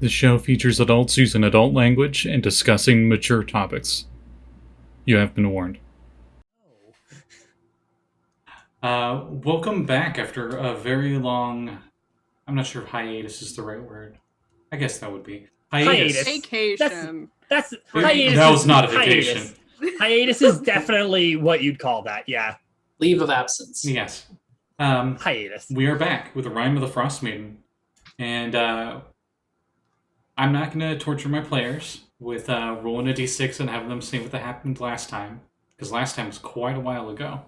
The show features adults using adult language and discussing mature topics. You have been warned. Welcome back after a very long. I'm not sure if hiatus is the right word. I guess that would be hiatus. Vacation. That's hiatus. That was not a vacation. Hiatus is definitely what you'd call that. Yeah. Leave of absence. Yes. Hiatus. We are back with the Rime of the Frostmaiden, and I'm not going to torture my players with rolling a d6 and having them say what happened last time, because last time was quite a while ago.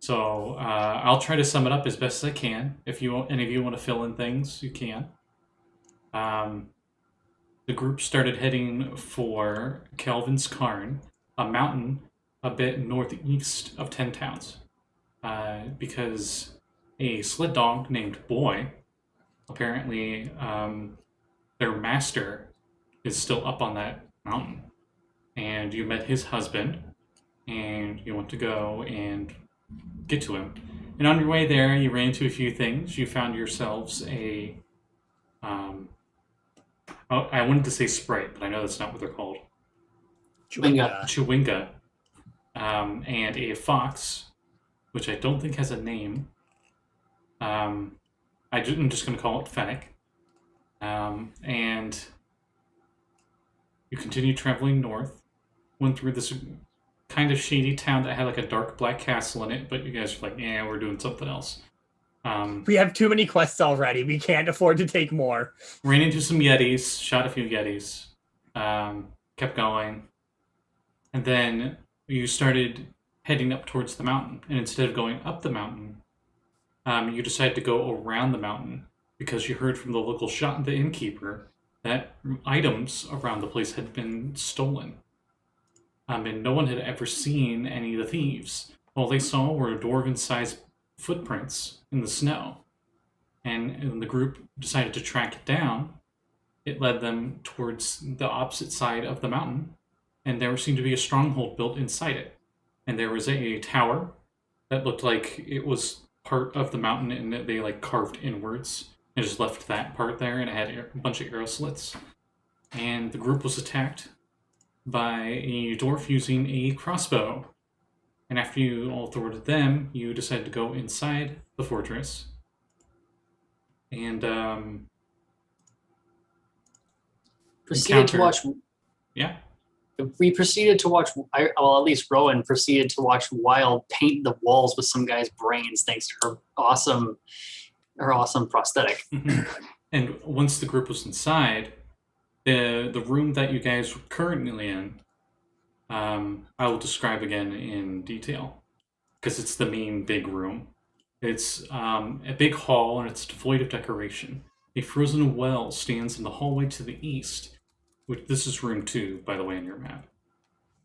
So I'll try to sum it up as best as I can. If any of you want to fill in things, you can. The group started heading for Kelvin's Cairn, a mountain a bit northeast of 10 Towns, because a sled dog named Boy, apparently their master, is still up on that mountain. And you met his husband, and you want to go and get to him. And on your way there, you ran into a few things. You found yourselves a... I wanted to say Sprite, but I know that's not what they're called. Chewinga. And a fox, which I don't think has a name. I'm just going to call it Fennec. And you continue traveling north, went through this kind of shady town that had like a dark black castle in it, but you guys were like, yeah, we're doing something else. We have too many quests already. We can't afford to take more. Ran into some Yetis, shot a few Yetis, kept going, and then you started heading up towards the mountain. And instead of going up the mountain, you decided to go around the mountain because you heard from the local the innkeeper that items around the place had been stolen. And no one had ever seen any of the thieves. All they saw were dwarven-sized footprints in the snow. And when the group decided to track it down, it led them towards the opposite side of the mountain, and there seemed to be a stronghold built inside it. And there was a tower that looked like it was part of the mountain, and they like carved inwards and just left that part there, and it had a bunch of arrow slits. And the group was attacked by a dwarf using a crossbow. And after you all thwarted them, you decided to go inside the fortress. And proceeded to watch. Yeah. We proceeded to watch. At least Rowan proceeded to watch Wild paint the walls with some guy's brains, thanks to her awesome prosthetic. And once the group was inside, the room that you guys were currently in, I will describe again in detail, because it's the main big room. It's a big hall, and it's devoid of decoration. A frozen well stands in the hallway to the east, which this is room 2, by the way, in your map.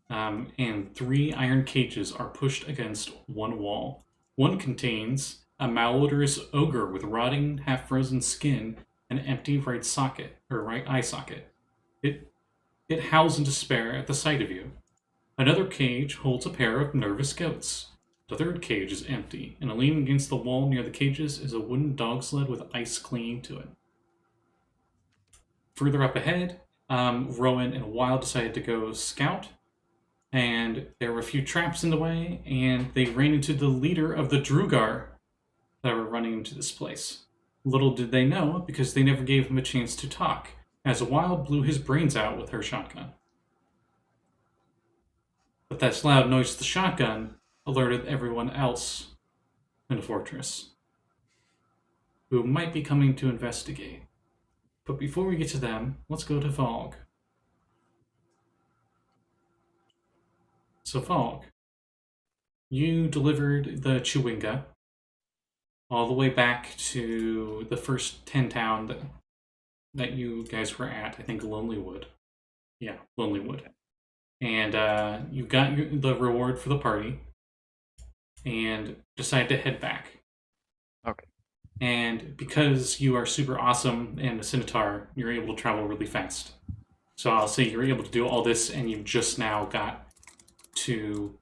And 3 iron cages are pushed against one wall. One contains a malodorous ogre with rotting, half-frozen skin and an empty right eye socket. It howls in despair at the sight of you. Another cage holds a pair of nervous goats. The third cage is empty, and leaning against the wall near the cages is a wooden dog sled with ice clinging to it. Further up ahead, Rowan and Wild decided to go scout, and there were a few traps in the way, and they ran into the leader of the Drugar that were running into this place. Little did they know, because they never gave him a chance to talk, as Wild blew his brains out with her shotgun. But that loud noise of the shotgun alerted everyone else in the fortress, who might be coming to investigate. But before we get to them, let's go to Valgg. So Valgg, you delivered the Chewinga all the way back to the first 10 town that you guys were at, I think Lonelywood. Yeah, Lonelywood. And you got the reward for the party and decided to head back. Okay. And because you are super awesome and a Centaur, you're able to travel really fast. So I'll say you're able to do all this, and you just now got to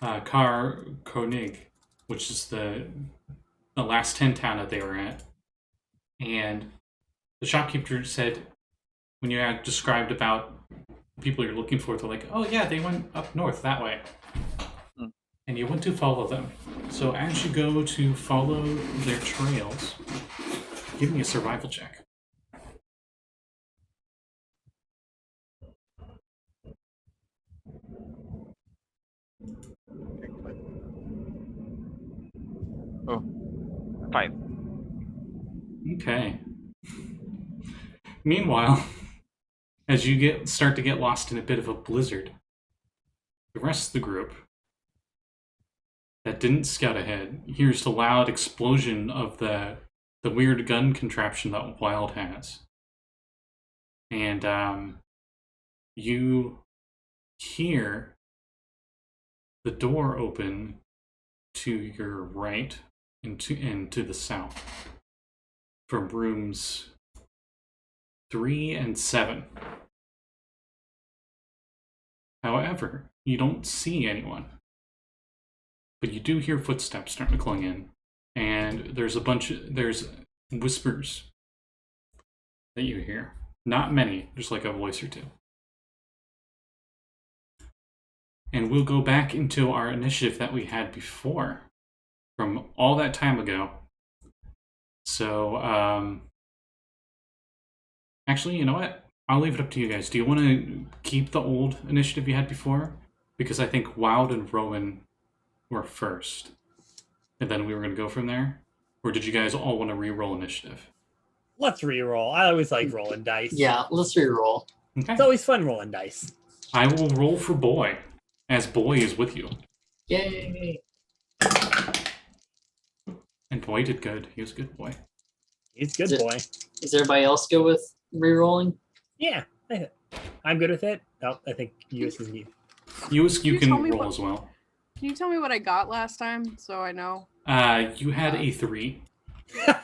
Konig, which is the last 10 town that they were at. And the shopkeeper said, when you had described about the people you're looking for, they're like, oh yeah, they went up north that way. And you want to follow them. So as you go to follow their trails, give me a survival check. Oh, 5. Okay. Meanwhile, as you start to get lost in a bit of a blizzard, the rest of the group that didn't scout ahead hears the loud explosion of the weird gun contraption that Wild has. And you hear the door open to your right and to the south from rooms 3 and 7. However, you don't see anyone. But you do hear footsteps starting to clang in. And there's whispers that you hear. Not many, just like a voice or two. And we'll go back into our initiative that we had before, from all that time ago. So, actually, you know what? I'll leave it up to you guys. Do you want to keep the old initiative you had before? Because I think Wild and Rowan were first. And then we were going to go from there? Or did you guys all want to re-roll initiative? Let's re-roll. I always like rolling dice. Yeah, let's reroll. Okay. It's always fun rolling dice. I will roll for Boy, as Boy is with you. Yay! And Boy did good. He was a good boy. He's a good Is it- boy. Does everybody else go with rerolling? Yeah, I'm good with it. Oh, I think Lluis is new. You you can tell me roll what- as well. Can you tell me what I got last time so I know? You had a 3.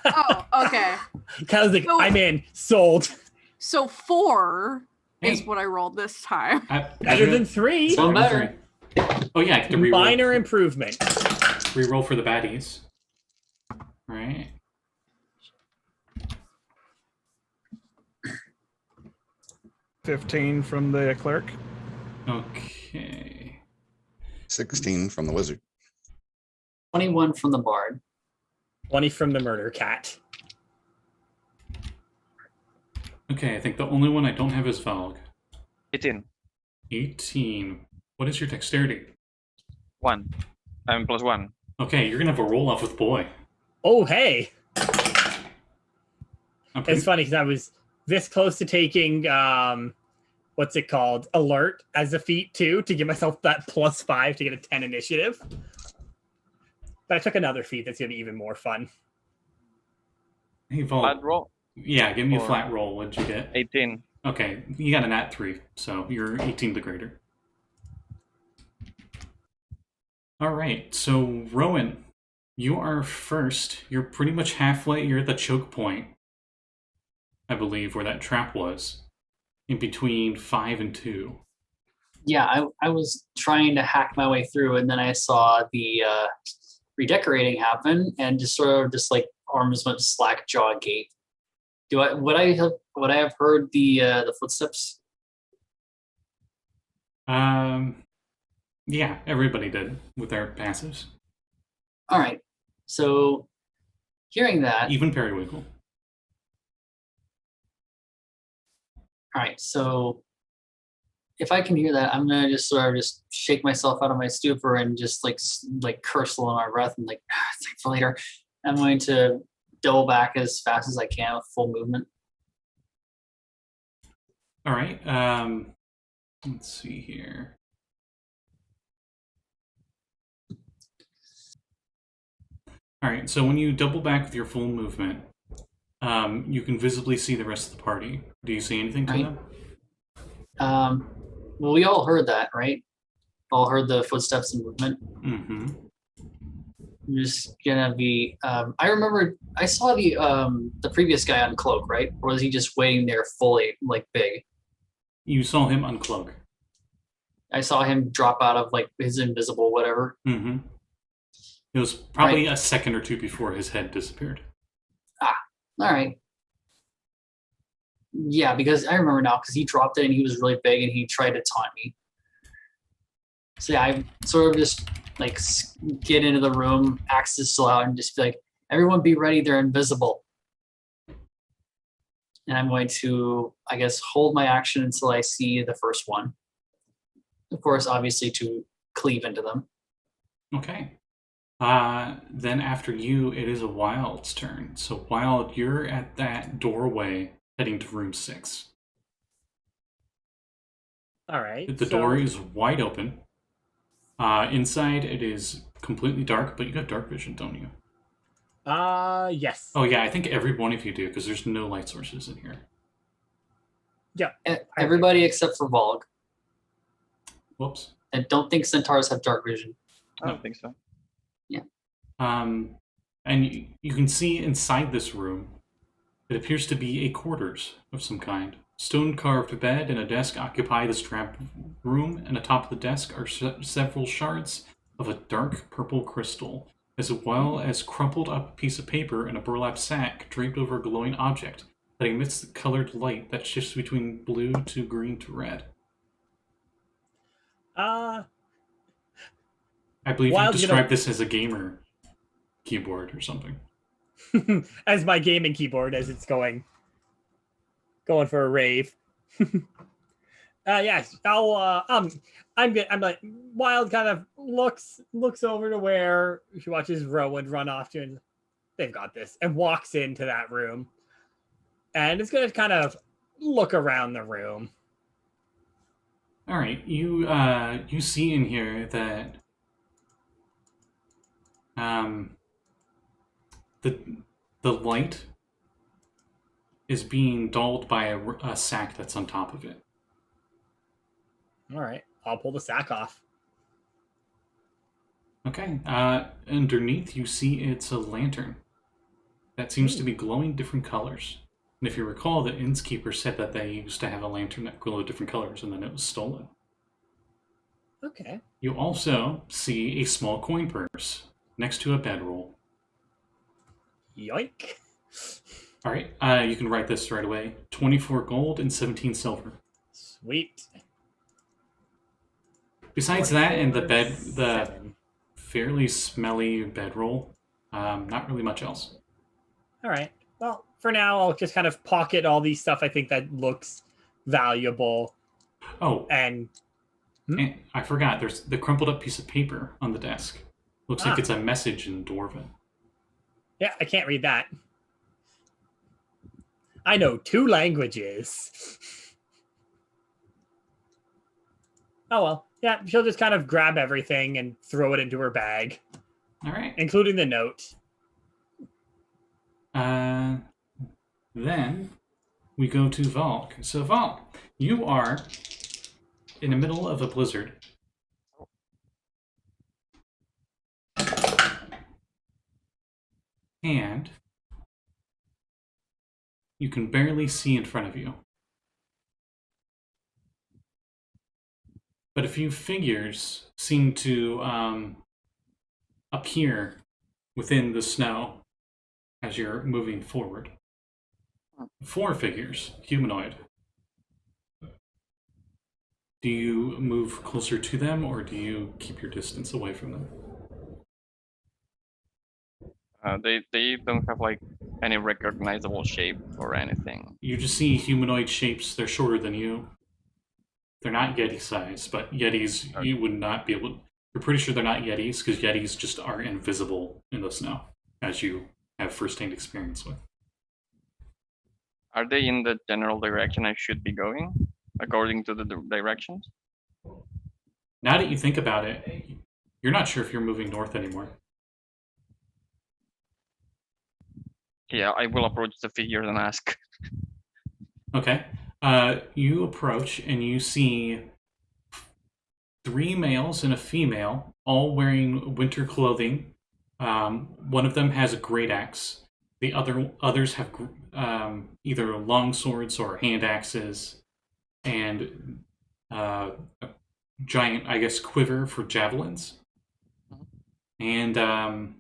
Oh, okay. Kind of like, So- I'm in. Sold. So 4 is Hey. what I rolled this time. Better than 3. So- better. Oh yeah, I get to re-roll. Minor improvement. Re-roll for the baddies. Right. 15 from the cleric. Okay. 16 from the wizard. 21 from the bard. 20 from the murder cat. Okay, I think the only one I don't have is Valgg. 18. 18. What is your dexterity? 1. I'm +1. Okay, you're gonna have a roll off with Boy. Oh, hey. I'm pretty- It's funny because I was this close to taking, what's it called? Alert as a feat, too, to give myself that +5 to get a 10 initiative. But I took another feat that's going to be even more fun. Hey, Flat Valgg. roll, Yeah, give me a Or- flat roll. What'd you get? 18. Okay, you got a nat 3, so you're 18 to greater. All right, so Rowan, you are first. You're pretty much halfway. You're at the choke point, I believe, where that trap was, in between 5 and 2. Yeah, I was trying to hack my way through, and then I saw the redecorating happen, and just sort of just like arms went slack jaw gate. Would I have heard the footsteps? Yeah, everybody did with their passives, All right. So hearing that, even Periwinkle. all right. So if I can hear that, I'm gonna just sort of just shake myself out of my stupor and just like curse under my breath and like think for later. I'm going to double back as fast as I can with full movement. All right. Let's see here. All right. So when you double back with your full movement, you can visibly see the rest of the party. Do you see anything to Right. them? Well, we all heard that, right? All heard the footsteps and movement. Mm-hmm. I'm just gonna be. I remember I saw the previous guy on cloak, right? Or was he just waiting there fully like big? You saw him uncloak. I saw him drop out of like his invisible whatever. Mm-hmm. It was probably a second or two before his head disappeared. All right. Yeah, because I remember now because he dropped it and he was really big and he tried to taunt me. So yeah, I sort of just like get into the room, axes still out, and just be like, everyone be ready, they're invisible. And I'm going to, I guess, hold my action until I see the first one. Of course, obviously to cleave into them. Okay. Then after you, it is a Wild's turn. So Wild, you're at that doorway heading to room 6. All right. The door is wide open. Inside, it is completely dark, but you got dark vision, don't you? Yes. Oh yeah, I think every one of you do, because there's no light sources in here. Yeah. Everybody except for Valgg. Whoops. I don't think centaurs have dark vision. I don't think so. And you can see inside this room, it appears to be a quarters of some kind. Stone-carved bed and a desk occupy this trap room, and atop the desk are several shards of a dark purple crystal, as well as crumpled up piece of paper and a burlap sack draped over a glowing object that emits the colored light that shifts between blue to green to red. Uh, I believe Wild, you described this as a gamer keyboard or something. as my gaming keyboard as it's going for a rave. Yes, I'm good. I'm like Wild kind of looks over to where she watches Rowan run off to, and they've got this, and walks into that room, and it's gonna kind of look around the room. All right, you see in here that the light is being dulled by a sack that's on top of it. All right, I'll pull the sack off. Okay. Underneath, you see it's a lantern that seems to be glowing different colors. And if you recall, the innkeeper said that they used to have a lantern that glowed different colors, and then it was stolen. Okay. You also see a small coin purse next to a bedroll. Yoink. All right. You can write this right away: 24 gold and 17 silver. Sweet. Besides that, and the 7. fairly smelly bedroll, not really much else. All right. Well, for now, I'll just kind of pocket all these stuff I think that looks valuable. Oh, And and I forgot. There's the crumpled up piece of paper on the desk. Looks like it's a message in Dwarven. yeah, I can't read that. I know 2 languages. Oh well. Yeah, she'll just kind of grab everything and throw it into her bag, All right. including the note. Then we go to Valgg. So Valgg, you are in the middle of a blizzard. And you can barely see in front of you. But a few figures seem to appear within the snow as you're moving forward. 4 figures, humanoid. Do you move closer to them, or do you keep your distance away from them? They don't have like any recognizable shape or anything. You just see humanoid shapes. They're shorter than you. They're not Yeti size, but Yetis, you would not be able... You're pretty sure they're not Yetis, because Yetis just are invisible in the snow, as you have first-hand experience with. Are they in the general direction I should be going, according to the directions? Now that you think about it, you're not sure if you're moving north anymore. Yeah, I will approach the figures and ask. Okay. You approach and you see 3 males and a female, all wearing winter clothing. One of them has a great axe. The others have either long swords or hand axes, and a giant, I guess, quiver for javelins. And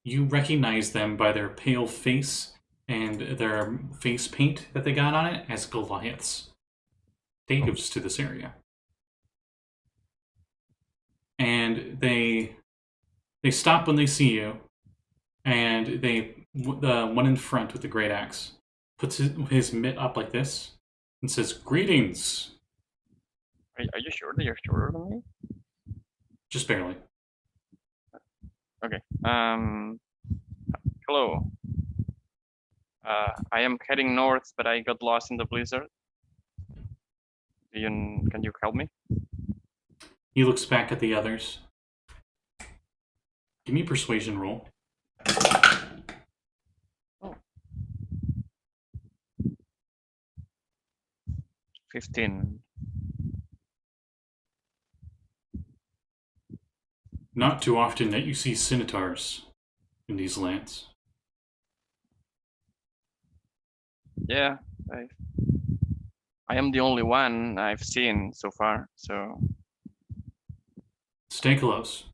you recognize them by their pale face and their face paint that they got on it has Goliaths. Natives to this area. And they stop when they see you, and the one in front with the great axe puts his mitt up like this and says, "Greetings." Are you sure that you're shorter than me? Just barely. Okay. Hello. I am heading north, but I got lost in the blizzard. Can you help me? He looks back at the others. Give me a persuasion roll. Oh. 15. Not too often that you see Centaurs in these lands. Yeah, I am the only one I've seen so far, so Stay close.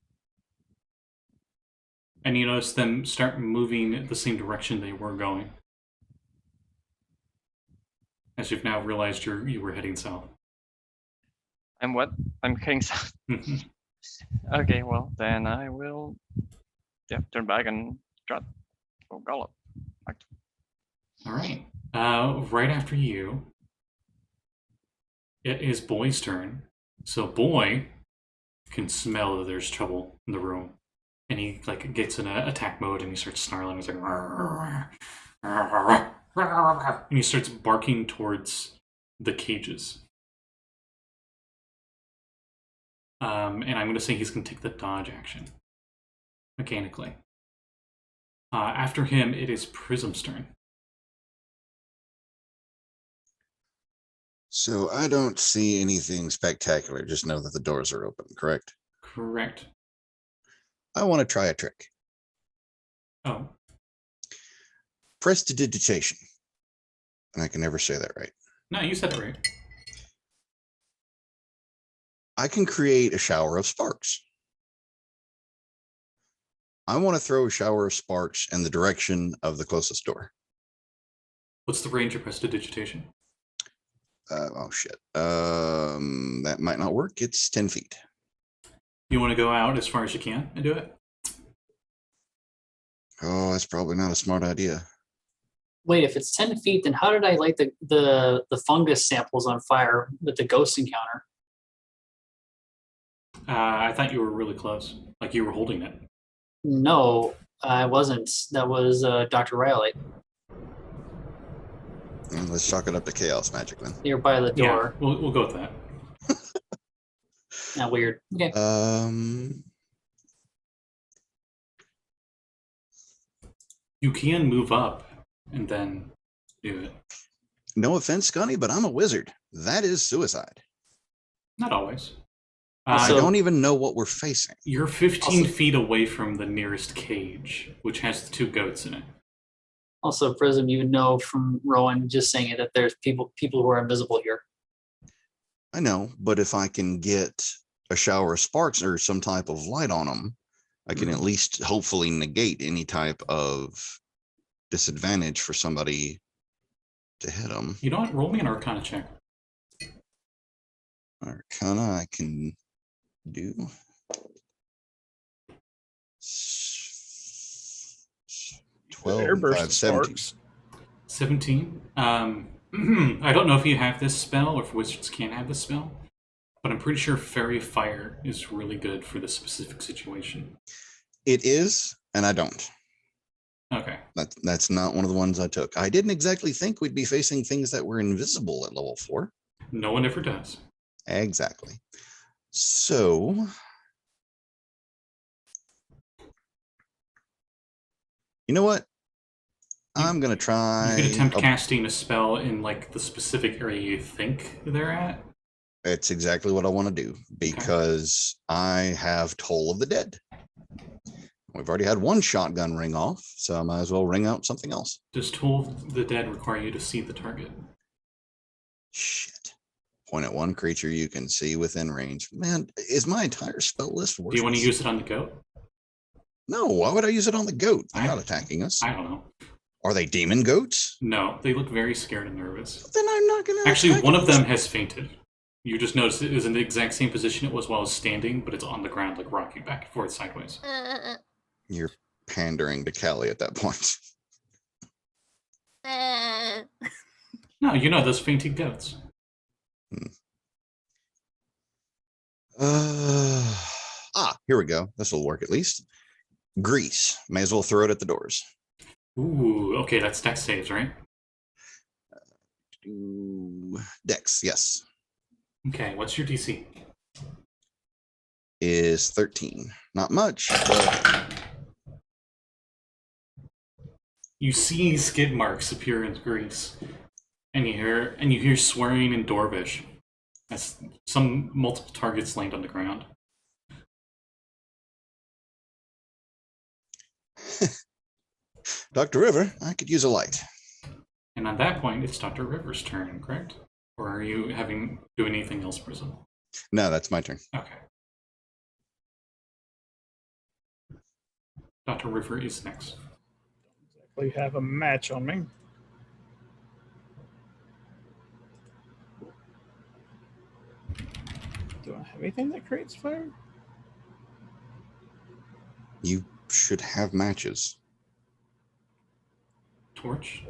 And you notice them start moving the same direction they were going. As you've now realized you were heading south. I'm what? I'm heading south. Okay, well then I will turn back and trot or gallop. All right. Right after you, it is Boy's turn. So Boy can smell that there's trouble in the room, and he gets in an attack mode and he starts snarling. He's like, and he starts barking towards the cages. And I'm going to say he's going to take the dodge action mechanically. After him, it is Prism's turn. So I don't see anything spectacular. Just know that the doors are open, correct? Correct. I want to try a trick. Oh. Prestidigitation. And I can never say that right. No, you said it right. I can create a shower of sparks. I want to throw a shower of sparks in the direction of the closest door. What's the range of prestidigitation? Oh shit. That might not work. It's 10 feet. You want to go out as far as you can and do it? Oh, that's probably not a smart idea. Wait, if it's 10 feet, then how did I light the fungus samples on fire with the ghost encounter? I thought you were really close. Like you were holding it. No, I wasn't. That was Dr. Riley. Let's chalk it up to chaos magic then. You're by the door. Yeah, we'll go with that. Not weird. Okay. You can move up and then do it. No offense, Scunny, but I'm a wizard. That is suicide. Not always. I don't even know what we're facing. You're 15 feet away from the nearest cage, which has the 2 goats in it. Also, Prism, you know from Rowan just saying it that there's people who are invisible here. I know, but if I can get a shower of sparks or some type of light on them, I can at least hopefully negate any type of disadvantage for somebody to hit them. You know what? Roll me an Arcana check. Arcana I can do. 12, 5, 17. 17. I don't know if you have this spell or if wizards can't have this spell, but I'm pretty sure Fairy Fire is really good for this specific situation. It is, and I don't. Okay. That's not one of the ones I took. I didn't exactly think we'd be facing things that were invisible at level 4. No one ever does. Exactly. So you know what? I'm gonna try. You could attempt casting a spell in like the specific area you think they're at. It's exactly what I want to do because I have Toll of the Dead. We've already had one shotgun ring off, so I might as well ring out something else. Does Toll of the Dead require you to see the target? Shit. Point at one creature you can see within range. Man, is my entire spell list worthless? Do you want to use it on the goat? No, why would I use it on the goat? They're not attacking us. I don't know. Are they demon goats? No, they look very scared and nervous. Then I'm not gonna. Actually, attack one of this. them has fainted. You just noticed it is in the exact same position it was while it was standing, but it's on the ground, like rocking back and forth sideways. You're pandering to Callie at that point. No, you know those fainting goats. Here we go. This will work at least. Grease. May as well throw it at the doors. Ooh, okay, that's dex saves, right? Dex, yes, Okay, what's your DC? is 13. Not much, but You see skid marks appear in Greece, and you hear swearing in Dwarvish as some multiple targets land on the ground. Dr. River, I could use a light. And at that point, it's Dr. River's turn, correct? Or are you doing anything else, Prism? No, that's my turn. Okay. Dr. River is next. We have a match on me. Do I have anything that creates fire? You should have matches. Torch?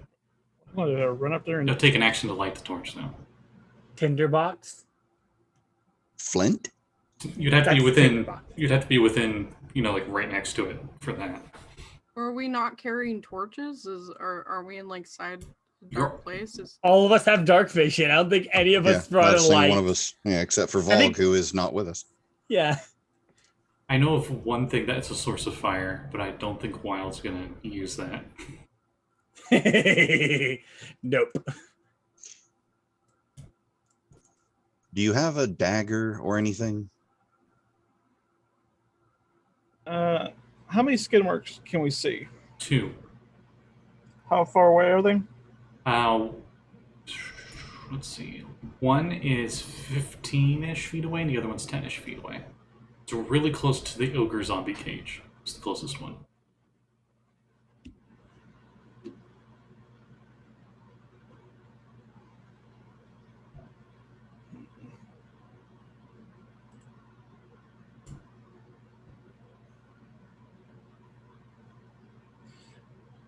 I'm gonna run up there and You'll take an action to light the torch, though. Tinderbox. Flint? You'd have to be That's within. tinderbox. You'd have to be within. Like right next to it for that. Are we not carrying torches? Are we in like side dark places? All of us have dark vision. I don't think any of us brought not a a single light. one of us. Yeah, except for I think- Valgg, who is not with us. Yeah. I know of one thing that's a source of fire, but I don't think Wild's gonna use that. Nope. Do you have a dagger or anything? how many skid marks can we see? 2. How far away are they? Let's see. One is 15-ish feet away, and the other one's 10-ish feet away. So we're really close to the ogre zombie cage. It's the closest one.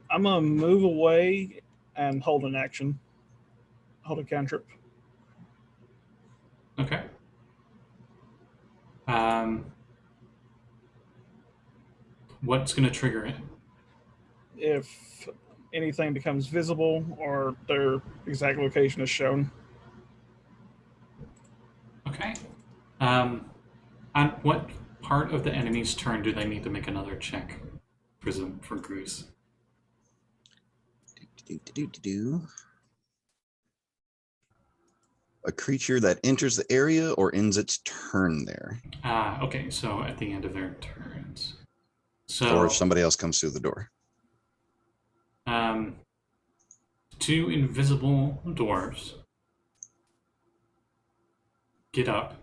I'm gonna move away and hold an action. Hold a cantrip. Okay. What's going to trigger it? If anything becomes visible or their exact location is shown. Okay. On what part of the enemy's turn do they need to make another check? Prism for Goose. A creature that enters the area or ends its turn there. Okay, so at the end of their turns. So, Or if somebody else comes through the door. 2 invisible dwarves get up,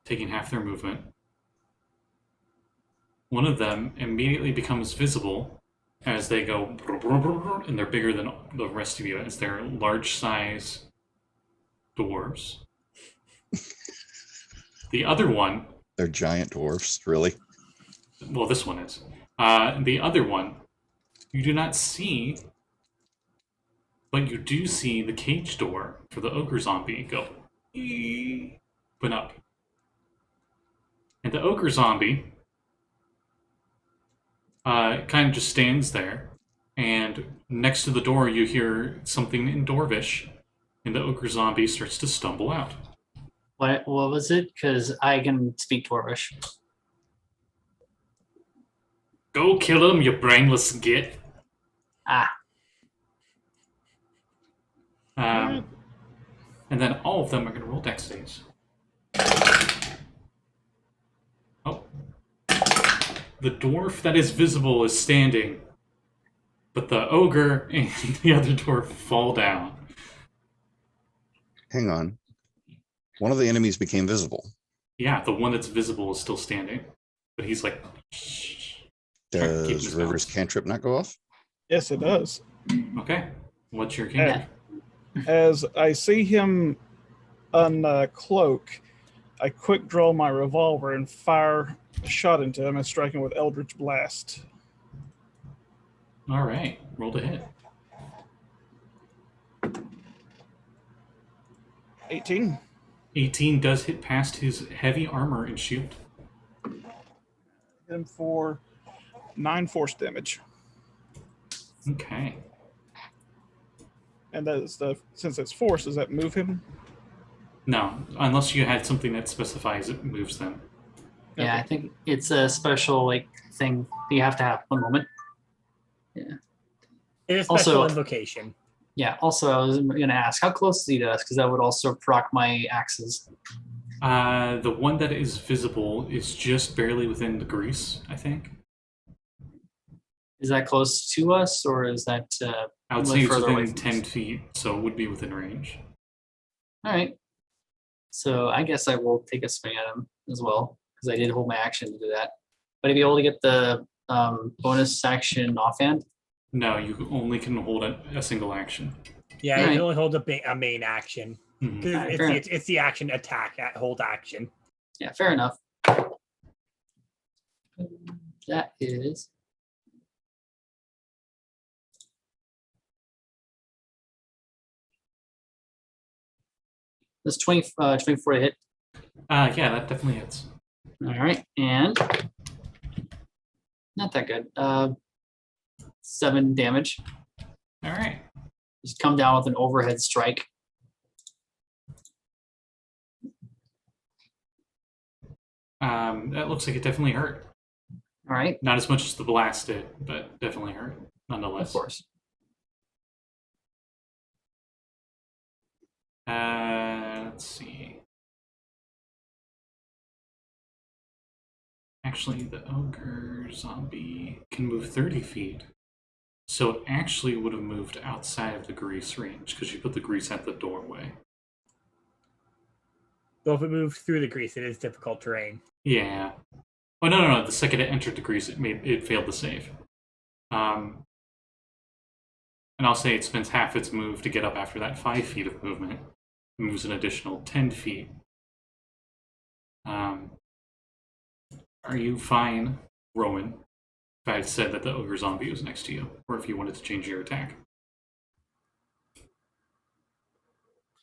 taking half their movement. One of them immediately becomes visible as they go, and they're bigger than the rest of you, as they're large size dwarves. The other one, They're giant dwarfs, really. well, this one is. The other one, you do not see, but you do see the cage door for the ogre zombie go open up. And the ogre zombie kind of just stands there, and next to the door you hear something in Dwarvish, and the ogre zombie starts to stumble out. What was it? Because I can speak Dwarvish. Go kill him, you brainless git. Ah, And then all of them are going to roll dex saves. Oh. The dwarf that is visible is standing, but the ogre and the other dwarf fall down. Hang on. One of the enemies became visible. Yeah, the one that's visible is still standing, but he's like, shh. Trying to keep Does his River's balance. cantrip not go off? Yes, it does. Okay. What's your cantrip? As I see him uncloak, I quick draw my revolver and fire a shot into him and strike him with Eldritch Blast. All right. Roll to hit. 18. 18 does hit past his heavy armor and shield. Hit him for 9 force damage. Okay. And that is since it's force, does that move him? No, unless you had something that specifies it moves them. Yeah, I think it's a special like thing that you have to have. One moment. It is a special Also- invocation. Yeah. Also, I was going to ask, how close is he to us? Because that would also proc my axes. The one that is visible is just barely within the grease, I think. Is that close to us, or is that? I would Much say it's further away within from 10 us. feet, so it would be within range. All right. So I guess I will take a swing at him as well, because I did hold my action to do that. But if you able to get the bonus action offhand, No, you only can hold a single action. Yeah, you Alright. can only hold a main action. Mhm. 'Cause Alright, it's the action attack at hold action. yeah, fair enough. That is. That's 24 to hit. Yeah, that definitely hits. All right, and not that good. 7 damage. All right. Just come down with an overhead strike. That looks like it definitely hurt. All right, Not as much as the blast did, but definitely hurt of nonetheless. course. Let's see. Actually, the ogre zombie can move 30 feet. So it actually would have moved outside of the grease range because you put the grease at the doorway. Though if it moves through the grease, it is difficult terrain. Yeah. Oh no! The second it entered the grease, it failed the save. And I'll say it spends half its move to get up after that 5 feet of movement. It moves an additional 10 feet. Are you fine, Rowan, if I had said that the ogre zombie was next to you, or if you wanted to change your attack?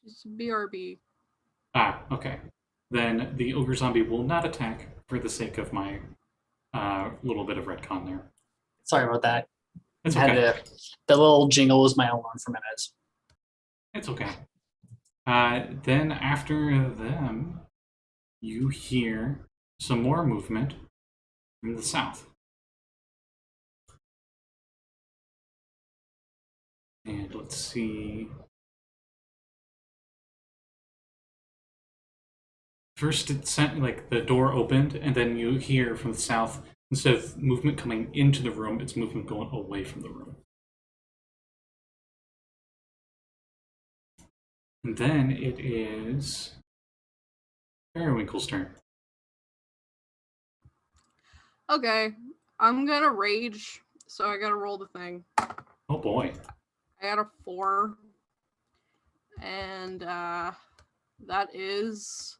It's BRB. Ah, okay. Then the ogre zombie will not attack for the sake of my little bit of retcon there. Sorry about that. It's Had okay. the little jingle was my alarm for minutes. It's okay. Then after them, you hear some more movement from the south. And let's see. First, it sent like the door opened, and then you hear from the south, instead of movement coming into the room, it's movement going away from the room. And then it is Periwinkle's turn. Okay, I'm gonna rage, so I gotta roll the thing. Oh boy. I got a 4, and that is.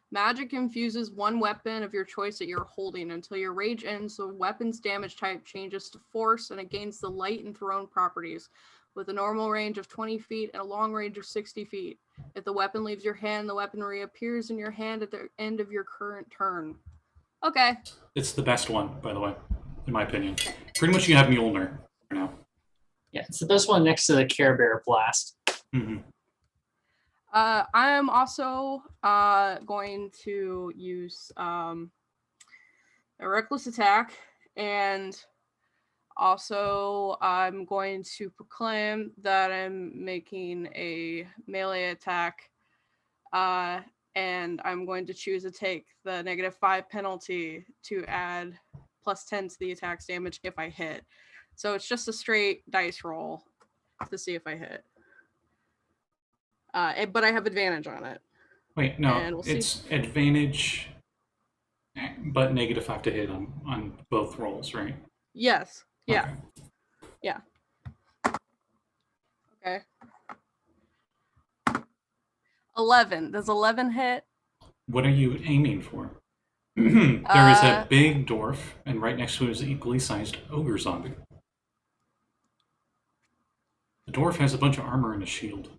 Magic infuses one weapon of your choice that you're holding until your rage ends. The weapon's damage type changes to force, and it gains the light and thrown properties, with a normal range of 20 feet and a long range of 60 feet. If the weapon leaves your hand, the weapon reappears in your hand at the end of your current turn. Okay. It's the best one, by the way, in my opinion. Pretty much you have Mjolnir for now. Yeah, it's the best one next to the Care Bear Blast. Mm-hmm. I'm also going to use a reckless attack, and also I'm going to proclaim that I'm making a melee attack, and I'm going to choose to take the -5 penalty to add +10 to the attack's damage if I hit. So it's just a straight dice roll to see if I hit. But I have advantage on it. Wait, no, And we'll see. it's advantage But -5 to hit on both rolls, right? Yes. Yeah. Okay. Okay. 11. Does 11 hit? What are you aiming for? There is a Uh, big dwarf, and right next to it is an equally sized ogre zombie. The dwarf has a bunch of armor and a shield.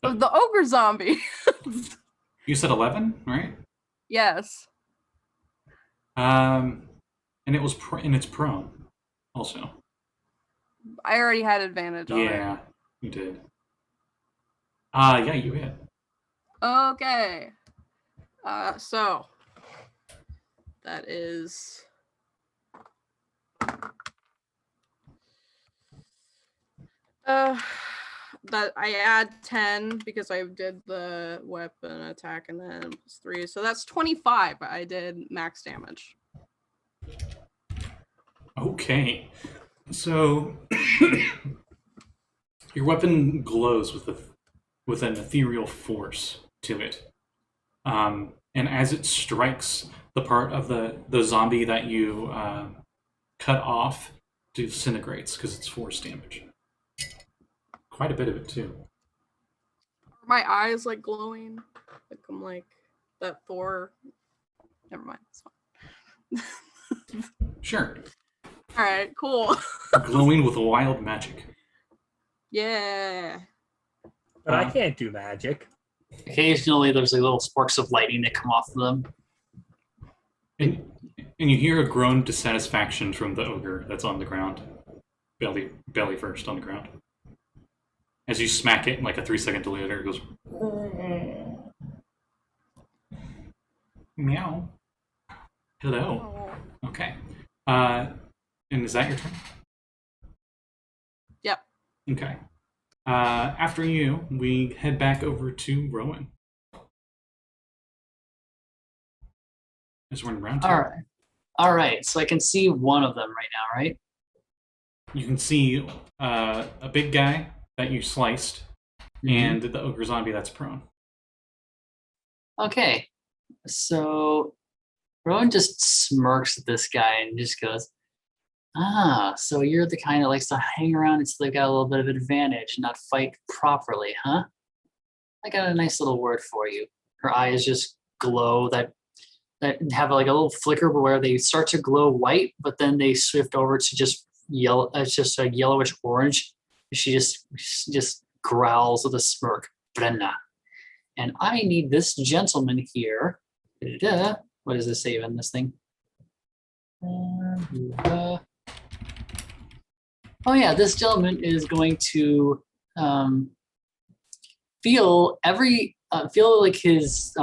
The ogre zombie. You said 11, right? Yes. And it was and it's prone, also. I already had advantage on it. Yeah, you did. Yeah, you hit. Okay. So that is that I add 10 because I did the weapon attack and then +3. So that's 25. I did max damage. Okay. So your weapon glows with an ethereal force to it. And as it strikes the part of the zombie that you cut off, disintegrates because it's force damage. Quite a bit of it too. Are my eyes like glowing? Like I'm like that Thor. Never mind. It's fine. Sure. All right, cool. Glowing with wild magic. Yeah. But I can't do magic. Occasionally, there's like little sparks of lightning that come off of them. And you hear a groan of dissatisfaction from the ogre that's on the ground. Belly first on the ground. As you smack it, and like a 3-second delay later, it goes... Meow. Hello. Oh. Okay. And is that your turn? Yep. Okay. After you, we head back over to Rowan. As we're in round 2. All right. So I can see one of them right now, right? You can see a big guy that you sliced, and the ogre zombie that's prone. Okay. So Rowan just smirks at this guy and just goes, so you're the kind that likes to hang around until they've got a little bit of advantage and not fight properly, huh? I got a nice little word for you. Her eyes just glow that have like a little flicker where they start to glow white, but then they shift over to just yellow. It's just a yellowish orange. She just growls with a smirk. Brenna. And I need this gentleman here. Da-da-da. What does this say in this thing? Oh yeah, this gentleman is going to feel like his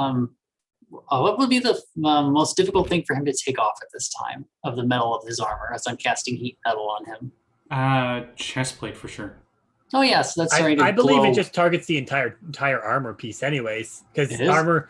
what would be the most difficult thing for him to take off at this time of the metal of his armor as I'm casting heat metal on him? Chest plate for sure. Oh yeah, so that's starting to I believe glow. it just targets the entire armor piece, anyways, because It is? armor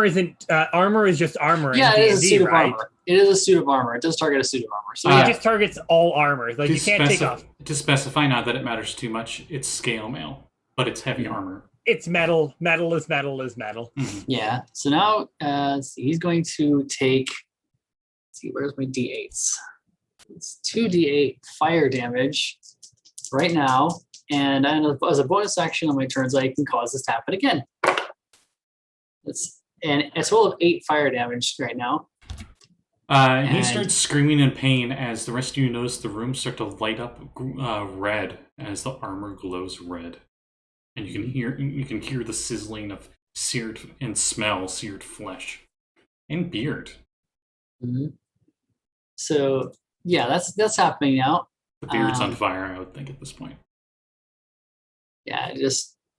isn't armor is just armor. Yeah, in it is a D&D, suit of right? armor. It is a suit of armor. It does target a suit of armor. So So yeah, it just targets all armor. Like you can't take off. To specify, not that it matters too much, it's scale mail, but it's heavy armor. It's metal. Metal is metal is metal. yeah. So now he's going to take. Let's see, where's my d8s? It's 2d8 fire damage right now, and as a bonus action on my turns, I can cause this to happen again. It's a total of 8 fire damage right now. He starts screaming in pain as the rest of you notice the room start to light up red as the armor glows red, and you can hear the sizzling of seared flesh and beard. Mm-hmm. So yeah, that's happening now. The beard's on fire, I would think, at this point. Yeah,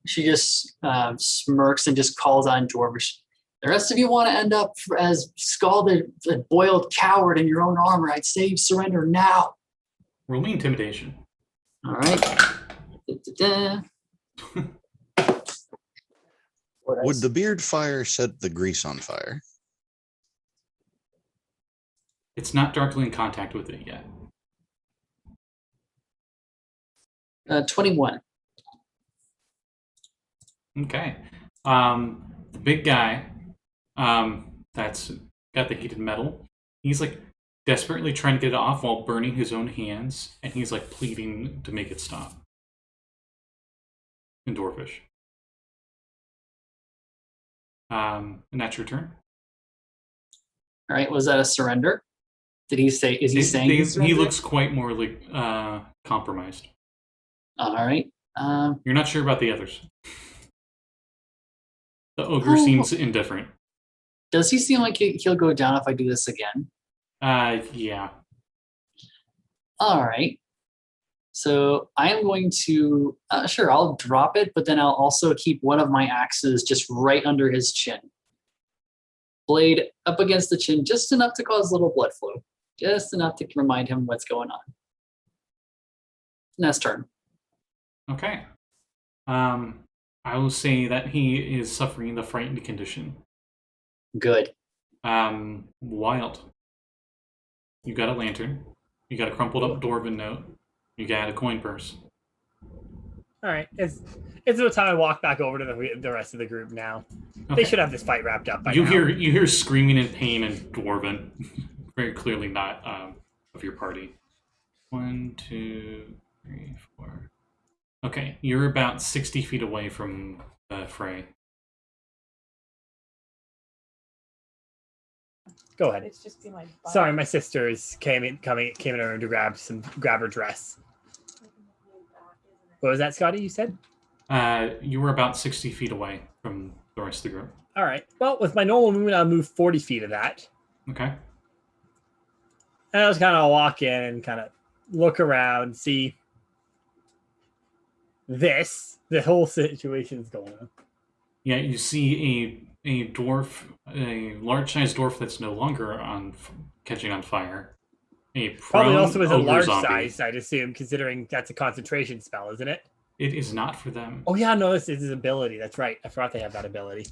she just smirks and just calls on Dwarvish. The rest of you want to end up as scalded, boiled coward in your own armor. I'd say you surrender now. Roll me intimidation. All right. Da-da-da. Would the beard fire set the grease on fire? It's not directly in contact with it yet. 21. Okay. The big guy that's got the heated metal. He's like desperately trying to get it off while burning his own hands, and he's like pleading to make it stop. In Dwarvish. And that's your turn. All right, was that a surrender? Did he say? Is he saying He surrendered? looks quite morally compromised. All right. You're not sure about the others. The ogre seems indifferent. Does he seem like he'll go down if I do this again? Yeah. All right. So I am going to, sure, I'll drop it, but then I'll also keep one of my axes just right under his chin. Blade up against the chin, just enough to cause a little blood flow. Just enough to remind him what's going on. Next turn. Okay. I will say that he is suffering the frightened condition. Good. Wild. You got a lantern. You got a crumpled up dwarven note. You got a coin purse. All right. It's the time I walk back over to the rest of the group now. Okay. They should have this fight wrapped up by You now. hear screaming in pain and dwarven. Very clearly not of your party. 1, 2, 3, 4. Okay, you're about 60 feet away from the fray. Go ahead. It's just in my butt. Sorry, my sisters came in the room to grab her dress. What was that, Scotty? You said? You were about 60 feet away from the rest of the group. All right. Well, with my normal movement, I'll move 40 feet of that. Okay. And I'll just kind of walk in and kind of look around, see the whole situation's going on. Yeah, you see a dwarf, a large-sized dwarf that's no longer catching on fire. A Probably prone also is a ogre large zombie. size, I'd assume, considering that's a concentration spell, isn't it? It is not for them. Oh yeah, no, this is his ability. That's right. I forgot they have that ability.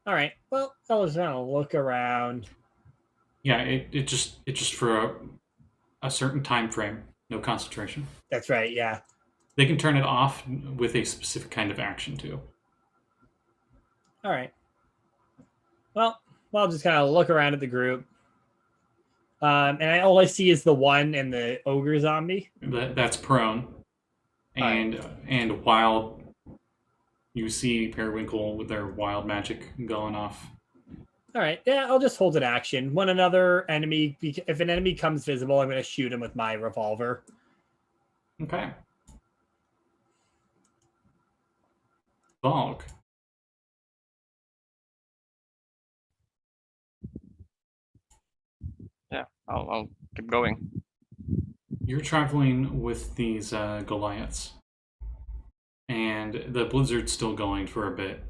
All right. Well, I'll just kind of look around. Yeah, it just for a certain time frame. No concentration. That's right. Yeah. They can turn it off with a specific kind of action too. All right. Well, I'll just kind of look around at the group. And all I see is the one and the ogre zombie. That's prone. And wild, you see Periwinkle with their wild magic going off. All right. Yeah, I'll just hold an action. When another enemy, if an enemy comes visible, I'm going to shoot him with my revolver. Okay. Valgg. Yeah, I'll keep going. You're traveling with these Goliaths, and the blizzard's still going for a bit.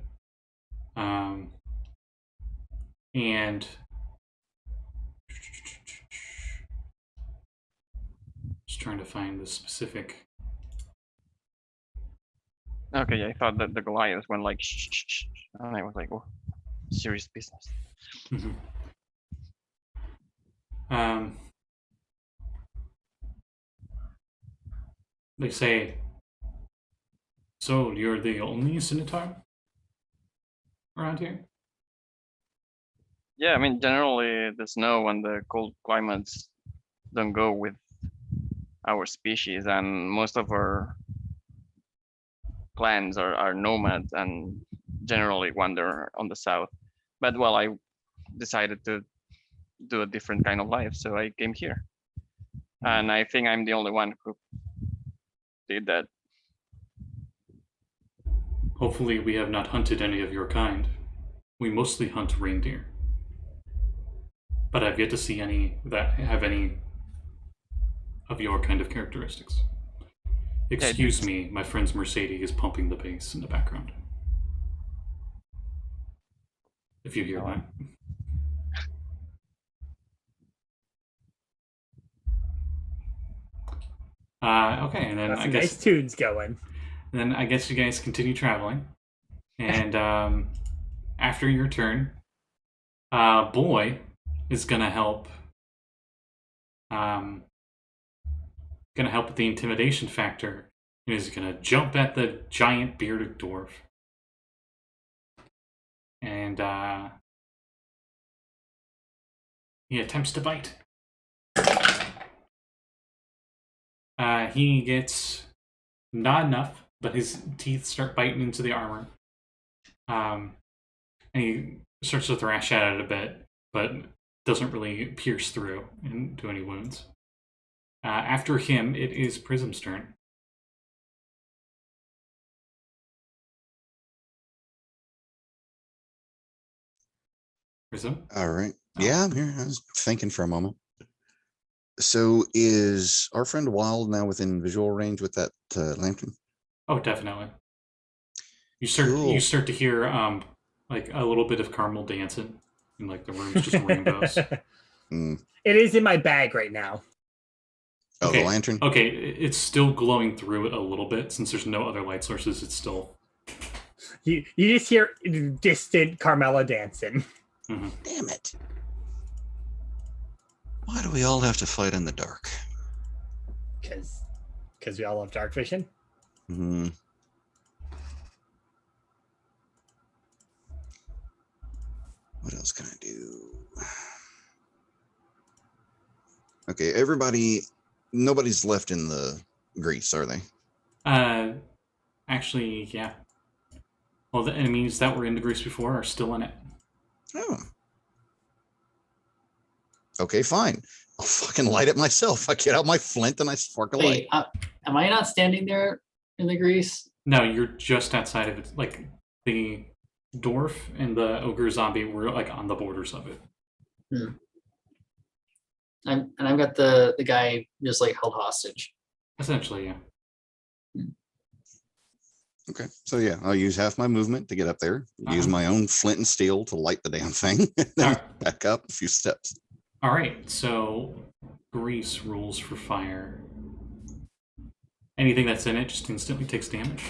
And just trying to find the specific. Okay, yeah, I thought that the Goliath went like shh, shh, shh, and I was like, oh, serious business. They say, so you're the only Centaur around here? Yeah, I mean, generally the snow and the cold climates don't go with our species, and most of our clans are nomads and generally wander on the south. But well, I decided to do a different kind of life, so I came here. And I think I'm the only one who did that. Hopefully we have not hunted any of your kind. We mostly hunt reindeer. But I've yet to see any that have any of your kind of characteristics. Excuse me, my friend's Mercedes is pumping the bass in the background. If you hear that. Okay, and then Got I some guess nice tunes going. then I guess you guys continue traveling, and after your turn, Boy is gonna help. Gonna help with the intimidation factor. He's gonna jump at the giant bearded dwarf, and He attempts to bite. He gets not enough, but his teeth start biting into the armor. And he starts to thrash at it a bit, but doesn't really pierce through and do any wounds. After him, it is Prism's turn. Prism? All right. Oh. Yeah, I'm here. I was thinking for a moment. So is our friend Wild now within visual range with that lantern? Oh, definitely. You Cool. start to hear like a little bit of caramel dancing, and like the room's just rainbows. Mm. It is in my bag right now. Oh, Okay. the lantern? Okay, it's still glowing through it a little bit since there's no other light sources. It's still. You just hear distant Carmela dancing. Mhm. Damn it. Why do we all have to fight in the dark? Because we all love dark vision. Hmm. What else can I do? Okay, nobody's left in the grease, are they? Actually, yeah. Well, the enemies that were in the grease before are still in it. Oh. Okay, fine. I'll fucking light it myself. I get out my flint and I spark a light. Wait, am I not standing there in the grease? No, you're just outside of it. Like the dwarf and the ogre zombie were like on the borders of it. I've got the guy just like held hostage. Essentially, yeah. Okay, so yeah, I'll use half my movement to get up there, use my own flint and steel to light the damn thing, and then Alright. back up a few steps. All right, so grease rules for fire. Anything that's in it just instantly takes damage.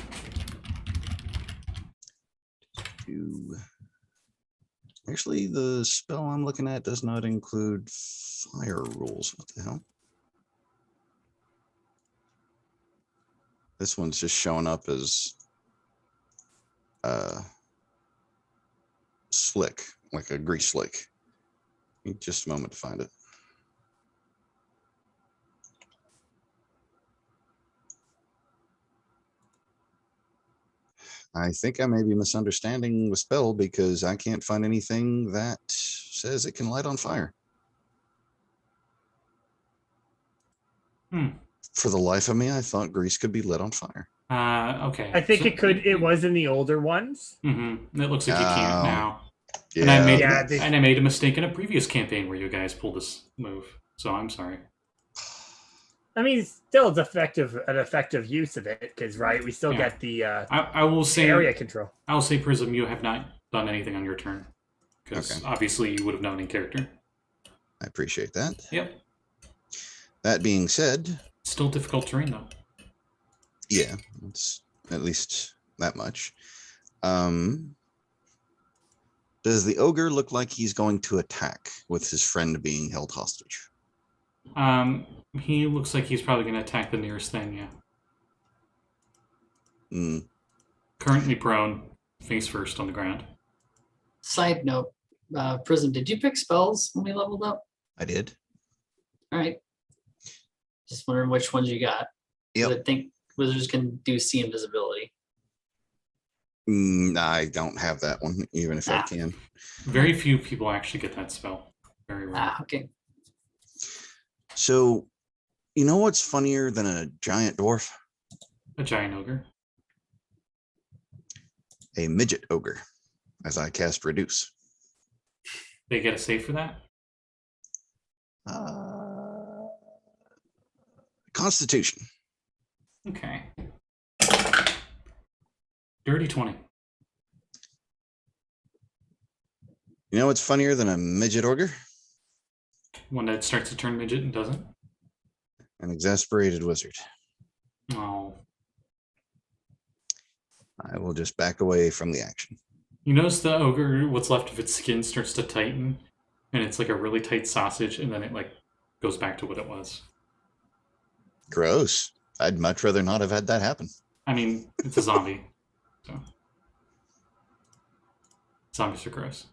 Actually, the spell I'm looking at does not include fire rules. What the hell? This one's just showing up as slick, like a grease slick. Need just a moment to find it. I think I may be misunderstanding the spell because I can't find anything that says it can light on fire. For the life of me, I thought grease could be lit on fire. Okay. I think it could. It was in the older ones. Mm-hmm. It looks like you can't now. Yeah, And I made Yeah, I made a mistake in a previous campaign where you guys pulled this move. So I'm sorry. I mean, still, it's an effective use of it because, right, we still Yeah. get the I will say area control. I will say, Prism, you have not done anything on your turn because Okay. obviously you would have known in character. I appreciate that. Yep. That being said, Still difficult terrain though. yeah, it's at least that much. Does the ogre look like he's going to attack with his friend being held hostage? He looks like he's probably going to attack the nearest thing. Yeah. Mm, Currently prone, face first on the ground. Side note, Prism, did you pick spells when we leveled up? I did. All right. Just wondering which ones you got. 'Cause Yep. I think wizards can do see invisibility. I don't have that one, even if I can. Very few people actually get that spell. Very rare. Okay. So, you know what's funnier than a giant dwarf? A giant ogre. A midget ogre, as I cast Reduce. They get a save for that? Constitution. Okay. Dirty 20. You know what's funnier than a midget ogre? One that starts to turn midget and doesn't? An exasperated wizard. Oh. I will just back away from the action. You notice the ogre, what's left of its skin starts to tighten, and it's like a really tight sausage, and then it like goes back to what it was. Gross. I'd much rather not have had that happen. I mean, it's a zombie. So zombies are gross.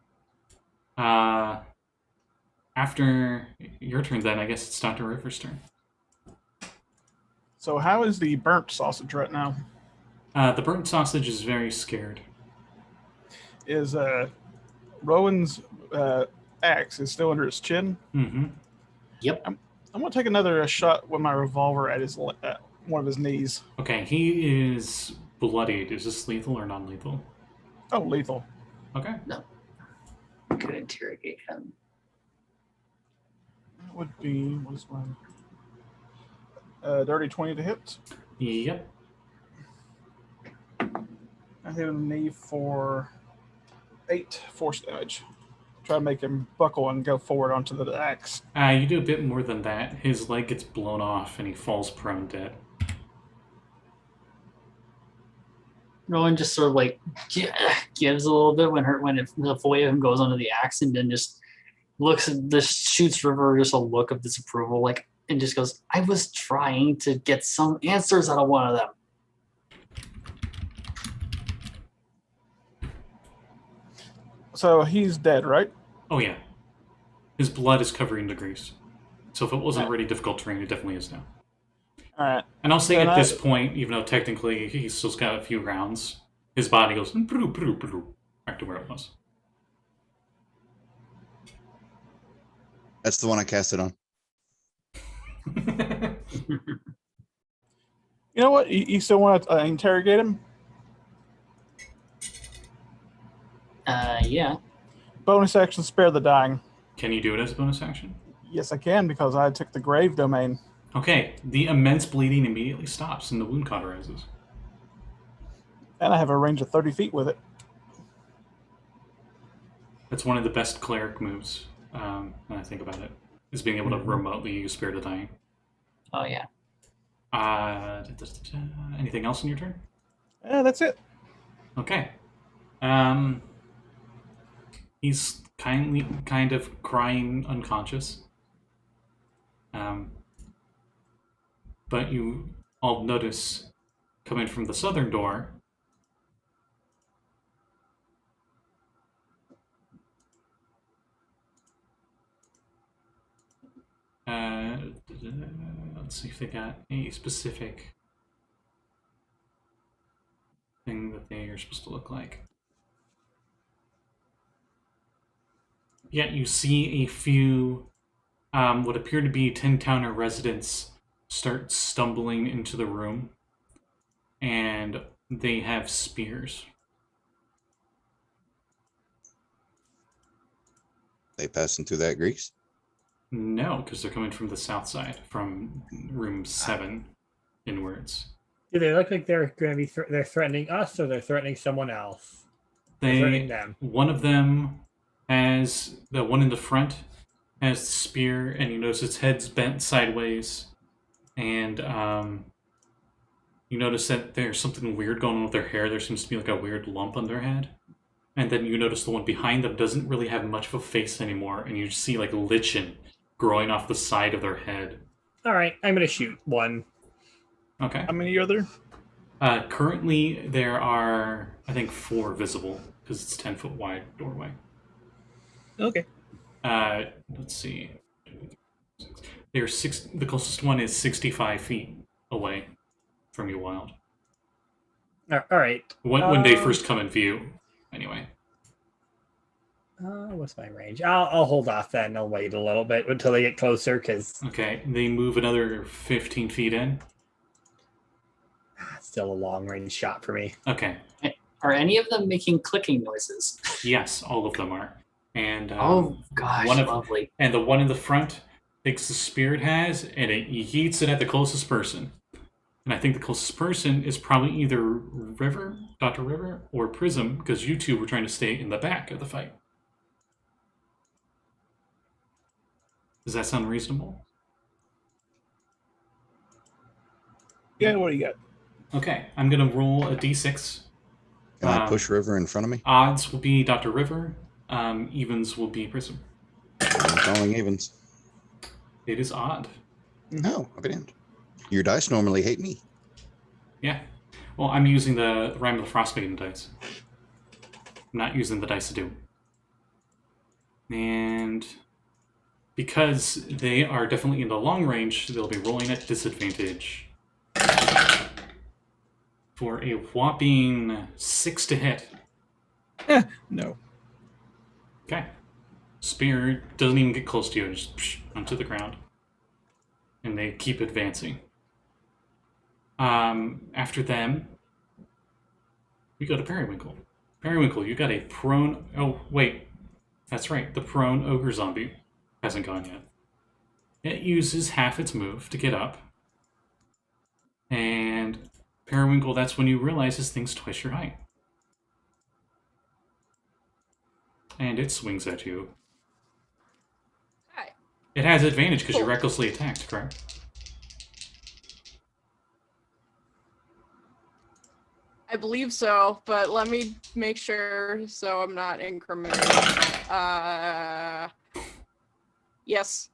After your turn, then I guess it's Dr. River's turn. So how is the burnt sausage right now? The burnt sausage is very scared. Is Rowan's axe is still under his chin? Mm-hmm. Yep. I'm gonna take another shot with my revolver at his one of his knees. Okay, he is bloodied. Is this lethal or non-lethal? Oh, lethal. Okay. Could interrogate him. That would be what's one? Dirty 20 to hit. Yep. I hit him in the knee for 8 force damage. Try to make him buckle and go forward onto the axe. You do a bit more than that. His leg gets blown off and he falls prone dead. Rowan just sort of like gives a little bit when the void of him goes onto the axe, and then just looks at this, shoots River just a look of disapproval, like, and just goes, "I was trying to get some answers out of one of them." So he's dead, right? Oh yeah. His blood is covering the grease. So if it wasn't already difficult terrain, it definitely is now. All right. And I'll say Then at this point, even though technically he's still got a few rounds, his body goes back to where it was. That's the one I cast it on. You know what? You still want to interrogate him? Yeah. Bonus action, spare the dying. Can you do it as a bonus action? Yes, I can, because I took the grave domain. Okay, the immense bleeding immediately stops and the wound cauterizes. And I have a range of 30 feet with it. That's one of the best cleric moves, when I think about it, is being able to remotely use Spirit of Dying. Oh yeah. Anything else in your turn? That's it. Okay. He's kind of crying unconscious. But you all notice coming from the southern door let's see if they got a specific thing that they are supposed to look like. Yeah, you see a few what appear to be Centaur residents start stumbling into the room, and they have spears. They passing through that grease? No, because they're coming from the south side, from room 7 inwards. Do they look like they're going to be they're threatening us, or they're threatening someone else? Threatening them. One of them has the one in the front has the spear, and you notice its head's bent sideways, and you notice that there's something weird going on with their hair. There seems to be like a weird lump on their head. And then you notice the one behind them doesn't really have much of a face anymore, and you just see like lichen growing off the side of their head. All right, I'm going to shoot one. Okay. How many are there? Currently, there are, I think, 4 visible, because it's 10-foot wide doorway. Okay. Let's see. They're the closest one is 65 feet away from you, Wild. All right. When they first come in view, anyway. What's my range? I'll hold off then. I'll wait a little bit until they get closer, because Okay, they move another 15 feet in. still a long range shot for me. Okay. Are any of them making clicking noises? Yes, all of them are. And Oh gosh, lovely. And the one in the front takes the spear it has and it yeets it at the closest person. And I think the closest person is probably either River, Dr. River, or Prism, because you two were trying to stay in the back of the fight. Does that sound reasonable? Yeah, what do you got? Okay, I'm going to roll a d6. Can I push River in front of me? Odds will be Dr. River. Evens will be Prism. I'm calling evens. It is odd. No, I'll be damned. Your dice normally hate me. Yeah. Well, I'm using the Rime of the Frostmaiden dice. I'm not using the dice to do. And because they are definitely in the long range, they'll be rolling at disadvantage for a whopping 6 to hit. No. Okay. Spear doesn't even get close to you, just onto the ground. And they keep advancing. After them, we go to Periwinkle. Periwinkle, you got a prone... Oh, wait. That's right. The prone ogre zombie hasn't gone yet. It uses half its move to get up. And Periwinkle, that's when you realize this thing's twice your height. And it swings at you. Hi. It has advantage because you Cool. recklessly attacked, correct? I believe so, but let me make sure so I'm not incriminating. Yes.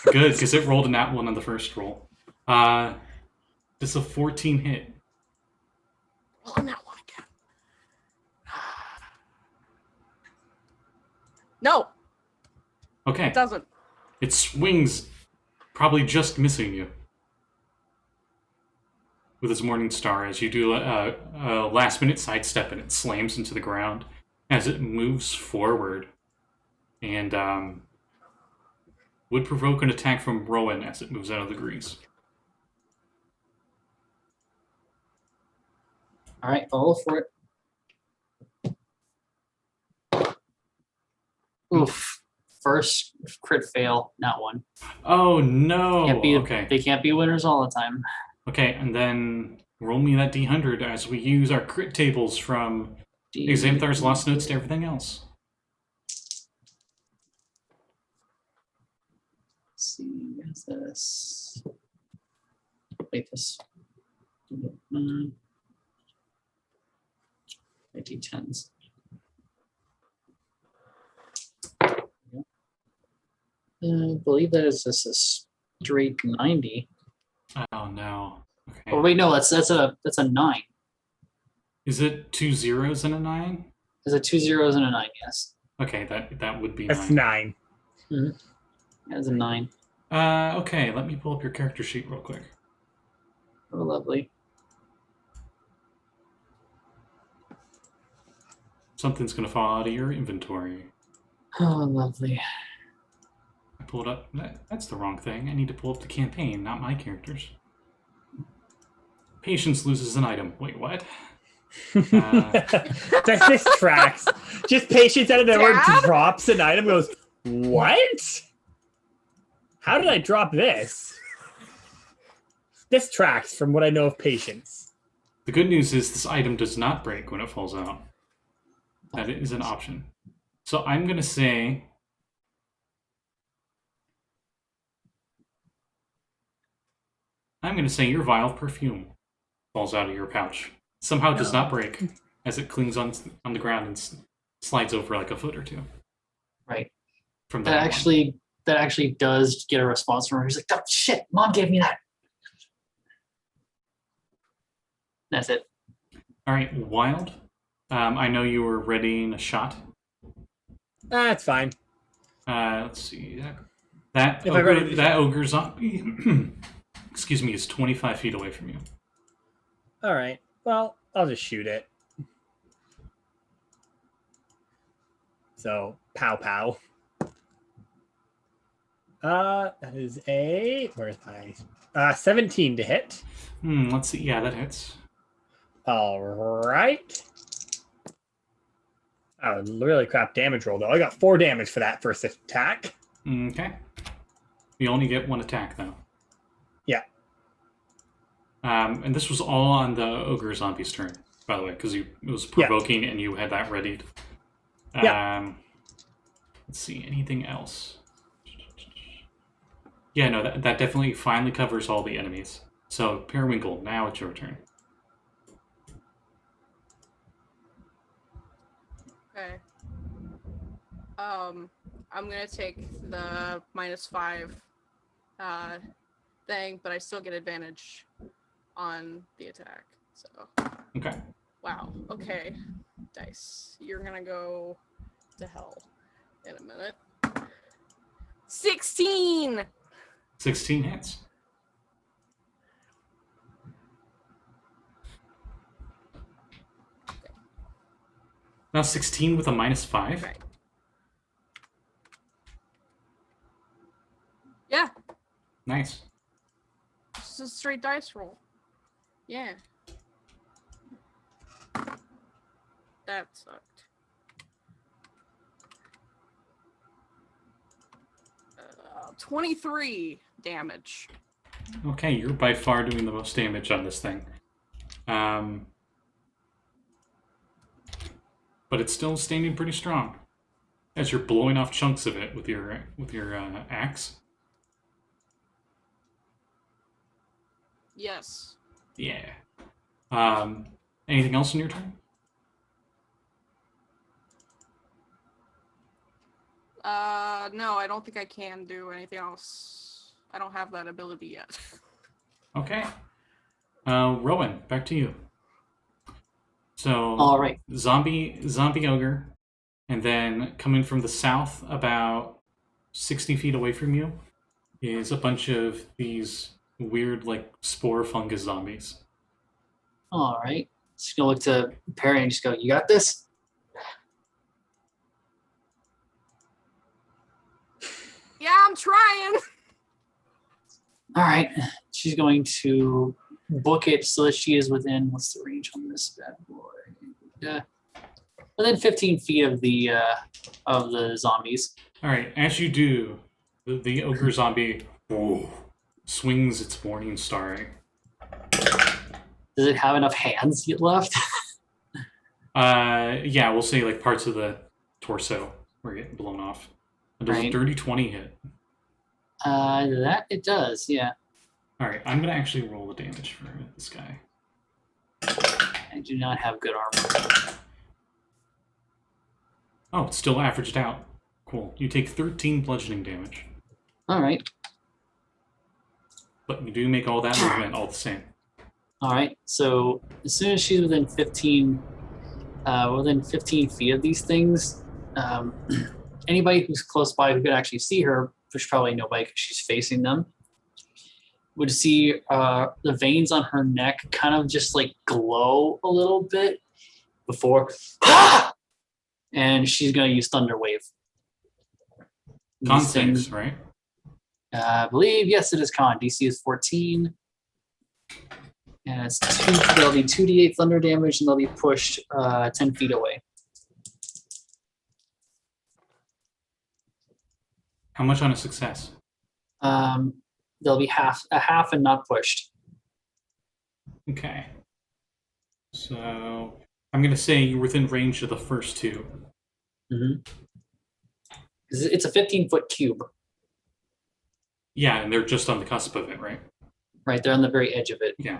Good, because it rolled a nat 1 on the first roll. This is a 14 hit. Well, on that one again. No, Okay. it doesn't. It swings, probably just missing you. With its Morning Star, as you do a last-minute sidestep, and it slams into the ground as it moves forward. And would provoke an attack from Rowan as it moves out of the grease. All right, roll for it. Oof. First crit fail, not one. Oh, no! Can't be, Okay. They can't be winners all the time. Okay, and then roll me that D100 as we use our crit tables from Xanthar's Lost Notes to everything else. Let's see, where's this? Wait, this. D10s. I believe that is just a straight 90. Oh, no. Okay. Oh wait, no, that's a 9. Is it 2 zeros and a 9? There's a 2 zeros and a 9, yes. Okay, that would be That's 9. 9. That's a 9. Okay, let me pull up your character sheet real quick. Oh, lovely. Something's gonna fall out of your inventory. Oh, lovely. I pulled up... That's the wrong thing. I need to pull up the campaign, not my characters. Patience loses an item. Wait, what? This tracks. Just Patience out of nowhere Dad? drops an item. Goes, what? How did I drop this? This tracks from what I know of Patience. The good news is this item does not break when it falls out. That is an option. So I'm gonna say... your vial of perfume falls out of your pouch. Somehow does not break as it clings on the ground and slides over like a foot or two. Right. From That actually does get a response from her. He's like, oh, shit, Mom gave me that. That's it. All right, Wild. I know you were readying a shot. That's fine. Let's see. That If I ready- ogre zombie, excuse me, is 25 feet away from you. All right. Well, I'll just shoot it. So, pow pow. That is where's my 17 to hit. Let's see. Yeah, that hits. All right. Oh, really crap damage roll though. I got 4 damage for that first attack. Okay. You only get 1 attack though. Yeah. And this was all on the ogre zombie's turn, by the way, because it was provoking and you had that readied. Yeah. Let's see. Anything else? Yeah, no, that definitely finally covers all the enemies. So, Periwinkle, now it's your turn. Okay. I'm gonna take the -5 thing, but I still get advantage on the attack. So Okay. wow. Okay. Dice. You're gonna go to hell in a minute. 16. 16 hits. Now 16 with a -5. Right. Yeah, Nice. it's a straight dice roll. Yeah. That sucked. 23 damage. Okay, you're by far doing the most damage on this thing. But it's still standing pretty strong as you're blowing off chunks of it with your axe. Yes. Yeah. Anything else in your turn? No, I don't think I can do anything else. I don't have that ability yet. Okay. Rowan, back to you. So All right. zombie ogre, and then coming from the south about 60 feet away from you is a bunch of these weird like spore fungus zombies. All right. Just gonna look to Perry and just go, you got this? Yeah, I'm trying. All right. She's going to book it so that she is within, what's the range on this bad boy? Within 15 feet of the zombies. All right, as you do, the ogre zombie swings its morning star. Does it have enough hands yet left? Yeah, we'll say like parts of the torso were getting blown off. It does a Right. dirty 20 hit. That it does, yeah. All right, I'm gonna actually roll the damage for this guy. I do not have good armor. Oh, it's still averaged out. Cool. You take 13 bludgeoning damage, All right. but you do make all that movement all the same. All right. So as soon as she's within 15 feet of these things, anybody who's close by who could actually see her, which probably nobody because she's facing them, would see the veins on her neck kind of just like glow a little bit before, and she's going to use Thunder Wave. Con These things- saves, right? I believe, yes, it is con. DC is 14. And it's they'll be 2d8 thunder damage and they'll be pushed 10 feet away. How much on a success? They'll be a half and not pushed. Okay. So I'm gonna say you're within range of the first two. It's a 15-foot cube. Yeah, and they're just on the cusp of it, right? Right, they're on the very edge of it. Yeah.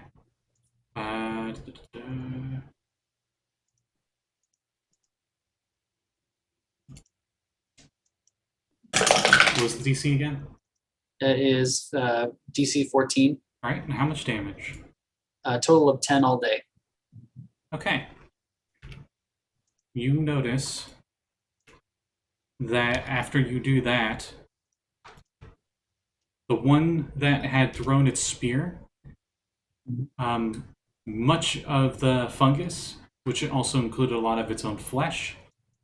What was the DC again? It is DC 14, All right, and how much damage? a total of 10 all day. Okay. You notice that after you do that, the one that had thrown its spear, much of the fungus, which also included a lot of its own flesh,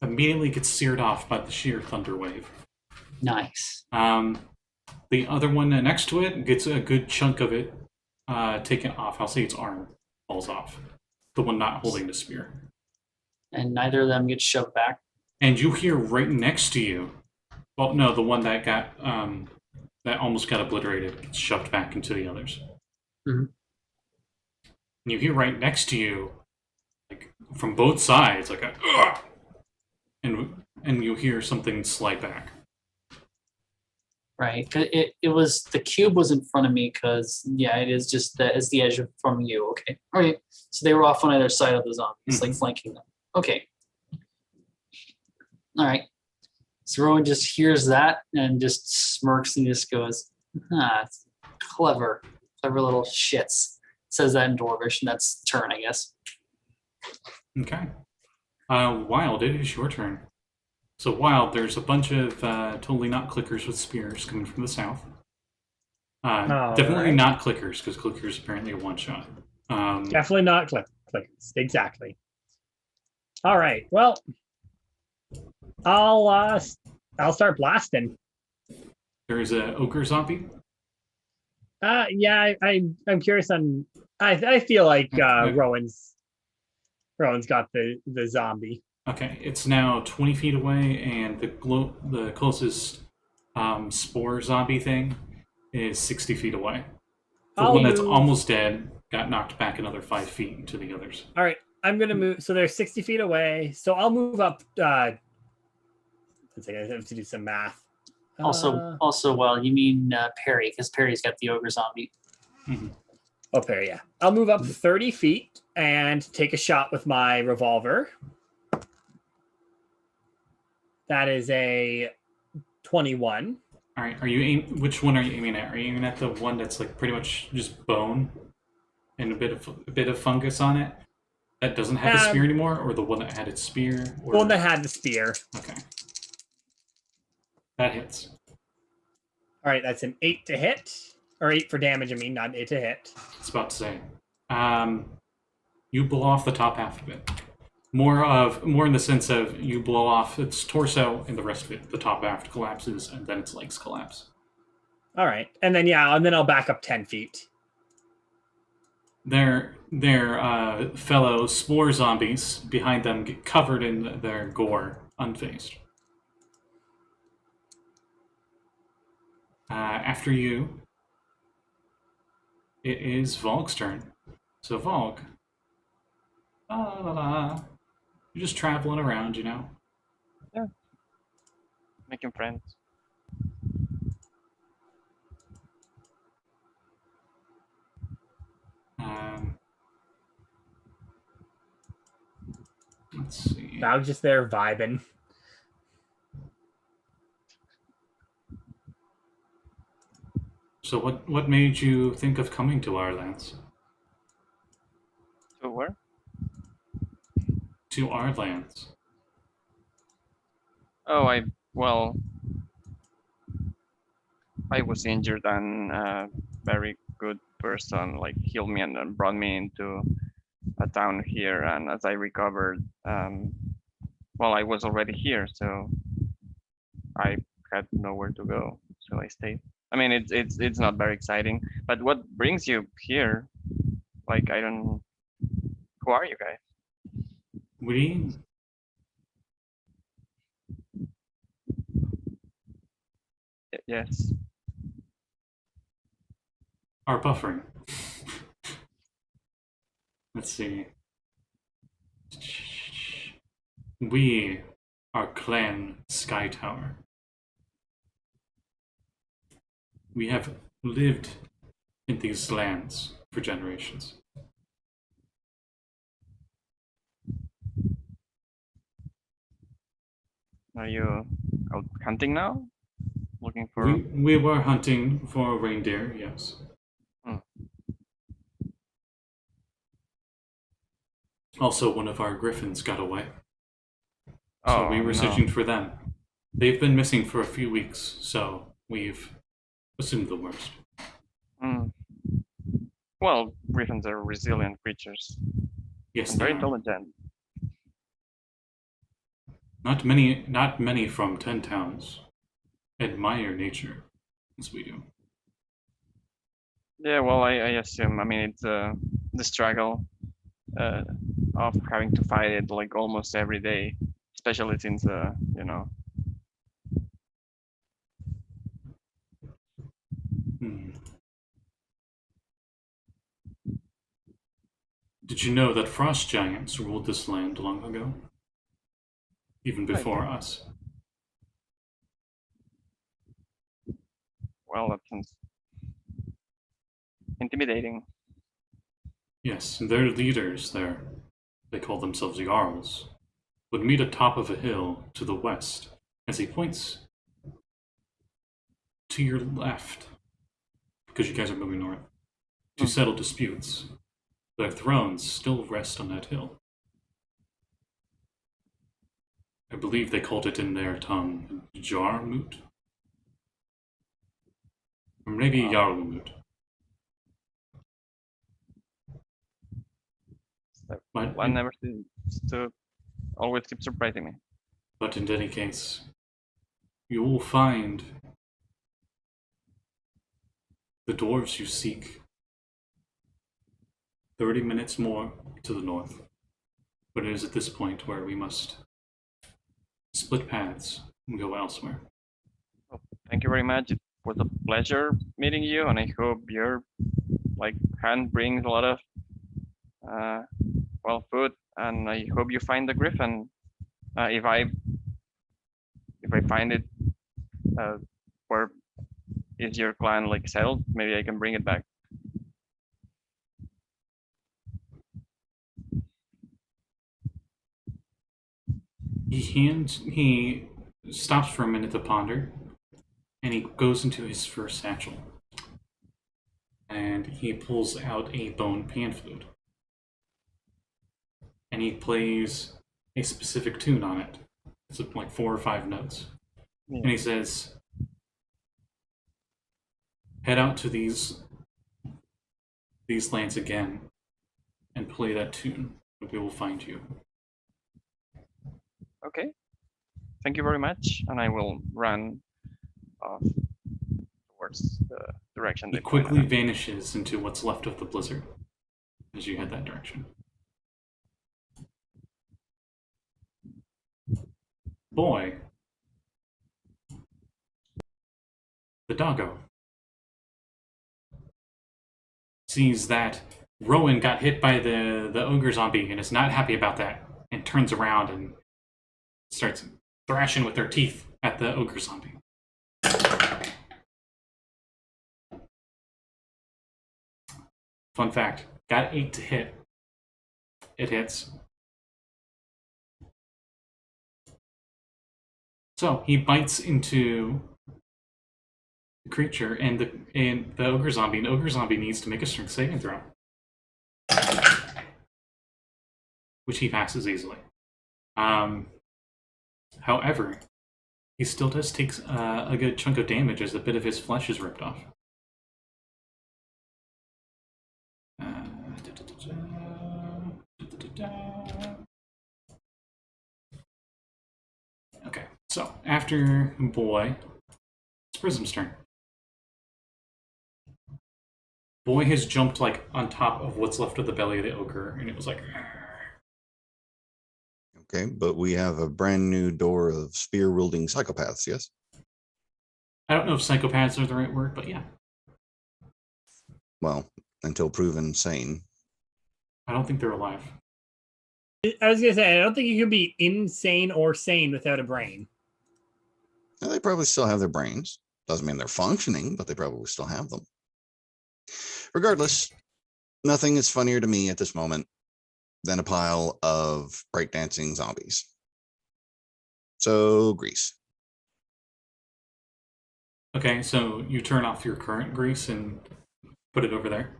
immediately gets seared off by the sheer thunder wave. Nice. The other one next to it gets a good chunk of it taken off. I'll say its arm falls off. The one not holding the spear. And neither of them get shoved back. And you hear right next to you, well, no, the one that got that almost got obliterated gets shoved back into the others. Mhm. And you hear right next to you, like from both sides, like a "Ugh!" and you hear something slide back. Right. 'Cause it was the cube was in front of me because it is just that it's the edge from you. Okay. All right. So they were off on either side of the zombies, like flanking them. Okay. All right. So Rowan just hears that and just smirks and just goes, clever little shits. Says that in Dwarvish, and that's turn, I guess. Okay. Wild, it is your turn. So wild, there's a bunch of totally not clickers with spears coming from the south. Definitely right. not clickers, because clickers apparently a one-shot. Definitely not clickers. Exactly. All right. Well, I'll start blasting. There's a ogre zombie. Yeah, I'm curious on. I feel like Okay. Rowan's got the zombie. Okay, it's now 20 feet away, and the closest spore zombie thing is 60 feet away. The I'll one that's move- almost dead got knocked back another 5 feet to the others. All right, I'm gonna move. So they're 60 feet away. So I'll move up. Let's see, I have to do some math. Also, well, you mean Perry, because Perry's got the ogre zombie. Oh, Perry, yeah. I'll move up 30 feet and take a shot with my revolver. That is a 21. All right, which one are you aiming at? Are you aiming at the one that's like pretty much just bone and a bit of fungus on it that doesn't have a spear anymore, or the one that had its spear? Or... The one that had the spear. Okay, that hits. All right, that's an 8 to hit, or 8 for damage. I mean, not 8 to hit. I was about to say, you blow off the top half of it. More in the sense of you blow off its torso, and the rest of it, the top half collapses, and then its legs collapse. All right, and then I'll back up 10 feet. Their fellow spore zombies behind them get covered in their gore, unfazed. After you, it is Valgg's turn. So Valgg, you're just traveling around, you know? Yeah. Making friends. Let's see. I was just there vibing. So what made you think of coming to our lands? So where? To our lands. Oh, I was injured, and a very good person like healed me and then brought me into a town here. And as I recovered, I was already here, so I had nowhere to go, so I stayed. I mean, it's not very exciting, but what brings you here? Like, I don't. Who are you guys? We Yes. are buffering. Let's see. We are Clan Sky Tower. We have lived in these lands for generations. Are you out hunting now? Looking for? We were hunting for a reindeer, yes. Also, one of our griffins got away. So we were searching for them. They've been missing for a few weeks, so we've assumed the worst. Well, griffins are resilient creatures. Yes, And very they are. intelligent. Not many from 10 towns admire nature as we do. Yeah, well, I assume. I mean, it's the struggle of having to fight it like almost every day, especially since you know. Did you know that frost giants ruled this land long ago? Even before us. Well, that sounds intimidating. Yes, and their leaders there, they call themselves Jarls, would meet atop of a hill to the west, as he points to your left, because you guys are moving north, to settle disputes. Their thrones still rest on that hill. I believe they called it in their tongue Jarmut. Or maybe Yarlamut. So But one never seems to always keep surprising me. But in any case, you will find the dwarves you seek 30 minutes more to the north. But it is at this point where we must split paths and go elsewhere. Well, thank you very much. It was a pleasure meeting you, and I hope your hand brings a lot of food, and I hope you find the griffin. If I find it, where is your clan settled? Maybe I can bring it back. He stops for a minute to ponder, and he goes into his first satchel. And he pulls out a bone pan flute. And he plays a specific tune on it. It's 4 or 5 notes. Yeah. And he says, head out to these lands again and play that tune, and we will find you. Okay. Thank you very much, and I will run off towards the direction He they quickly pointed vanishes into what's left of the blizzard as you head that direction. Boy. The doggo sees that Rowan got hit by the ogre zombie and is not happy about that, and turns around and starts thrashing with their teeth at the ogre zombie. Fun fact, got 8 to hit. It hits. So he bites into the creature and the ogre zombie, and the ogre zombie needs to make a strength saving throw, which he passes easily. However, he still does take a good chunk of damage as a bit of his flesh is ripped off. Okay, so after Boy, it's Prism's turn. Boy has jumped on top of what's left of the belly of the ogre, and it was like. Okay, but we have a brand new door of spear-wielding psychopaths, yes? I don't know if psychopaths are the right word, but yeah. Well, until proven sane. I don't think they're alive. I was gonna say, I don't think you can be insane or sane without a brain. Now, they probably still have their brains. Doesn't mean they're functioning, but they probably still have them. Regardless, nothing is funnier to me at this moment than a pile of breakdancing zombies. So, grease. Okay, so you turn off your current grease and put it over there.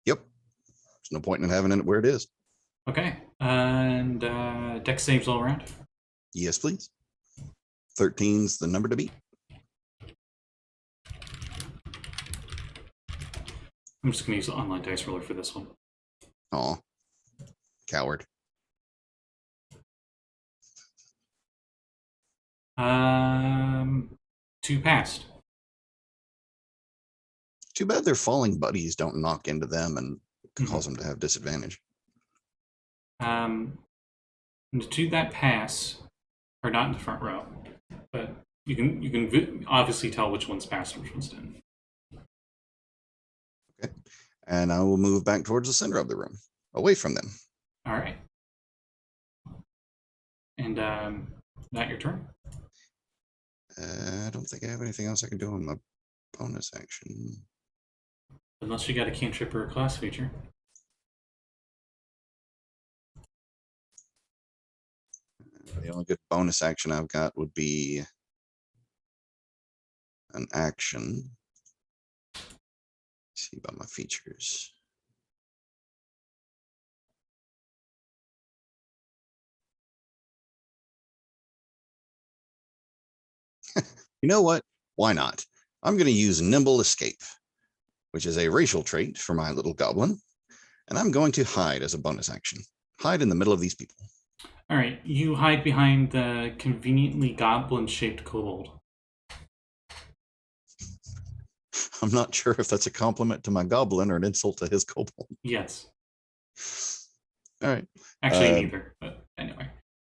Yep. There's no point in having it where it is. Okay, and dex saves all around. Yes, please. 13's the number to beat. I'm just going to use the online dice roller for this one. Aw. Coward. 2 passed. Too bad their falling buddies don't knock into them and cause them to have disadvantage. And the 2 that pass are not in the front row, but you can obviously tell which one's passed and which one's didn't. Okay. And I will move back towards the center of the room, away from them. All right. And that your turn? I don't think I have anything else I can do on my bonus action. Unless you got a cantrip or a class feature. The only good bonus action I've got would be an action. Let's see about my features. You know what? Why not? I'm going to use Nimble Escape, which is a racial trait for my little goblin. And I'm going to hide as a bonus action. Hide in the middle of these people. All right, you hide behind the conveniently goblin-shaped kobold. I'm not sure if that's a compliment to my goblin or an insult to his kobold. Yes. All right. Actually, neither. But anyway.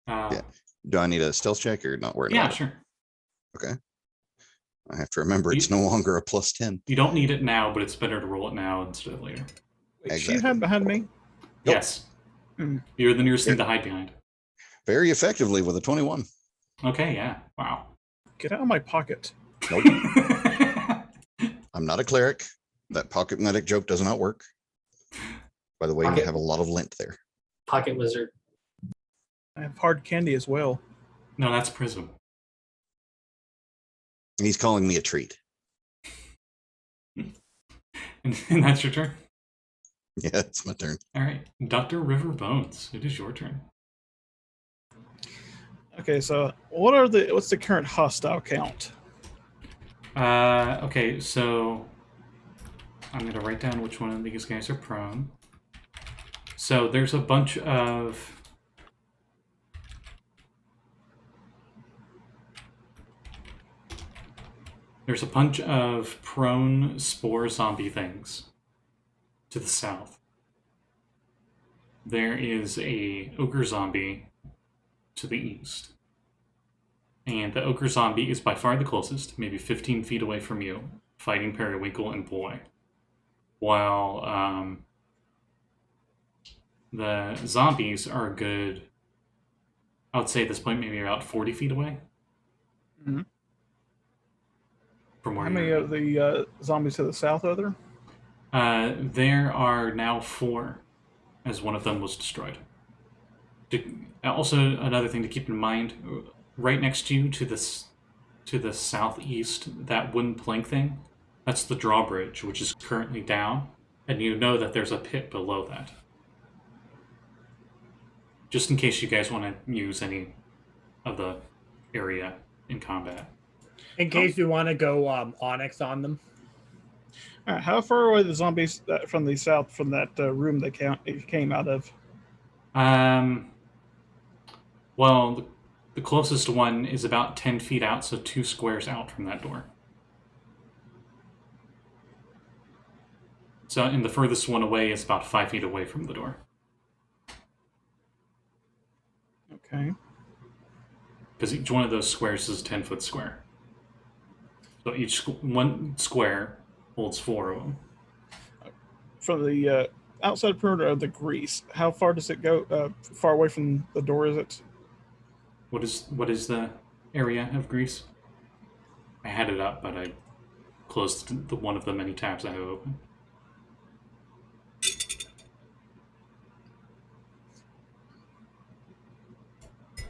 Yeah. Do I need a stealth check or not worried Yeah, about sure. it? Okay. I have to remember it's no longer a +10. You don't need it now, but it's better to roll it now instead of later. Wait, Exactly. She hid behind me. Nope. Yes. Mm. You're the nearest thing to hide behind. Very effectively with a 21. Okay, yeah. Wow. Get out of my pocket. Nope. I'm not a cleric. That pocket medic joke does not work. By the way, you Pocket- have a lot of lint there. Pocket wizard. I have hard candy as well. No, that's Prism. And he's calling me a treat. And that's your turn? Yeah, it's my turn. All right. Dr. River Bones, it is your turn. Okay, so what's the current hostile count? Okay, so I'm going to write down which one of these guys are prone. So there's a bunch of... There's a bunch of prone spore zombie things to the south. There is a ogre zombie to the east. And the ogre zombie is by far the closest, maybe 15 feet away from you, fighting Periwinkle and Boy. While the zombies are a good, I would say at this point, maybe about 40 feet away. Mhm. From where How many you're of the zombies to the south are there? There are now 4, as one of them was destroyed. Also, another thing to keep in mind, right next to you to the southeast, that wooden plank thing, that's the drawbridge, which is currently down, and you know that there's a pit below that. Just in case you guys want to use any of the area in combat. In case we want to go Onyx on them. All right, how far away are the zombies from the south from that room they came out of? Well, the closest one is about 10 feet out, so 2 squares out from that door. So, and the furthest one away is about 5 feet away from the door. Okay. Because each one of those squares is a 10-foot square. So one square holds 4 of them. From the outside perimeter of the grease, how far does it go? Far away from the door is it? What is the area of grease? I had it up, but I closed the one of the many tabs I have open.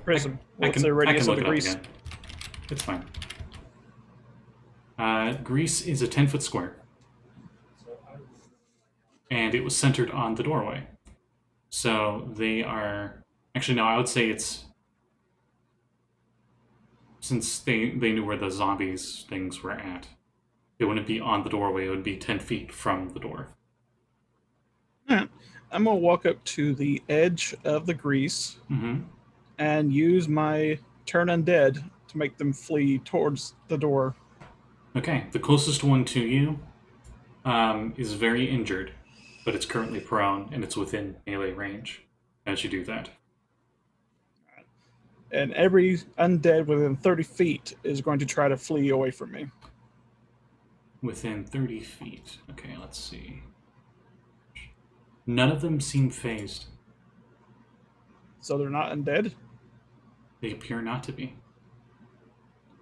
Prism. I What's can the radius of look the it up grease? again. It's fine. Grease is a 10-foot square. And it was centered on the doorway. So they are... Actually, no, I would say it's... Since they knew where the zombies things were at, it wouldn't be on the doorway, it would be 10 feet from the door. Alright. I'm going to walk up to the edge of the grease Mm-hmm. and use my turn undead to make them flee towards the door. Okay, the closest one to you is very injured, but it's currently prone, and it's within melee range as you do that. And every undead within 30 feet is going to try to flee away from me. Within 30 feet. Okay, let's see. None of them seem phased. So they're not undead? They appear not to be.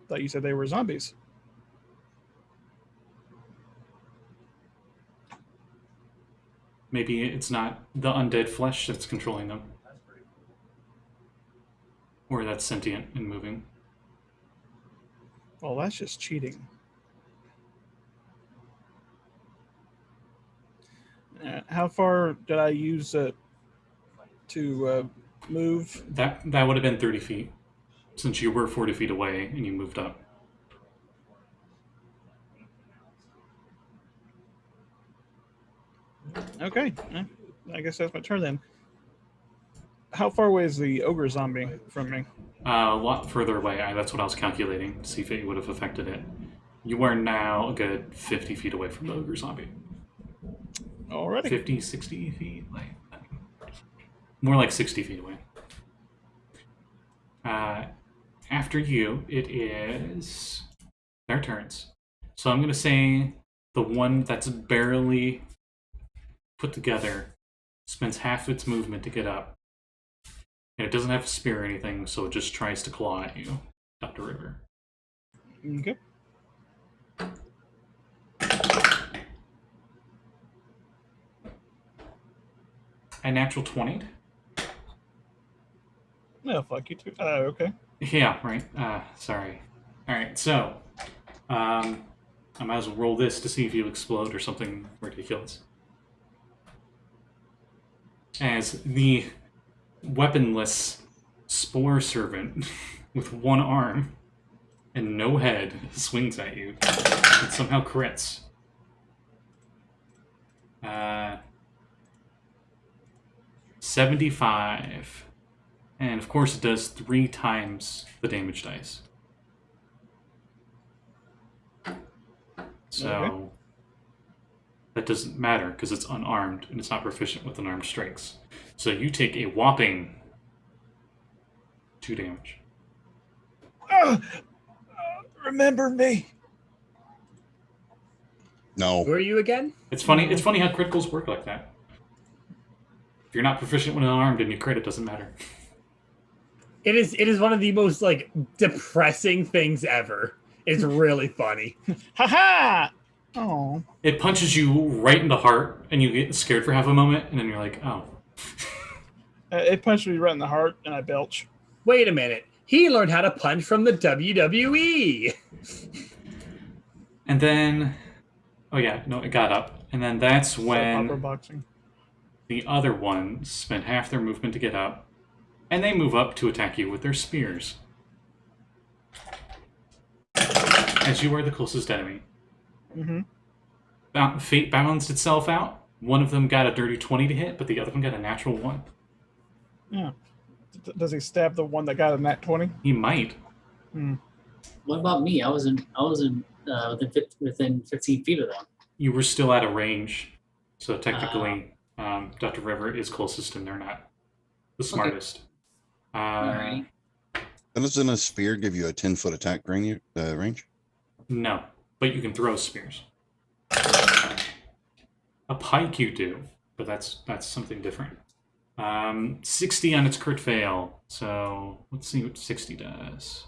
Thought you said they were zombies. Maybe it's not the undead flesh that's controlling them. Or that's sentient and moving. Well, that's just cheating. How far did I use to move? That would have been 30 feet, since you were 40 feet away and you moved up. Okay. I guess that's my turn then. How far away is the ogre zombie from me? A lot further away. That's what I was calculating to see if it would have affected it. You are now a good 50 feet away from the ogre zombie. Alrighty. 50, 60 feet? More like 60 feet away. After you, it is their turns. So I'm going to say the one that's barely put together spends half its movement to get up. And it doesn't have a spear or anything, so it just tries to claw at you, Dr. River. Okay. A natural 20. Yeah, fuck you too. Okay. Yeah, right. Sorry. Alright, so I might as well roll this to see if you explode or something ridiculous. As the weaponless spore servant with one arm and no head swings at you and somehow crits. 75. And of course it does 3 times the damage dice. So Okay. that doesn't matter because it's unarmed and it's not proficient with unarmed strikes. So you take a whopping 2 damage. Remember me. No. Who are you again? It's funny. It's funny how criticals work like that. If you're not proficient when unarmed and you crit, it doesn't matter. It is one of the most like depressing things ever. It's really funny. Ha! Oh. It punches you right in the heart, and you get scared for half a moment, and then you're like, "Oh." It punched me right in the heart, and I belch. Wait a minute. He learned how to punch from the WWE. And then, oh yeah, no, it got up, and then that's Upper when boxing. the other ones spend half their movement to get up, and they move up to attack you with their spears. As you are the closest enemy. Mm-hmm. Fate balanced itself out. One of them got a dirty 20 to hit, but the other one got a natural 1. Yeah. Does he stab the one that got a nat 20? He might. What about me? I was within 15 feet of them. You were still out of range, so technically Dr. River is closest and they're not the smartest. Alright. Doesn't a spear give you a 10-foot attack range? No, but you can throw spears. A pike you do, but that's something different. 60 on its crit fail, so let's see what 60 does.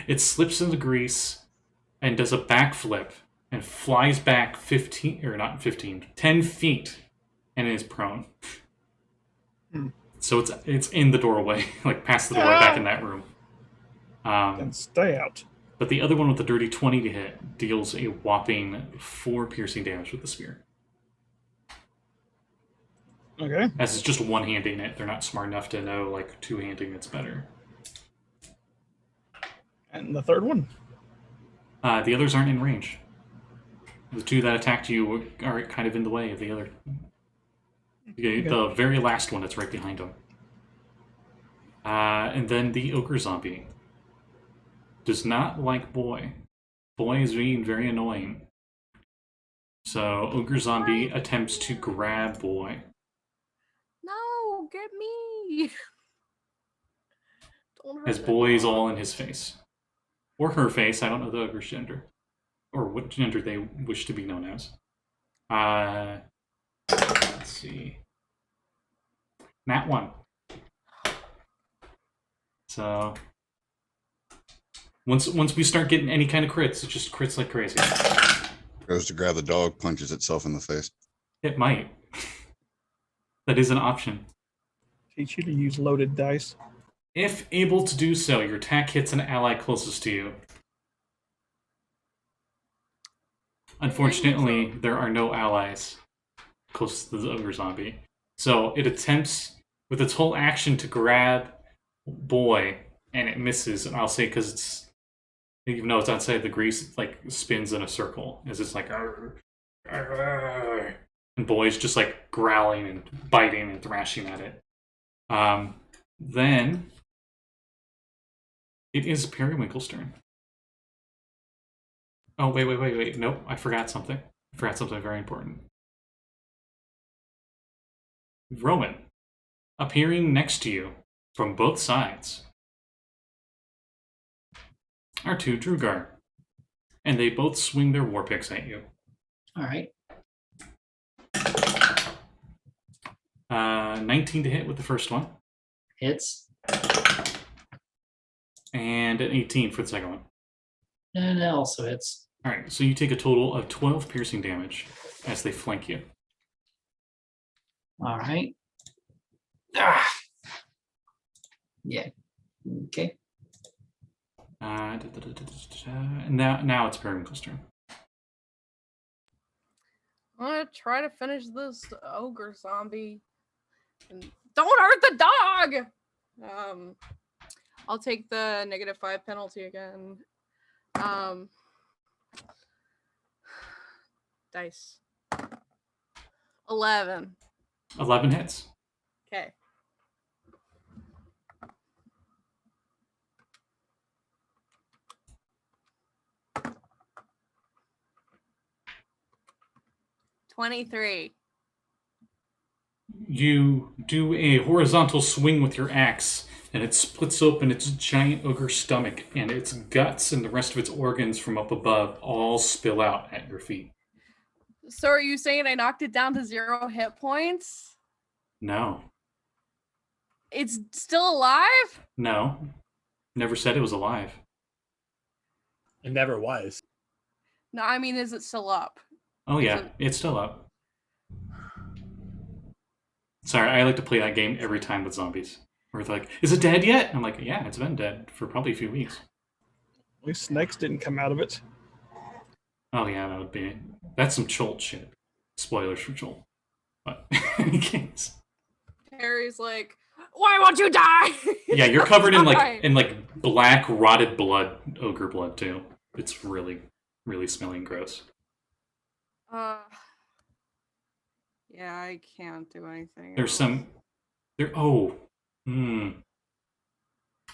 It slips in the grease and does a backflip and flies back 10 feet and is prone. So it's in the doorway, like past the door, back in that room. Then stay out. But the other one with the dirty 20 to hit deals a whopping 4 piercing damage with the spear. Okay. As it's just one-handing it, they're not smart enough to know, like, two-handing it's better. And the third one? The others aren't in range. The 2 that attacked you are kind of in the way of the other. The very last one that's right behind him. And then the ogre zombie. Does not like Boy. Boy is being very annoying. So ogre zombie attempts to grab Boy. No, get me. Don't hurt As that Boy's dog. all in his face. Or her face, I don't know the ogre's gender. Or what gender they wish to be known as. Let's see. Nat 1. So once we start getting any kind of crits, it just crits like crazy. Goes to grab the dog, punches itself in the face. It might. That is an option. Teach you to use loaded dice. If able to do so, your attack hits an ally closest to you. Unfortunately, there are no allies close to the ogre zombie. So it attempts with its whole action to grab Boy, and it misses. And I'll say because it's, even though it's outside the grease, it like spins in a circle as it's like, "Arr." And boy's just like growling and biting and thrashing at it. Then it is Periwinkle's turn. Oh, wait. Nope, I forgot something. I forgot something very important. Rowan, appearing next to you from both sides, are two Drugar. And they both swing their war picks at you. All right. 19 to hit with the first one. Hits. And an 18 for the second one. And that also hits. All right, so you take a total of 12 piercing damage as they flank you. All right. Ah. Yeah. Okay. And now it's Periwinkle's turn. I'm gonna try to finish this ogre zombie. And don't hurt the dog! I'll take the -5 penalty again. Dice. 11. 11 hits. Okay. $23. You do a horizontal swing with your axe, and it splits open its giant ogre stomach, and its guts and the rest of its organs from up above all spill out at your feet. So are you saying I knocked it down to 0 hit points? No. It's still alive? No. Never said it was alive. It never was. No, I mean, is it still up? Oh yeah, it's still up. Sorry, I like to play that game every time with zombies. Where it's like, is it dead yet? I'm like, yeah, it's been dead for probably a few weeks. At least snakes didn't come out of it. Oh yeah, that's some Cholt shit. Spoilers for Cholt. But in any case. Harry's like, why won't you die? Yeah, you're covered in Die. black rotted blood, ogre blood too. It's really, really smelling gross. Yeah, I can't do anything. There's some you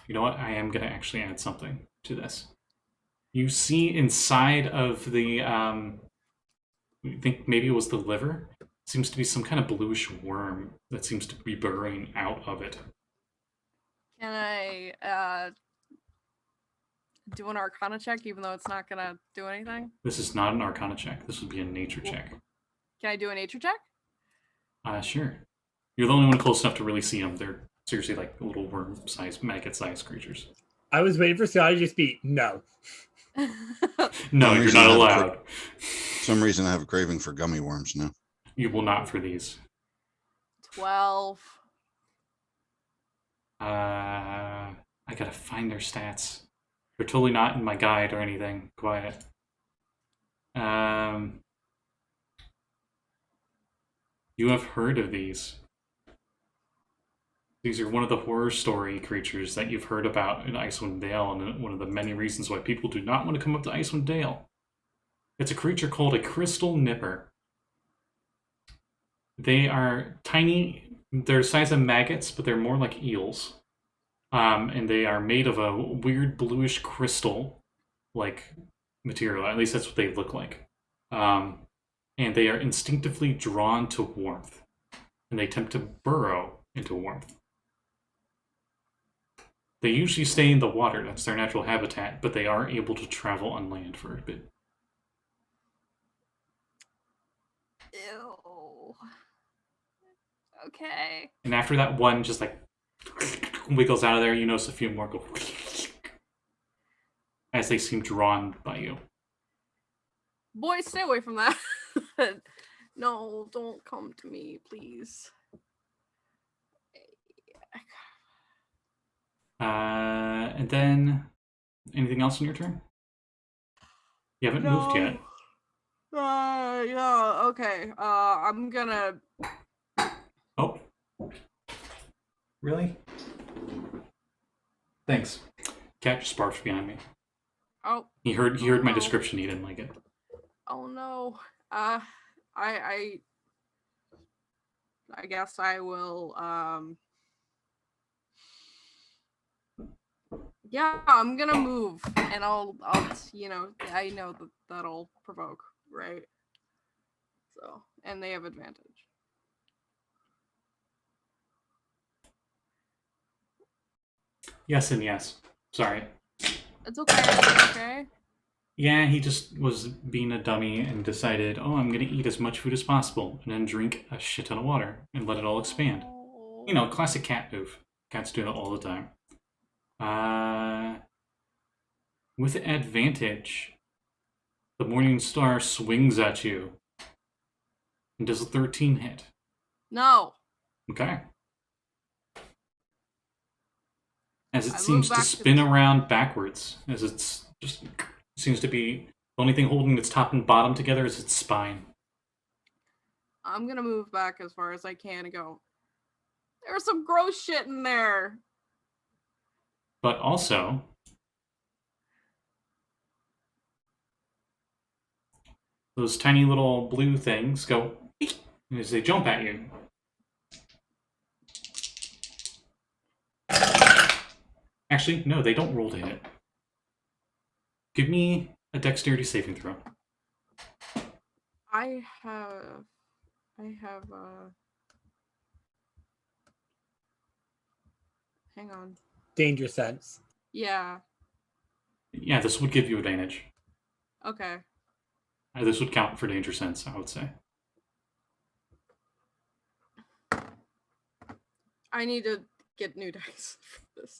know what? I am gonna actually add something to this. You see inside of the I think maybe it was the liver. Seems to be some kind of bluish worm that seems to be burrowing out of it. Can I do an Arcana check, even though it's not gonna do anything? This is not an Arcana check. This would be a nature check. Can I do a nature check? Sure. You're the only one close enough to really see them. They're seriously like little worm-sized, maggot-sized creatures. I was waiting for Scotty to just be no. No, you're not allowed. For some reason, I have a craving for gummy worms now. You will not for these. 12. I gotta find their stats. They're totally not in my guide or anything. Quiet. You have heard of these. These are one of the horror story creatures that you've heard about in Icewind Dale, and one of the many reasons why people do not want to come up to Icewind Dale. It's a creature called a crystal nipper. They are tiny. They're the size of maggots, but they're more like eels. And they are made of a weird bluish crystal-like material. At least that's what they look like. And they are instinctively drawn to warmth. And they attempt to burrow into warmth. They usually stay in the water. That's their natural habitat. But they are able to travel on land for a bit. Ew. Okay. And after that one just like wiggles out of there, you notice a few more go as they seem drawn by you. Boys, stay away from that. No, don't come to me, please. And then anything else on your turn? You haven't moved yet. Yeah, okay. I'm gonna... Oh. Really? Thanks. Cat just barfed behind me. Oh. He heard my description, he didn't like it. Oh no. I guess I will. Yeah, I'm gonna move, and I'll, I know that'll provoke, right? So, and they have advantage. Yes and yes. Sorry. It's okay. It's okay. Yeah, he just was being a dummy and decided, oh, I'm going to eat as much food as possible and then drink a shit ton of water and let it all expand. Oh. You know, classic cat move. Cats do that all the time. With advantage, the Morning Star swings at you and does a 13 hit. No. Okay. As it I seems move to back to spin the- around backwards, as it's just seems to be the only thing holding its top and bottom together is its spine. I'm gonna move back as far as I can and go. There's some gross shit in there. But also, those tiny little blue things go as they jump at you. Actually, no, they don't roll to hit. Give me a dexterity saving throw. I have hang on. Danger sense. Yeah. Yeah, this would give you advantage. Okay. This would count for danger sense, I would say. I need to get new dice for this.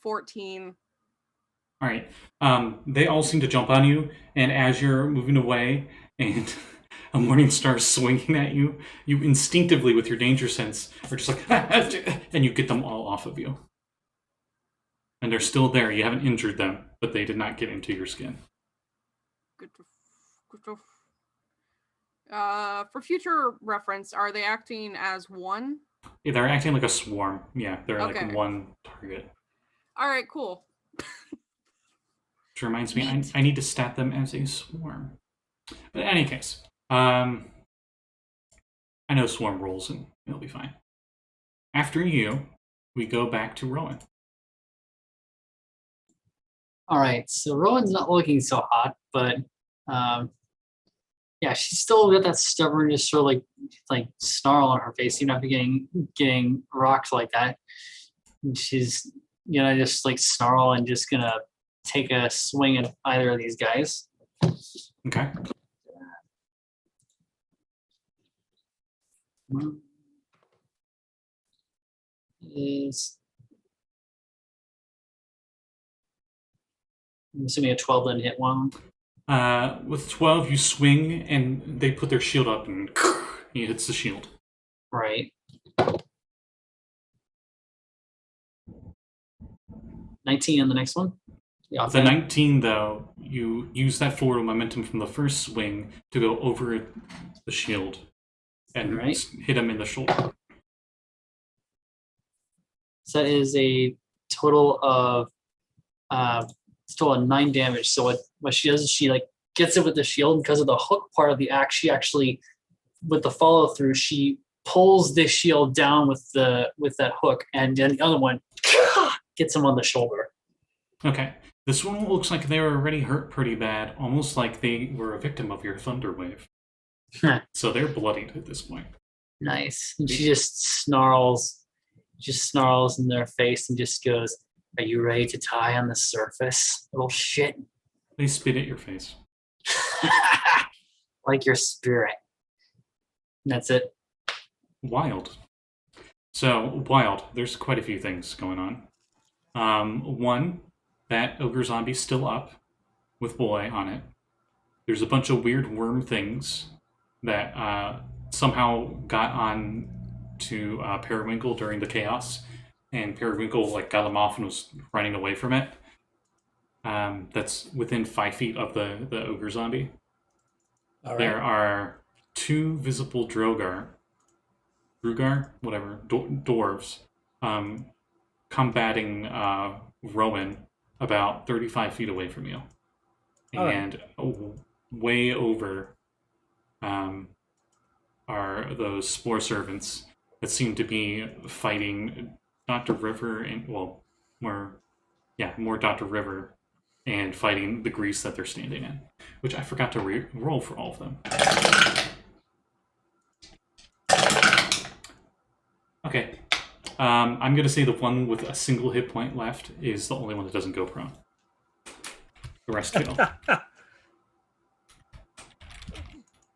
14. All right. They all seem to jump on you, and as you're moving away and a morning star swinging at you, you instinctively, with your danger sense, are just like, and you get them all off of you. And they're still there. You haven't injured them, but they did not get into your skin. Good. For future reference, are they acting as one? Yeah, they're acting like a swarm. Yeah, they're Okay. like one target. All right, cool. Which reminds me, Neat. I need to stat them as a swarm. But in any case, I know swarm rules and it'll be fine. After you, we go back to Rowan. All right, so Rowan's not looking so hot, but yeah, she's still got that stubborn, just sort of like snarl on her face, even after getting rocked like that. And she's gonna just like snarl and just gonna take a swing at either of these guys. Okay. Is I'm assuming a 12 then hit one. With 12, you swing and they put their shield up and he hits the shield. Right. 19 on the next one. Yeah, The 19, though, you use that forward momentum from the first swing to go over the shield and Right. hit him in the shoulder. So that is a total of 9 damage. So what she does is she like gets it with the shield, and because of the hook part of the axe, she actually, with the follow through, she pulls the shield down with that hook, and then the other one gets him on the shoulder. Okay. This one looks like they were already hurt pretty bad, almost like they were a victim of your thunder wave. So they're bloodied at this point. Nice. And she just snarls in their face and just goes, "Are you ready to die on the surface, little shit?" They spit at your face. Like your spirit. And that's it. Wild. So, wild. There's quite a few things going on. One, that ogre zombie's still up with boy on it. There's a bunch of weird worm things that somehow got on to Periwinkle during the chaos, and Periwinkle got him off and was running away from it. That's within 5 feet of the ogre zombie. All right. There are 2 visible Dwarves, dwarves, combating Rowan about 35 feet away from you. All right. And way over are those spore servants that seem to be fighting Dr. River and, well, more Dr. River and fighting the grease that they're standing in, which I forgot to roll for all of them. Okay. I'm going to say the one with a single hit point left is the only one that doesn't go prone. The rest kill.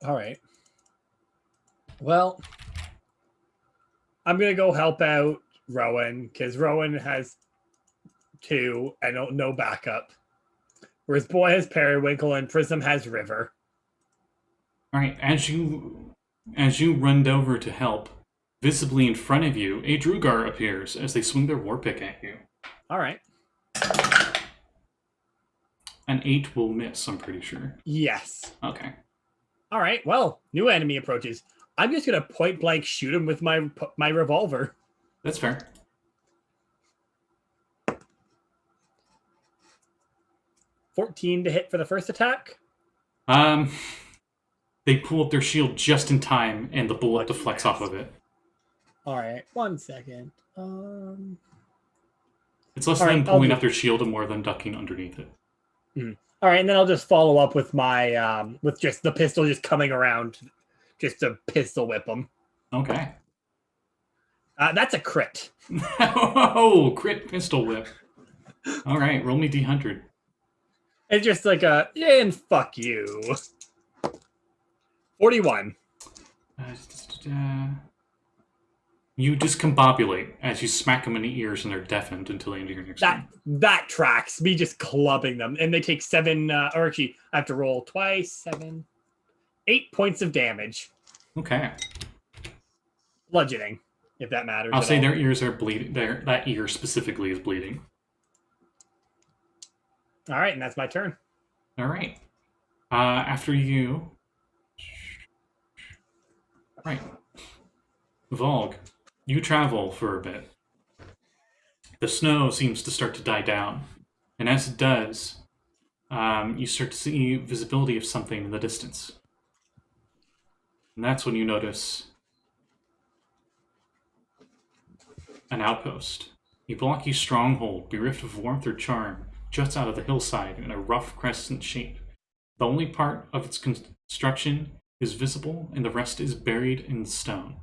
All right. Well, I'm going to go help out Rowan because Rowan has 2 and no backup. Whereas Boy has Periwinkle and Prism has River. All right. As you run over to help, visibly in front of you, a Drugar appears as they swing their warpick at you. All right. An 8 will miss, I'm pretty sure. Yes. Okay. All right. Well, new enemy approaches. I'm just going to point blank shoot him with my revolver. That's fair. $14 to hit for the first attack. They pull up their shield just in time, and the bullet deflects off of it. All right. 1 second. It's less All than right, pulling up their shield and more than ducking underneath it. All right, and then I'll just follow up with my with just the pistol just coming around, just to pistol whip them. Okay. That's a crit. Oh, crit pistol whip. All right, roll me D100. It's just like and fuck you. 41. You discombobulate as you smack them in the ears and they're deafened until they enter your next turn. That tracks. Me just clubbing them. And they take 7, or actually, I have to roll twice, 7, 8 points of damage. Okay. Bludgeoning, if that matters. I'll say all. their ears are bleeding. That ear specifically is bleeding. All right, and that's my turn. All right. After you... Right. Valgg, you travel for a bit. The snow seems to start to die down. And as it does, you start to see visibility of something in the distance. And that's when you notice an outpost. A blocky stronghold, bereft of warmth or charm, juts out of the hillside in a rough crescent shape. The only part of its construction is visible, and the rest is buried in stone.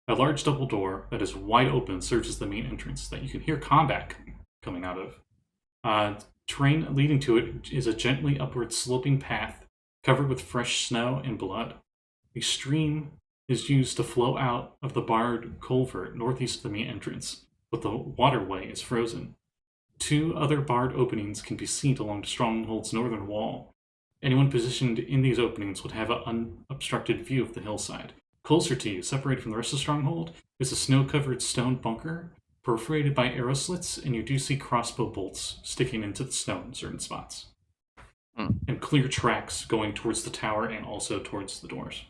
A large double door that is wide open serves as the main entrance that you can hear combat coming out of. Terrain leading to it is a gently upward sloping path covered with fresh snow and blood. A stream is used to flow out of the barred culvert northeast of the main entrance, but the waterway is frozen. 2 other barred openings can be seen along the stronghold's northern wall. Anyone positioned in these openings would have an unobstructed view of the hillside. Closer to you, separated from the rest of the stronghold, is a snow-covered stone bunker perforated by arrow slits, and you do see crossbow bolts sticking into the snow in certain spots. And clear tracks going towards the tower and also towards the doors.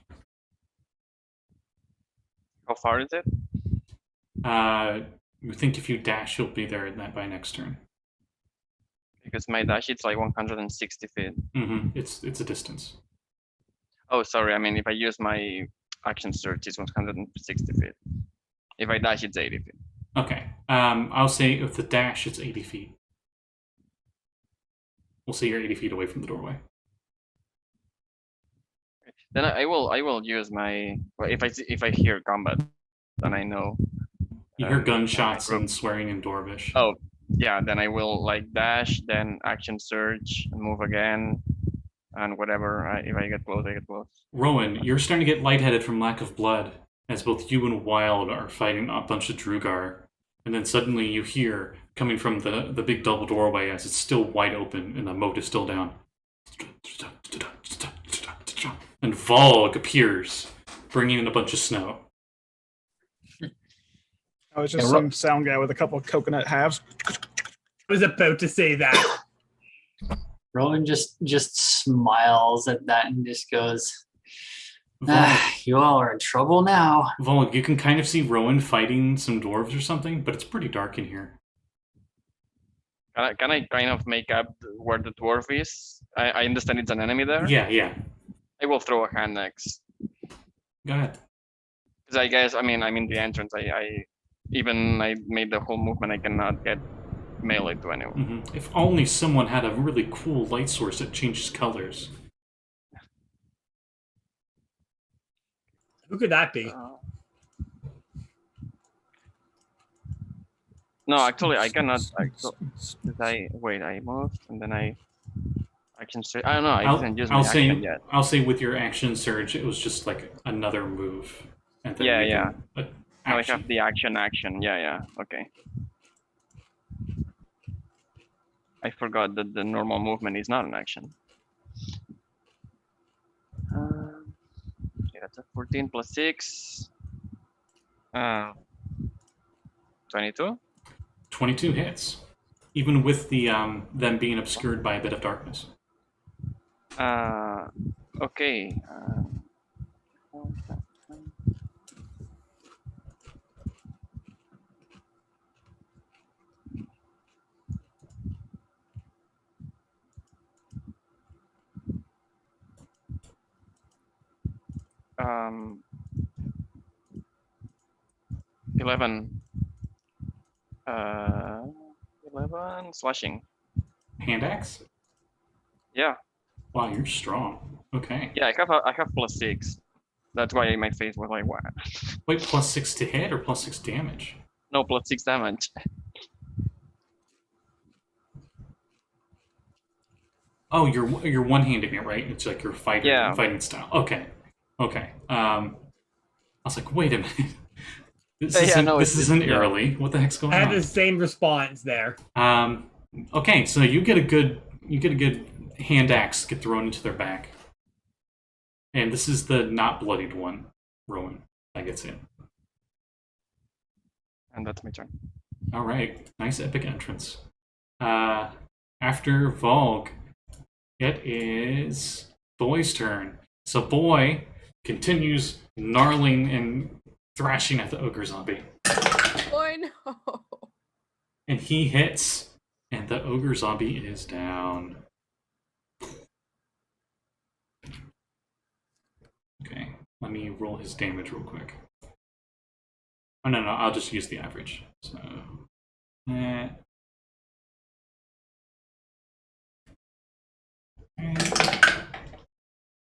How far is it? You think if you dash, you'll be there by next turn. Because my dash, it's like 160 feet. It's a distance. Oh, sorry. I mean, if I use my action search, it's 160 feet. If I dash, it's 80 feet. Okay. I'll say with the dash, it's 80 feet. We'll say you're 80 feet away from the doorway. Then I will use my. Well, if I hear combat, then I know. You hear gunshots and swearing in Dwarvish. Oh, yeah. Then I will like dash, then action search, move again, and whatever. If I get close, I get close. Rowan, you're starting to get lightheaded from lack of blood, as both you and Wild are fighting a bunch of Drugar. And then suddenly you hear, coming from the big double doorway as it's still wide open and the moat is still down. And Valgg appears, bringing in a bunch of snow. I was just some sound guy with a couple of coconut halves. I was about to say that. Rowan just smiles at that and just goes, Valgg, you all are in trouble now. Valgg, you can kind of see Rowan fighting some dwarves or something, but it's pretty dark in here. Can I kind of make up where the dwarf is? I understand it's an enemy there. Yeah. I will throw a hand axe. Go ahead. Because I guess, I mean, I'm in the entrance. I made the whole movement. I cannot get melee to anyone. If only someone had a really cool light source that changes colors. Who could that be? No, actually, I cannot. I moved and then I can say I don't know. I didn't use my action yet. I'll say with your action surge, it was just like another move. And then Yeah. Now I have the action. Yeah. Okay. I forgot that the normal movement is not an action. Okay, that's a 14 plus 6. 22. 22 hits, even with the them being obscured by a bit of darkness. Okay. Um, 11. 11 slashing. Hand axe? Yeah. Wow, you're strong. Okay. Yeah, I have plus 6. That's why my face was like, what? Wait, plus 6 to hit or plus 6 damage? No, plus 6 damage. Oh, you're one-handing it, right? It's like your fighting style. Okay. I was like, wait a minute. This isn't early. What the heck's going on? I had the same response there. Okay, so you get a good hand axe get thrown into their back. And this is the not bloodied one, Rowan. That gets in. And that's my turn. All right, nice epic entrance. After Valgg, it is Boy's turn. So Boy continues gnarling and thrashing at the ogre zombie. Oh no! And he hits, and the ogre zombie is down. Okay, let me roll his damage real quick. Oh, no, I'll just use the average. So,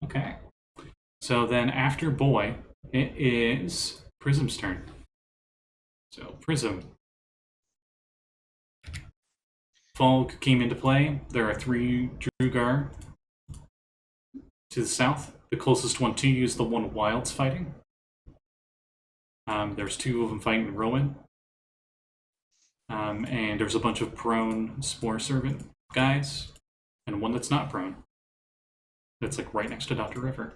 okay. So then after Boy, it is Prism's turn. So Prism. Valgg came into play. There are 3 Drugar to the south. The closest one to you is the one Wild's fighting. There's 2 of them fighting Rowan. And there's a bunch of prone Spore Servant guys. And one that's not prone. That's like right next to Dr. River.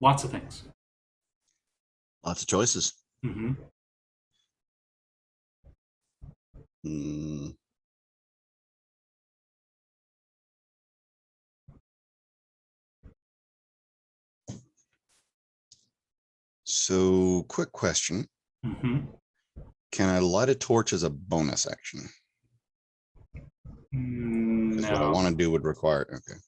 Lots of things. Lots of choices. Mm-hmm. So, quick question. Mm-hmm. Can I light a torch as a bonus action? No. What I want to do would require. Okay.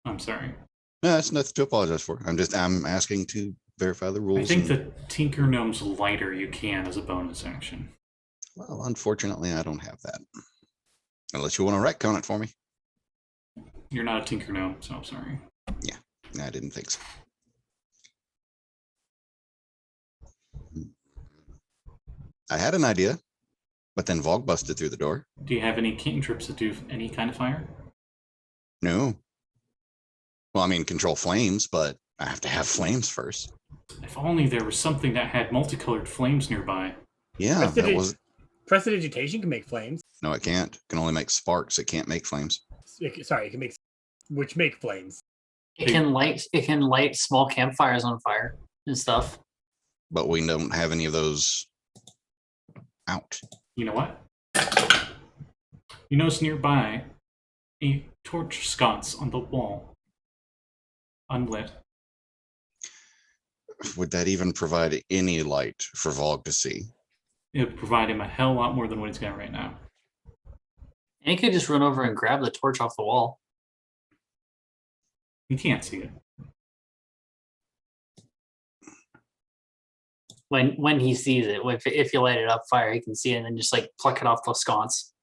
I'm sorry. No, that's nothing to apologize for. I'm asking to verify the rules. I think the Tinker Gnome's lighter you can as a bonus action. Well, unfortunately, I don't have that. Unless you want to retcon it for me. You're not a Tinker Gnome, so I'm sorry. Yeah, I didn't think so. I had an idea, but then Valgg busted through the door. Do you have any cantrips that do any kind of fire? No. Well, I mean, control flames, but I have to have flames first. If only there was something that had multicolored flames nearby. Yeah, that was. Prestidigitation can make flames. No, it can't. It can only make sparks. It can't make flames. It can make flames. It can light small campfires on fire and stuff. But we don't have any of those out. You know what? You notice nearby a torch sconce on the wall. Unlit. would that even provide any light for Valgg to see? It would provide him a hell lot more than what he's got right now. And he could just run over and grab the torch off the wall. He can't see it. When he sees it, if you light it up fire, he can see it and then just like pluck it off the sconce.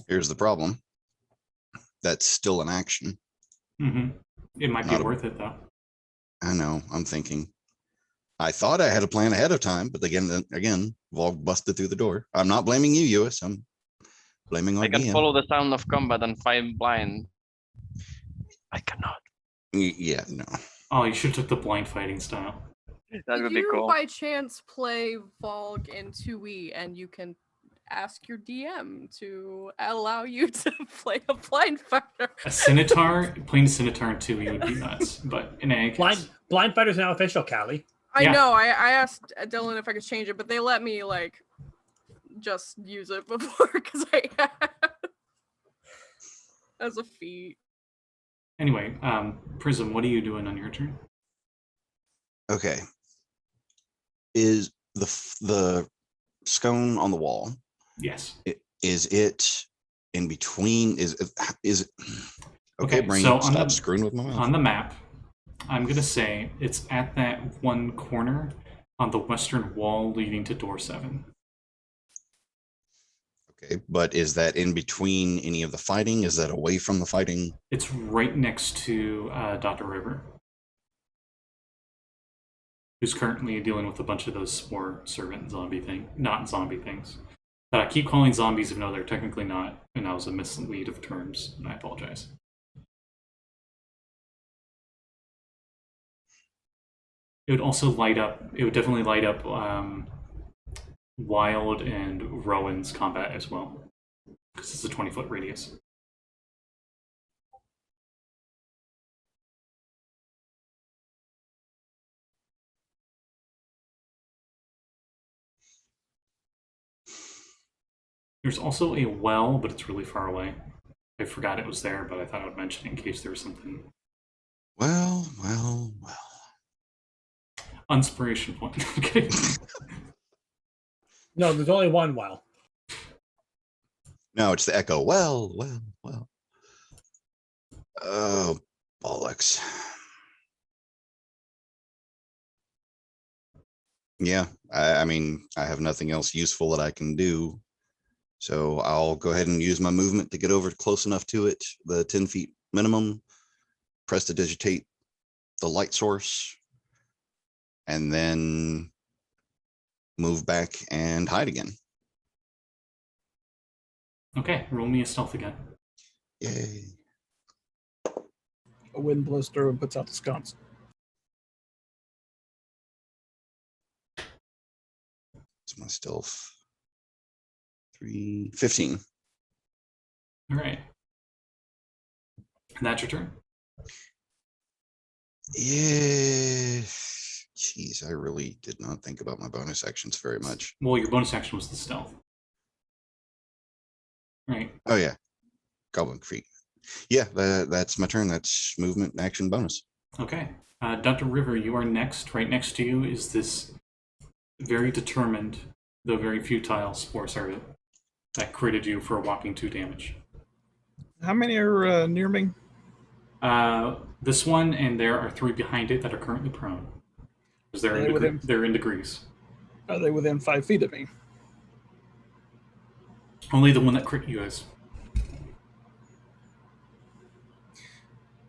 Here's the problem. That's still an action. Mm-hmm. It might be Not worth it, though. I know. I'm thinking. I thought I had a plan ahead of time, but again, Valgg busted through the door. I'm not blaming you, Lluis. I'm blaming I on can DM. follow the sound of combat and fight blind. I cannot. Yeah, no. Oh, you should have took the blind fighting style. That would If be you cool. by chance play Valgg in 2e and you can ask your DM to allow you to play a blind fighter. A Centaur, playing Centaur in 2e would be nuts. But in any case, Blind fighter's now official, Callie. I Yeah. know, I asked Dylan if I could change it, but they let me like just use it before because I had as a feat. anyway, Prism, what are you doing on your turn? Okay. Is the scone on the wall? Yes. Is it in between? Is it? Okay, brain, so stop screwing with my mouth. On the map, I'm gonna say it's at that one corner on the western wall leading to door 7. Okay, but is that in between any of the fighting? Is that away from the fighting? It's right next to Dr. River, who's currently dealing with a bunch of those spore servant zombie not zombie things. I keep calling zombies even though they're technically not, and that was a mislead of terms, and I apologize. It would also light up, it would definitely light up Wild and Rowan's combat as well, because it's a 20-foot radius. There's also a well, but it's really far away. I forgot it was there, but I thought I would mention it in case there was something. Well. Inspiration point. Okay. No, there's only one well. No, it's the echo. Well. Oh, bollocks. Yeah, I mean, I have nothing else useful that I can do. So I'll go ahead and use my movement to get over close enough to it, the 10 feet minimum, press to digitate the light source, and then move back and hide again. Okay, roll me a stealth again. Yay. A wind blows through and puts out the sconce. It's my stealth. 15. All right. And that's your turn. Yeah. Jeez, I really did not think about my bonus actions very much. Well, your bonus action was the stealth. Right. Oh yeah, Goblin feet. Yeah, that's my turn. That's movement, action, bonus. Okay. Dr. River, you are next. Right next to you is this very determined, though very futile spore servant that critted you for a whopping 2 damage. How many are near me? This one, and there are 3 behind it that are currently prone. Because they're in degrees. Are they within 5 feet of me? Only the one that crit you is.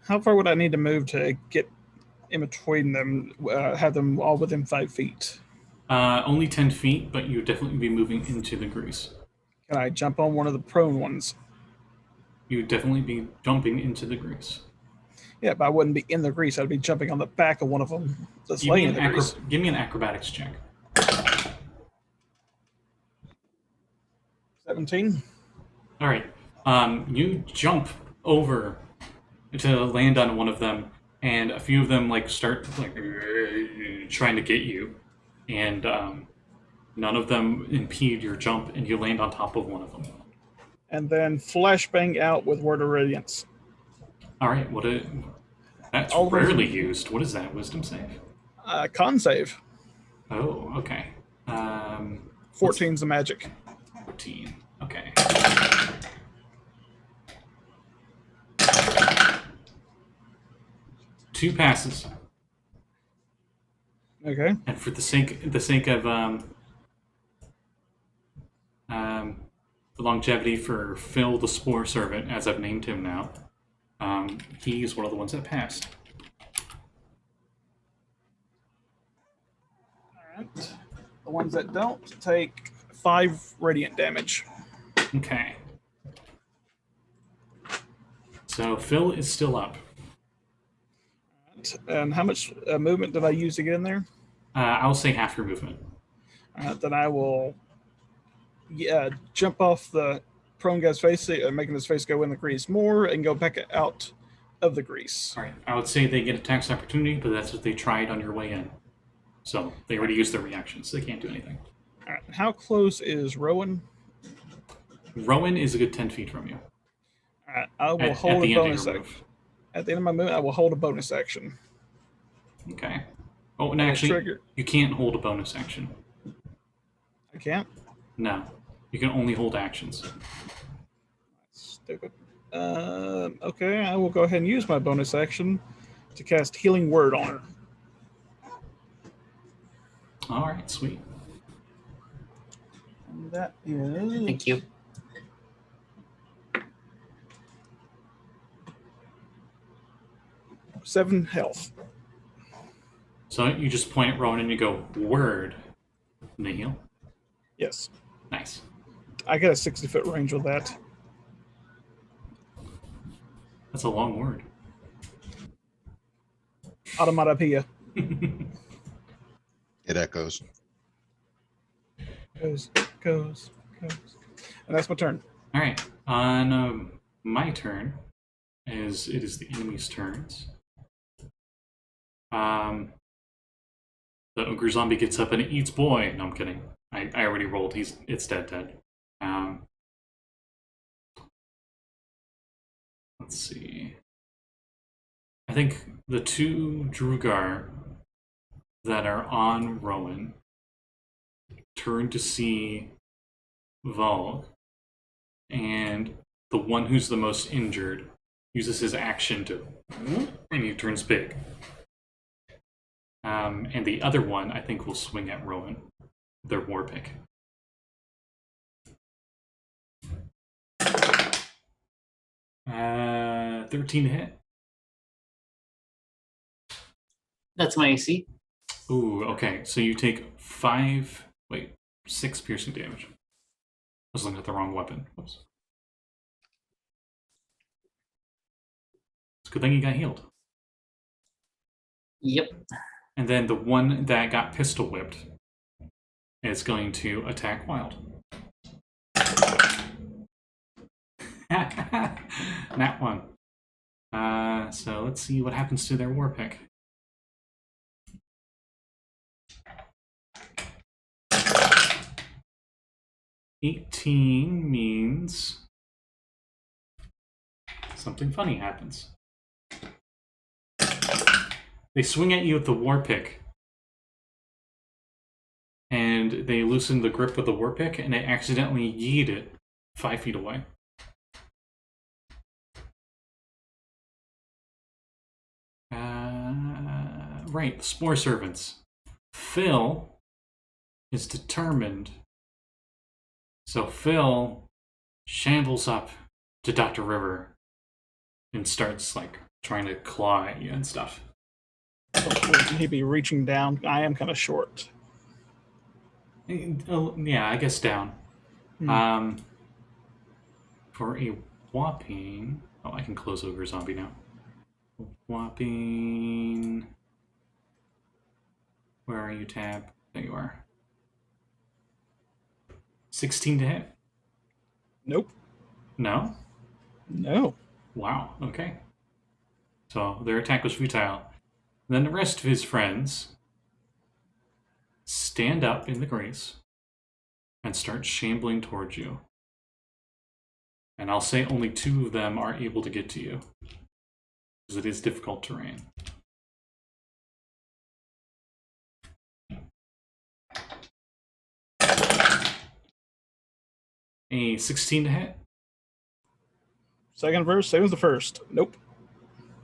How far would I need to move to get in between them, have them all within 5 feet? Only 10 feet, but you would definitely be moving into the grease. Can I jump on one of the prone ones? You would definitely be jumping into the grease. Yeah, but I wouldn't be in the grease. I'd be jumping on the back of one of them that's laying in the grease. Give me an acrobatics check. 17. All right. You jump over to land on one of them, and a few of them start trying to get you, and none of them impede your jump, and you land on top of one of them. And then flashbang out with Word of Radiance. All right. That's All those- rarely used. What is that? Wisdom save? Con save. Oh, okay. 14's the magic. 14. Okay. Two passes. Okay. And for the sake of the longevity for Phil the Spore Servant, as I've named him now, he's one of the ones that passed. Alright. The ones that don't take 5 radiant damage. Okay. So Phil is still up. And how much movement did I use to get in there? I'll say half your movement. Then I will jump off the prone guy's face, making his face go in the grease more, and go back out of the grease. All right. I would say they get a tax opportunity, but that's what they tried on your way in. So they already used their reactions. So they can't do anything. All right. How close is Rowan? Rowan is a good 10 feet from you. All right. I will At hold the a end of bonus your action. move. At the end of my movement, I will hold a bonus action. Okay. Oh, and actually, Trigger. you can't hold a bonus action. I can't. No. You can only hold actions. Stupid. Okay, I will go ahead and use my bonus action to cast Healing Word on her. All right, sweet. And that is Thank you. 7 health. So you just point at Rowan and you go, word. And they heal. Yes. Nice. I get a 60-foot range with that. That's a long word. Automatopoeia. It echoes. Goes. And that's my turn. All right. On my turn, as it is the enemy's turns, the ogre zombie gets up and it eats boy. No, I'm kidding. I already rolled. It's dead. Let's see. I think the two Drugar that are on Rowan turn to see Valgg, and the one who's the most injured uses his action to, and he turns big. And the other one, I think, will swing at Rowan, their war pick. Uh, 13 to hit. That's my AC. Ooh, okay. So you take 6 piercing damage. I was looking at the wrong weapon. Whoops. It's a good thing you got healed. Yep. And then the one that got pistol whipped is going to attack Wild. That one. So let's see what happens to their war pick. $18 means something funny happens. They swing at you with the war pick, and they loosen the grip of the war pick, and they accidentally yeet it 5 feet away. Right, Spore Servants. Phil is determined. So Phil shambles up to Dr. River and starts trying to claw at you and stuff. Can he be reaching down? I am kind of short. Yeah, I guess down. For a whopping... Oh, I can close over zombie now. Whopping... Where are you, Tab? There you are. 16 to hit? Nope. No? No. Wow, okay. So their attack was futile. Then the rest of his friends stand up in the grace and start shambling towards you. And I'll say only 2 of them are able to get to you. because it is difficult terrain. A 16 to hit. Second verse, same as the first. Nope.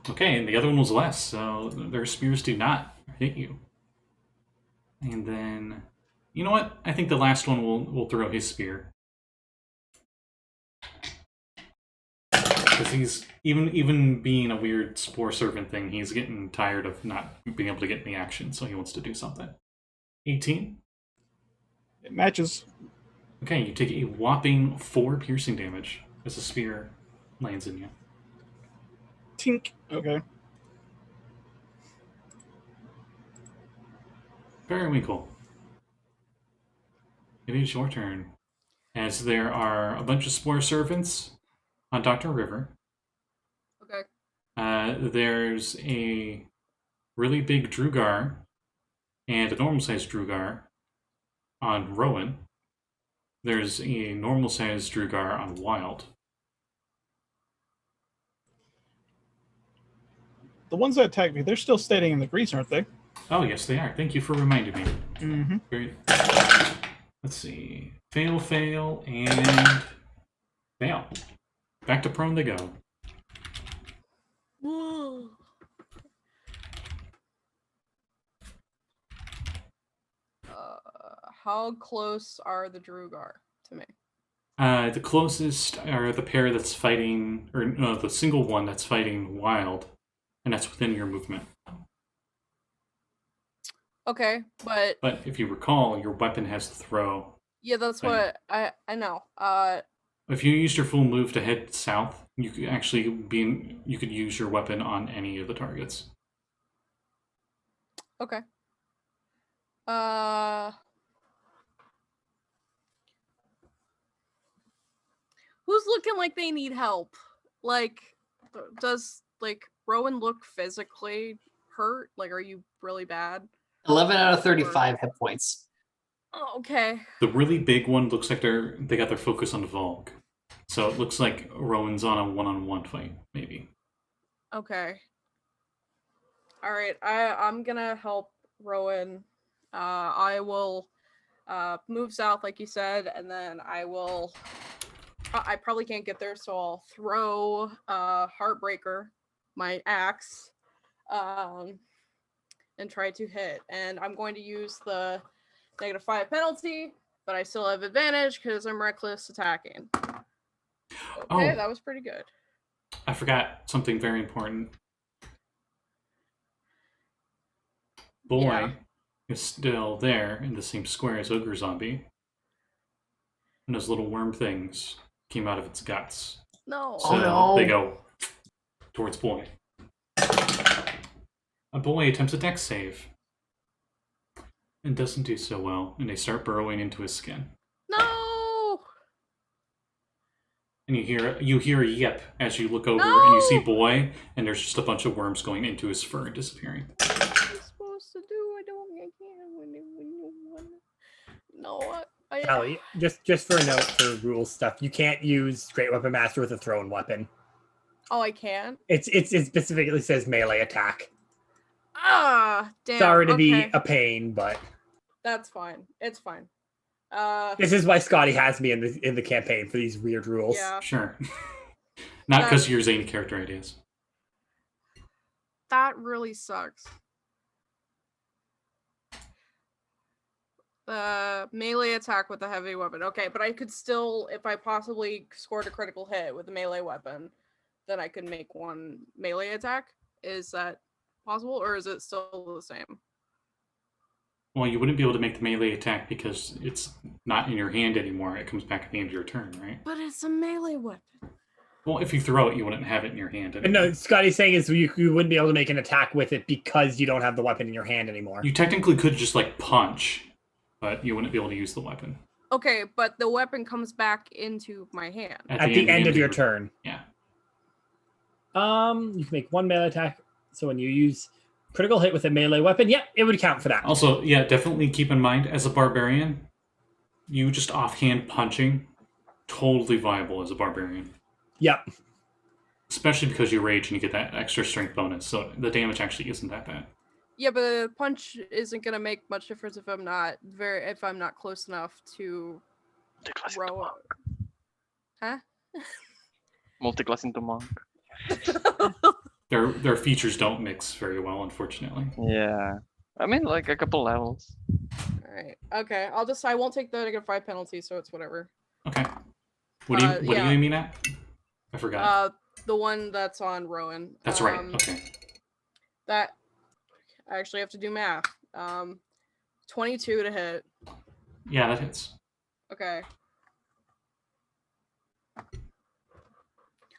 Okay, and the other one was less, so their spears do not hit you. And then, you know what? I think the last one will throw his spear. Because he's, even being a weird spore servant thing, he's getting tired of not being able to get any action, so he wants to do something. 18? It matches. Okay, you take a whopping 4 piercing damage as a spear lands in you. Tink. Okay. Periwinkle. It is your turn. As there are a bunch of spore servants on Dr. River. Okay. There's a really big Drugar and a normal-sized Drugar on Rowan. There's a normal-sized Drugar on Wild. The ones that attacked me, they're still standing in the grease, aren't they? Oh, yes, they are. Thank you for reminding me. Mm-hmm. Great. Let's see. Fail, fail, and fail. Back to prone they go. How close are the Drugar to me? The closest are the pair that's fighting, or no, the single one that's fighting Wild, and that's within your movement. Okay, but if you recall, your weapon has to throw. yeah, that's thing. what I know. If you used your full move to head south, you could actually you could use your weapon on any of the targets. Okay. Who's looking like they need help? Like, does Rowan look physically hurt? Like, are you really bad? 11 out of 35 hit points. Oh, okay. The really big one looks like they got their focus on Valgg. So it looks like Rowan's on a one-on-one fight, maybe. Okay. All right. I'm gonna help Rowan. I will move south, like you said, and then I will. I probably can't get there, so I'll throw Heartbreaker, my axe, and try to hit. And I'm going to use the -5 penalty, but I still have advantage because I'm reckless attacking. Okay, that was pretty good. I forgot something very important. Boy is still there in the same square as Ogre Zombie. And those little worm things came out of its guts. No. So no. they go towards Boy. A Boy attempts a dex save. And doesn't do so well, and they start burrowing into his skin. No. And you hear a yip as you look over and you see Boy, and there's just a bunch of worms going into his fur and disappearing. What am I supposed to do? I can't. No, Callie, just for a note for rules stuff, you can't use Great Weapon Master with a thrown weapon. Oh, I can't. It specifically says melee attack. Ah, damn. Sorry to be a pain, but that's fine. It's fine. This is why Scotty has me in the campaign for these weird rules. Yeah. Sure. Not because of your zany character ideas. That really sucks. Melee attack with a heavy weapon. Okay, but I could still, if I possibly scored a critical hit with a melee weapon, then I could make one melee attack. Is that possible, or is it still the same? Well, you wouldn't be able to make the melee attack because it's not in your hand anymore. It comes back at the end of your turn, right? But it's a melee weapon. Well, if you throw it, you wouldn't have it in your hand anymore. No, Scotty's saying is you wouldn't be able to make an attack with it because you don't have the weapon in your hand anymore. You technically could just punch, but you wouldn't be able to use the weapon. Okay, but the weapon comes back into my hand. At the end of your turn. Yeah. You can make one melee attack. So when you use critical hit with a melee weapon, yep, it would count for that. Also, yeah, definitely keep in mind, as a barbarian, you just offhand punching, totally viable as a barbarian. Yep. especially because you rage and you get that extra strength bonus. So the damage actually isn't that bad. Yeah, but a punch isn't gonna make much difference if I'm not close enough to Multiclass into row. monk. Huh? Multiclass into monk. Their features don't mix very well, unfortunately. Yeah. I mean, like a couple levels. All right. Okay. I won't take the -5 penalty, so it's whatever. Okay. What do you Yeah. mean at? I forgot. The one that's on Rowan. That's right. Okay. That I actually have to do math. 22 to hit. Yeah, that hits. Okay.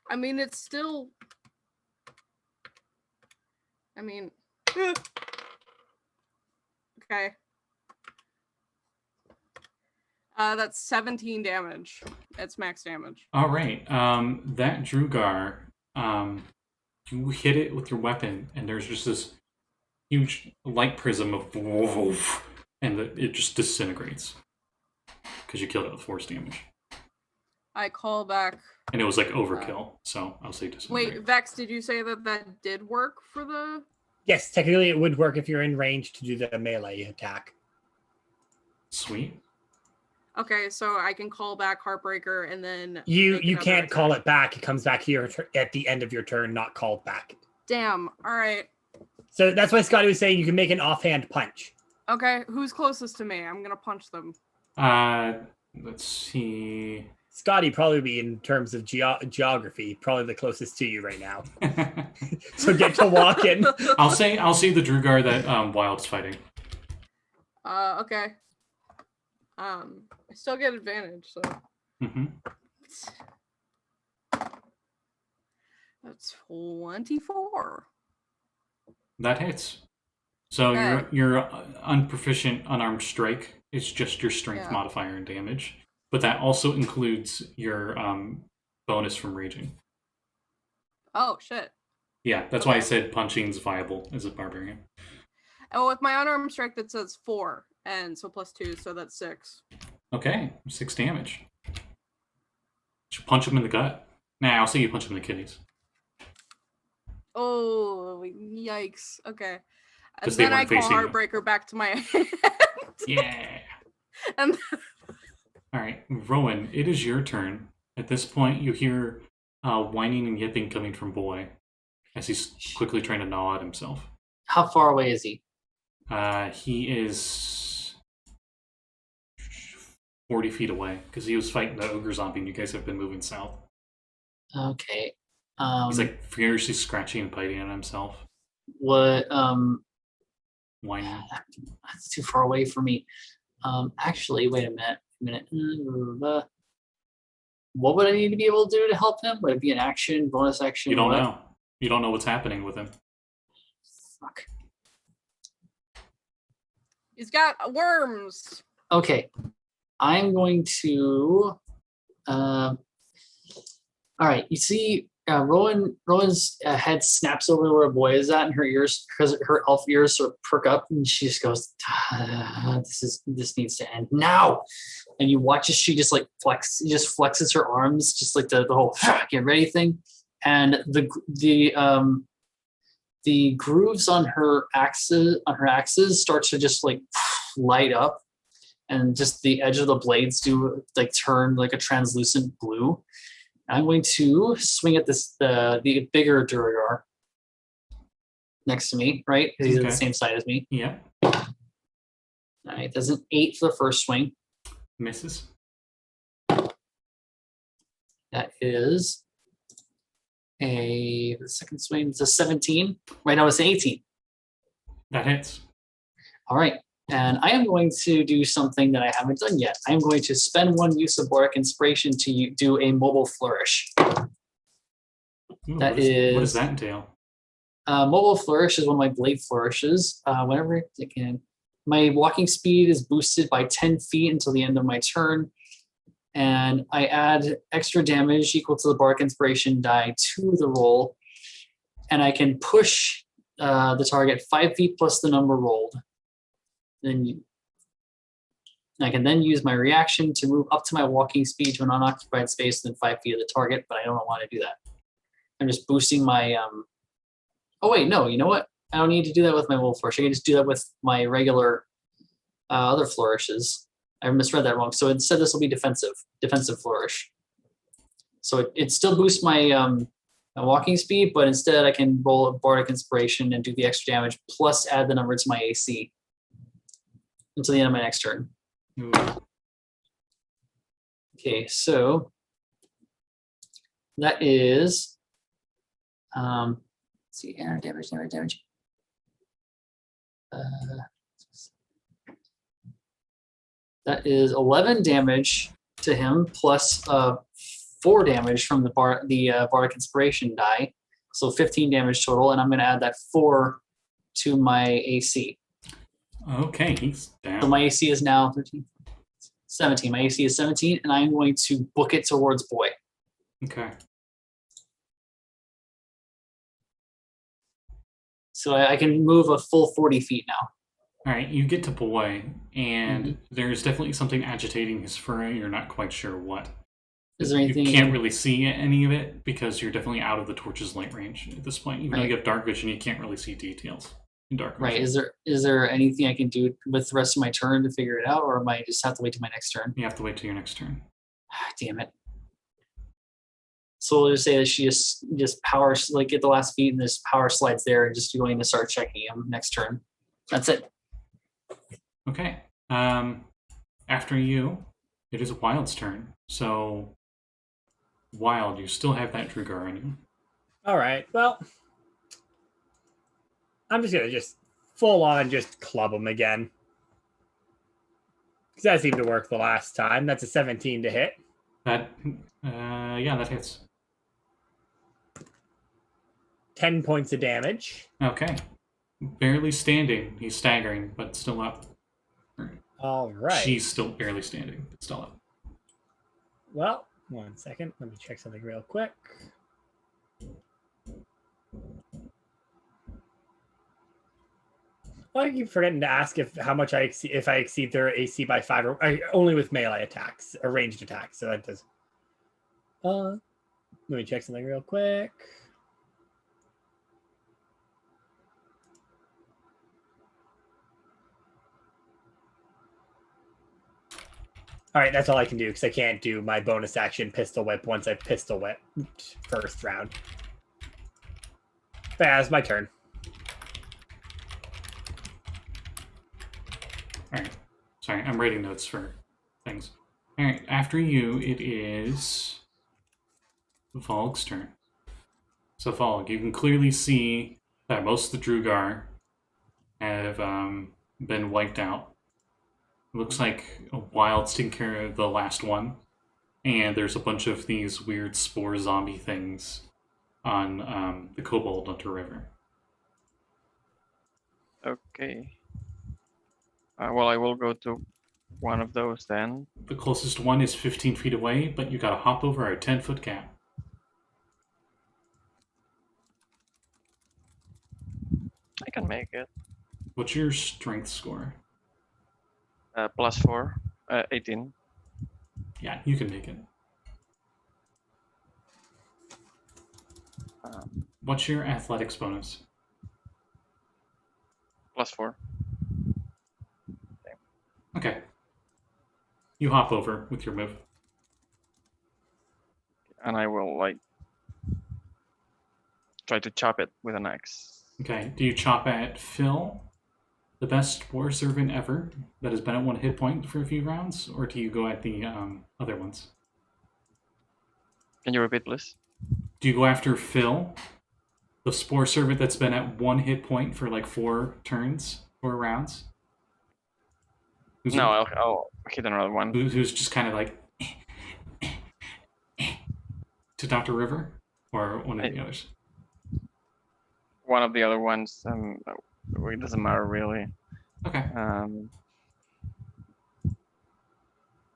I mean, it's still. I mean. Okay. That's 17 damage. That's max damage. All right. That Drugar, you hit it with your weapon, and there's just this huge light prism of woof, and it just disintegrates because you killed it with force damage. I call back. And it was like overkill, so I'll say disintegrate. Wait, Vex, did you say that did work for the? Yes, technically it would work if you're in range to do the melee attack. Sweet. Okay, so I can call back Heartbreaker and then You can't call it back. It comes back here at the end of your turn, not called back. Damn. All right. So that's why Scotty was saying you can make an offhand punch. Okay, who's closest to me? I'm gonna punch them. Let's see. Scotty probably be in terms of geography, probably the closest to you right now. So get to walking. I'll say the Drugar that Wild's fighting. Okay. I still get advantage, so. Mm-hmm. That's 24. That hits. So Okay. your unproficient unarmed strike is just your strength modifier and damage, but that also includes your bonus from raging. Oh shit. Yeah, that's why I said punching's viable as a barbarian. Oh, with my unarmed strike that says 4, and so +2, so that's 6. Okay, 6 damage. Should punch him in the gut. Nah, I'll say you punch him in the kidneys. Oh, yikes. Okay. And 'Cause they then I weren't call facing you. Heartbreaker back to my hand. Yeah. And All right, Rowan, it is your turn. At this point, you hear whining and yipping coming from Boy as he's quickly trying to gnaw at himself. How far away is he? He is 40 feet away because he was fighting the ogre zombie and you guys have been moving south. Okay. He's like furiously scratching and biting at himself, What? whining. That's too far away for me. Actually, wait a minute. What would I need to be able to do to help him? Would it be an action, bonus action? You don't what? know. You don't know what's happening with him. Fuck. he's got worms. Okay. I'm going to. All right. You see, Rowan's head snaps over to where Boy is at, and her ears, because her elf ears sort of perk up, and she just goes, "This needs to end now." And you watch as she just like flexes her arms, just like the whole get ready thing, and the grooves on her axes start to just like light up, and just the edge of the blades do like turn like a translucent blue. I'm going to swing at the bigger Duragar next to me, right? Because he's at the same side as me. Yeah. All right, that's an 8 for the first swing. Misses. That is the second swing. It's a 17. Right now it's an 18. That hits. All right. And I am going to do something that I haven't done yet. I'm going to spend 1 use of Bardic Inspiration to do a mobile flourish. Ooh, That what does that entail? Mobile flourish is one of my blade flourishes. Whenever I can, my walking speed is boosted by 10 feet until the end of my turn. And I add extra damage equal to the Bardic Inspiration die to the roll. And I can push the target 5 feet plus the number rolled. Then I can then use my reaction to move up to my walking speed to an unoccupied space within 5 feet of the target, but I don't want to do that. I'm just boosting my oh wait, no, you know what? I don't need to do that with my wolf flourish. I can just do that with my regular other flourishes. I misread that wrong. So instead this will be defensive flourish. So it still boosts my walking speed, but instead I can roll a Bardic Inspiration and do the extra damage plus add the number to my AC until the end of my next turn. Ooh. Okay, so that is let's see, damage. That is 11 damage to him plus 4 damage from the Bardic Inspiration die, so 15 damage total, and I'm going to add that 4 to my AC. Okay, he's down. So my AC is now 13, 17. My AC is 17, and I'm going to book it towards boy. Okay. So I can move a full 40 feet now. All right, you get to boy, and there's definitely something agitating his fur. You're not quite sure what. Is there anything? You can't really see any of it because you're definitely out of the torch's light range at this point. Even though you have dark vision, you can't really see details in dark vision. Right. Is there anything I can do with the rest of my turn to figure it out, or am I just have to wait till my next turn? You have to wait till your next turn. Damn it. So we'll just say that she just powers, like, get the last feet and just power slides there and just going to start checking him next turn. That's it. Okay. After you, it is Wild's turn. So, Wild, you still have that Drugar on you. All right. Well, I'm just gonna full on club him again, because that seemed to work the last time. That's a 17 to hit. That, yeah, that hits. 10 points of damage. Okay. Barely standing. He's staggering, but still up. All right. She's still barely standing, but still up. Well, 1 second. Let me check something real quick. Well, I keep forgetting to ask how much if I exceed their AC by 5, or only with melee attacks or ranged attacks. So that does. Let me check something real quick. All right, that's all I can do because I can't do my bonus action pistol whip once I pistol whip first round. But yeah, it's my turn. All right. Sorry, I'm writing notes for things. All right, after you, it is Valgg's turn. So Valgg, you can clearly see that most of the Drugar have been wiped out. It looks like Wild's taking care of the last one, and there's a bunch of these weird spore zombie things on the Kobold under river. Okay. Well, I will go to one of those then. The closest one is 15 feet away, but you gotta hop over a 10-foot gap. I can make it. What's your strength score? +4, 18. Yeah, you can make it. What's your athletics bonus? +4. Okay. You hop over with your move. And I will, like, try to chop it with an axe. Okay. Do you chop at Phil, the best war servant ever, that has been at 1 hit point for a few rounds, or do you go at the other ones? Can you repeat, please? Do you go after Phil, the spore servant that's been at 1 hit point for like 4 rounds? No, I'll hit another one. Who's just kind of like to Dr. River, or one of the others? One of the other ones. It doesn't matter really. Okay.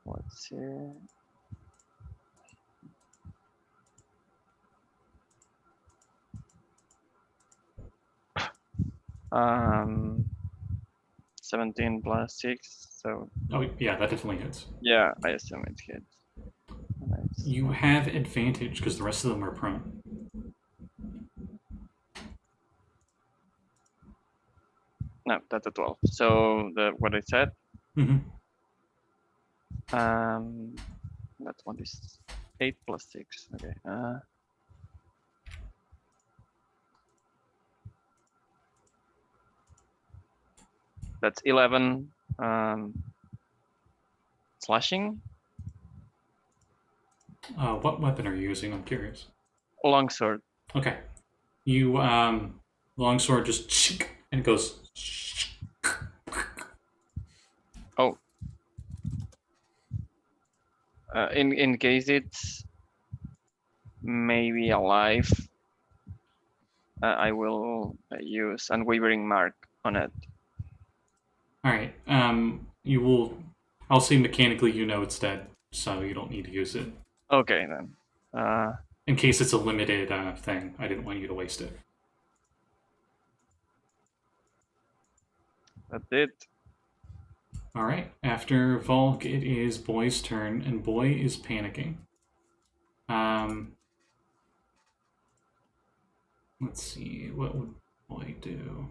Let's see. Um, 17 plus 6, so... Oh, yeah, that definitely hits. Yeah, I assume it hits. Nice. You have advantage because the rest of them are prone. No, that's a 12. So what I said. Mm-hmm. That's 1d8 plus 6. Okay. That's 11 slashing. What weapon are you using? I'm curious. Longsword. Okay. You longsword just and it goes. Oh. In case it's maybe alive, I will use Unwavering Mark on it. All right. You will. I'll say mechanically, you know it's dead, so you don't need to use it. Okay then. In case it's a limited thing, I didn't want you to waste it. That's it. All right. After Valgg, it is Boy's turn, and Boy is panicking. Let's see. What would Boy do?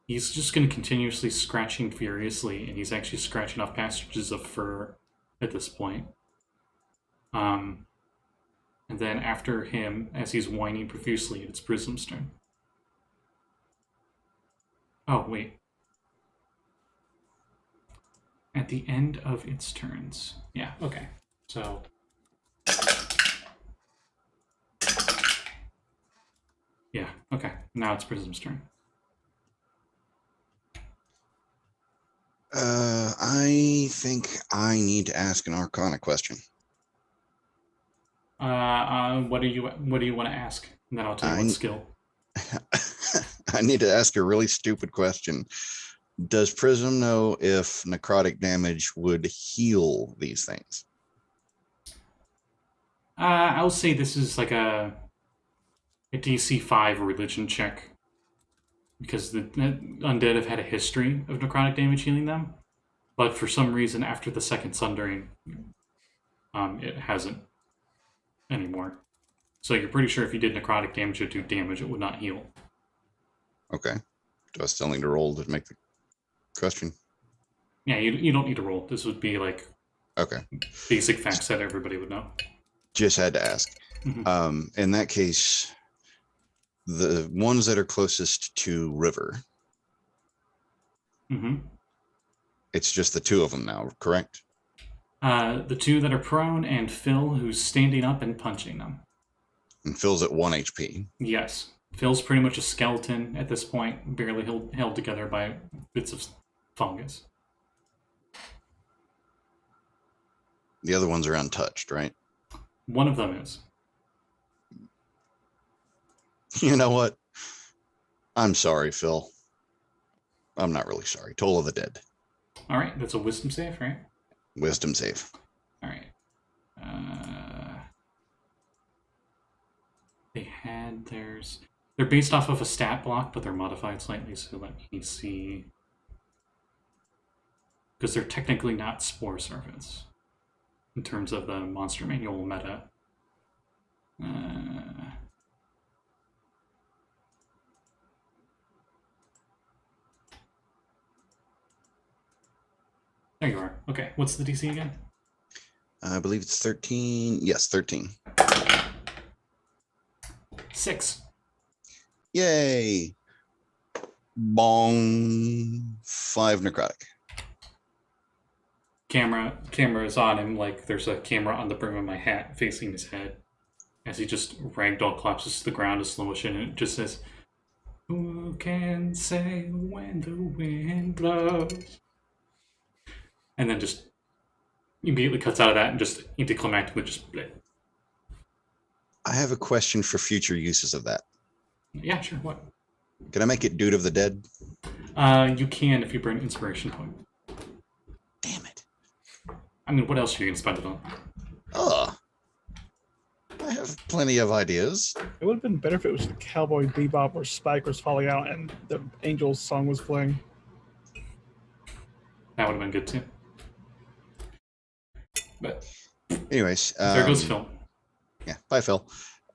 He's just going to continuously scratching furiously, and he's actually scratching off passages of fur at this point. And then after him, as he's whining profusely, it's Prism's turn. Oh, wait. At the end of its turns. Yeah, okay. So... yeah, okay. Now it's Prism's turn. I think I need to ask an Arcana question. What do you want to ask? And then I'll tell you what skill. I need to ask a really stupid question. Does Prism know if necrotic damage would heal these things? I'll say this is like a DC 5 religion check. Because the undead have had a history of necrotic damage healing them. But for some reason, after the second sundering, it hasn't anymore. So you're pretty sure if you did necrotic damage, it would do damage, it would not heal. Okay. Do I still need to roll to make the question? Yeah, you don't need to roll. This would be like Okay. basic facts that everybody would know. Just had to ask. Mm-hmm. In that case, the ones that are closest to river, Mm-hmm. it's just the two of them now, correct? The two that are prone and Phil, who's standing up and punching them. And Phil's at 1 HP. Yes. Phil's pretty much a skeleton at this point, barely held together by bits of fungus. The other ones are untouched, right? One of them is. You know what? I'm sorry, Phil. I'm not really sorry. Toll of the Dead. All right, that's a wisdom save, right? Wisdom save. All right. They had theirs. They're based off of a stat block, but they're modified slightly, so let me see. Because they're technically not spore servants in terms of the monster manual meta. There you are. Okay, what's the DC again? I believe it's 13. Yes, 13. 6. Yay. Bong. 5 necrotic. Camera is on him, like there's a camera on the brim of my hat facing his head. As he just ragdoll collapses to the ground in slow motion, and it just says, "Who can say when the wind blows?" And then just immediately cuts out of that and just anticlimactically just bleh. I have a question for future uses of that. Yeah, sure. What? Can I make it Dude of the Dead? You can if you burn inspiration point. Damn it. I mean, what else are you gonna spend it on? I have plenty of ideas. It would have been better if it was the Cowboy Bebop where Spike was falling out and the Angels song was playing. That would have been good too. But anyways, there goes Phil. Yeah, bye, Phil.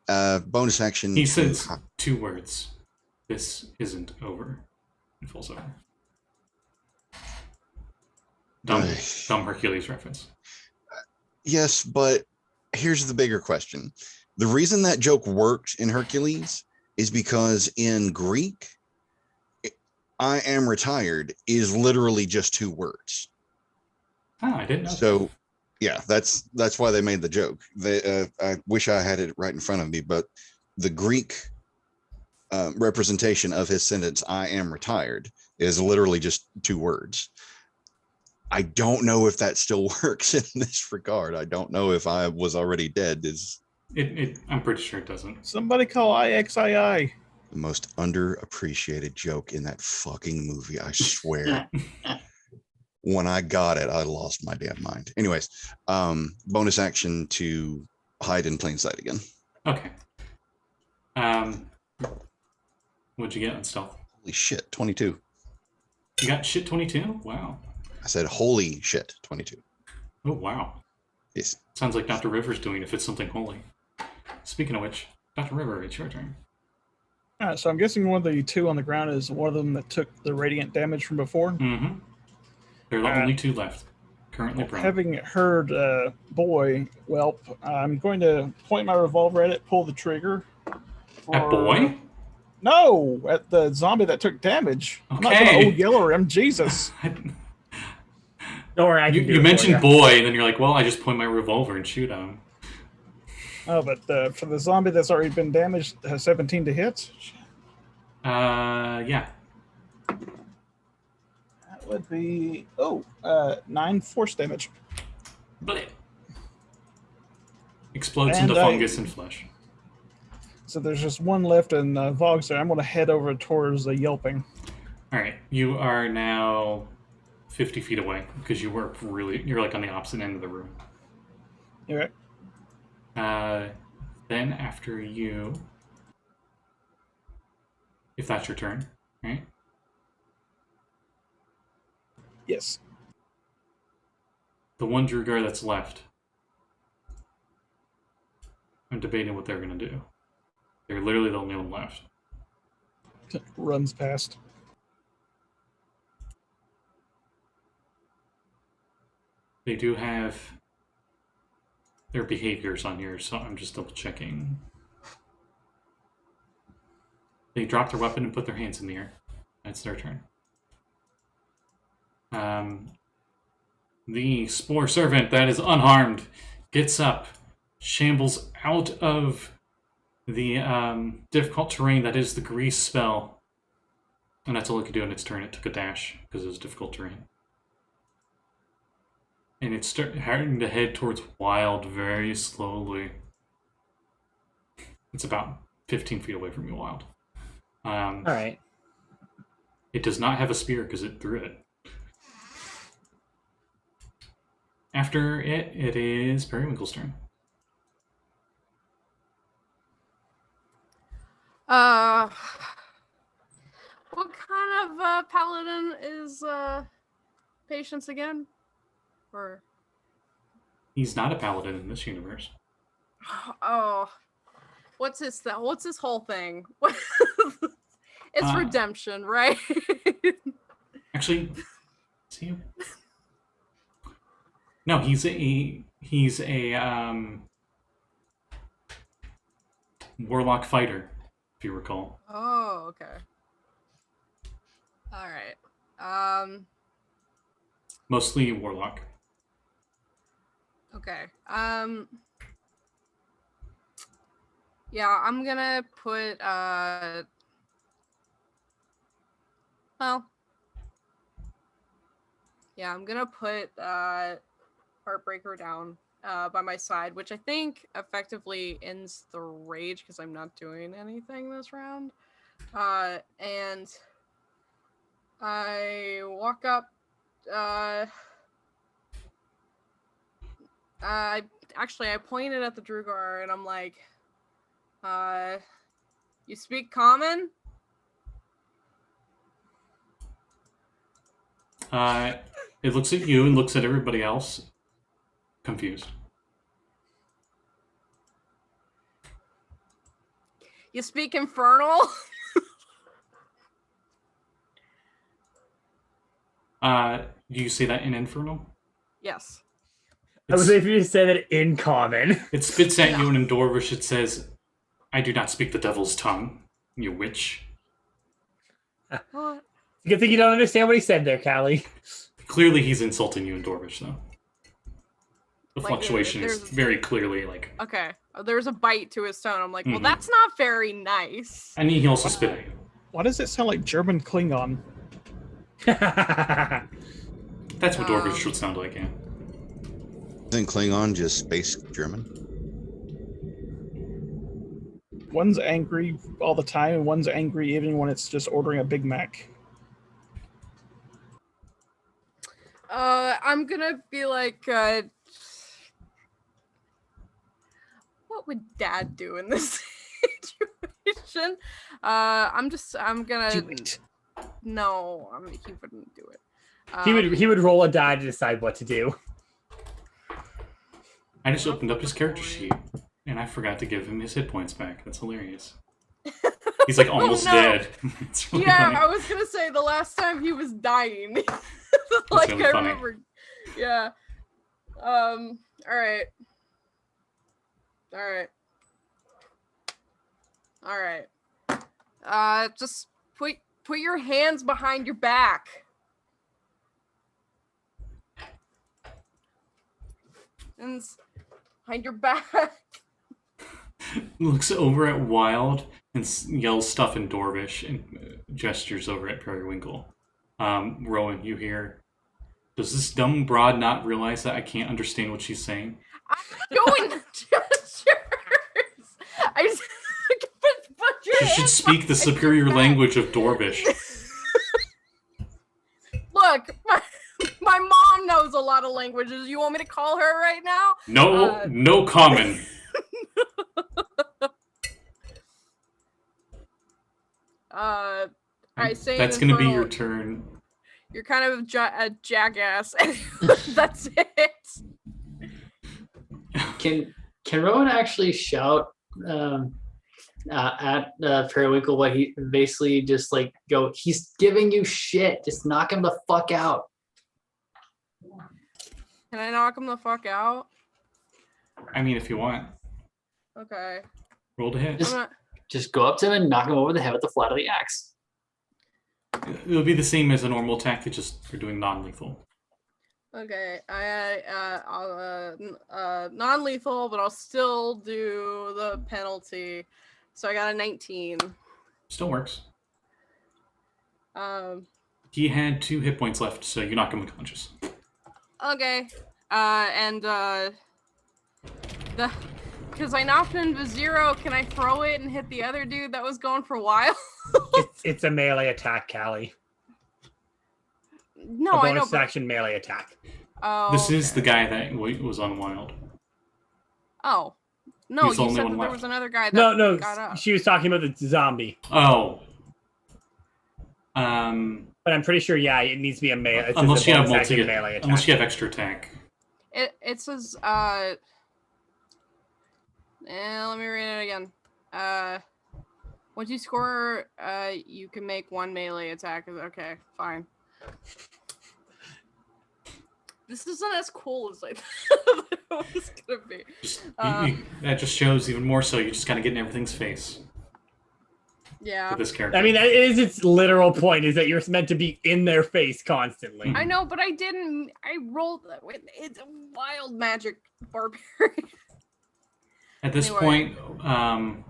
Bonus action. He says 2 words. This isn't over. and falls over. Dumb Hercules reference. Yes, but here's the bigger question. The reason that joke worked in Hercules is because in Greek, I am retired is literally just 2 words. Oh, I didn't know. So, yeah, that's why they made the joke. I wish I had it right in front of me, but the Greek representation of his sentence, I am retired, is literally just 2 words. I don't know if that still works in this regard. I don't know if I was already dead. I'm pretty sure it doesn't. Somebody call IXII. The most underappreciated joke in that fucking movie, I swear. When I got it, I lost my damn mind. Anyways, bonus action to hide in plain sight again. Okay. What'd you get on stealth? Holy shit, 22. You got shit 22? Wow. I said, holy shit, 22. Oh, wow. Yes. Sounds like Dr. River's doing if it's something holy. Speaking of which, Dr. River, it's your turn. All right, so I'm guessing one of the 2 on the ground is one of them that took the radiant damage from before. Mm-hmm. There are only 2 left. Currently prone. Having heard boy whelp, I'm going to point my revolver at it, pull the trigger. At boy? No, at the zombie that took damage. Okay. I'm not going to old yeller him. Jesus. Don't worry, I can do You it mentioned for you. boy, and then you're like, well, I just point my revolver and shoot at him. Oh, but for the zombie that's already been damaged, has 17 to hit. Yeah. That would be 9 force damage. Blech. Explodes And into fungus and flesh. So there's just 1 left in Vogg's there. I'm going to head over towards the yelping. All right, you are now 50 feet away because you're like on the opposite end of the room. Okay. Then after you, if that's your turn, right? Yes. The one Drugar that's left, I'm debating what they're going to do. They're literally the only one left. Runs past. They do have their behaviors on here, so I'm just double checking. They drop their weapon and put their hands in the air. That's their turn. The Spore Servant that is unharmed gets up, shambles out of the difficult terrain that is the grease spell. And that's all it could do in its turn. It took a dash because it was difficult terrain. And it's starting to head towards Wild very slowly. It's about 15 feet away from you, Wild. All right. It does not have a spear because it threw it. After it is Periwinkle's turn. What kind of paladin is Patience again? Or He's not a paladin in this universe. oh, what's his whole thing? It's redemption, right? Actually, is he? No, he's a warlock fighter, if you recall. Oh, okay. All right. Mostly warlock. Okay. Yeah, I'm gonna put well. Yeah, I'm gonna put Heartbreaker down by my side, which I think effectively ends the rage because I'm not doing anything this round. And I walk up. I pointed at the Drugar and I'm like, you speak common? It looks at you and looks at everybody else, confused. You speak infernal? Do you say that in Infernal? Yes. I was waiting for you to say that in common. It spits at you in Dwarvish. It says, "I do not speak the devil's tongue, you witch." What? Good thing you don't understand what he said there, Callie. Clearly, he's insulting you in Dwarvish, though. The Like, fluctuation is there's- very clearly like. Okay. There's a bite to his tone. I'm like, well, Mhm. that's not very nice. And he also spit at you. Why does it sound like German Klingon? That's what Dwarvish would sound like, yeah. Isn't Klingon just space German? One's angry all the time, and one's angry even when it's just ordering a Big Mac. I'm gonna be like, what would Dad do in this situation? I'm gonna. Do it. No, he wouldn't do it. He would roll a die to decide what to do. I just opened up his character sheet, and I forgot to give him his hit points back. That's hilarious. He's like almost no. dead. It's really Yeah, funny. I was gonna say the last time he was dying. Really I funny. remember. Yeah. All right. Just put your hands behind your back. Hands behind your back. Looks over at Wild and yells stuff in Dwarvish and gestures over at Periwinkle. Rowan, you hear, does this dumb broad not realize that I can't understand what she's saying? I'm doing the gestures. I just put your She should hands speak the behind superior your back. language of Dwarvish. Look, my mom knows a lot of languages. You want me to call her right now? No, no common. I say That's in gonna be Infernal, your turn. You're kind of a jackass. That's it. Can Rowan actually shout at Periwinkle what he basically just like go, he's giving you shit, just knock him the fuck out. Can I knock him the fuck out? I mean, if you want, Okay. roll to hit. Just- Just go up to him and knock him over the head with the flat of the axe. It'll be the same as a normal attack, but just for doing non-lethal. Okay. I'll non-lethal, but I'll still do the penalty. So I got a 19. Still works. Um. He had 2 hit points left, so you knock him unconscious. Okay. Because I knocked him to 0, can I throw it and hit the other dude that was going for a while? It's a melee attack, Callie. No, A I know. bonus But, action melee attack. oh, This is the okay. guy that was on Wild. Oh. No, He's the you only said one that there left. was another guy that No, got up. she was talking about the zombie. Oh. But I'm pretty sure, yeah, it needs to be a melee. Unless you have melee attack. unless you have extra attack. It says, let me read it again. Once you score, you can make 1 melee attack. Okay, fine. This isn't as cool as I thought it was gonna be. That just shows even more so. You just gotta get in everything's face Yeah. with this character. I mean, that is its literal point, is that you're meant to be in their face constantly. I know, but I didn't. I rolled. It's a wild magic barbarian. At this Anyway. point,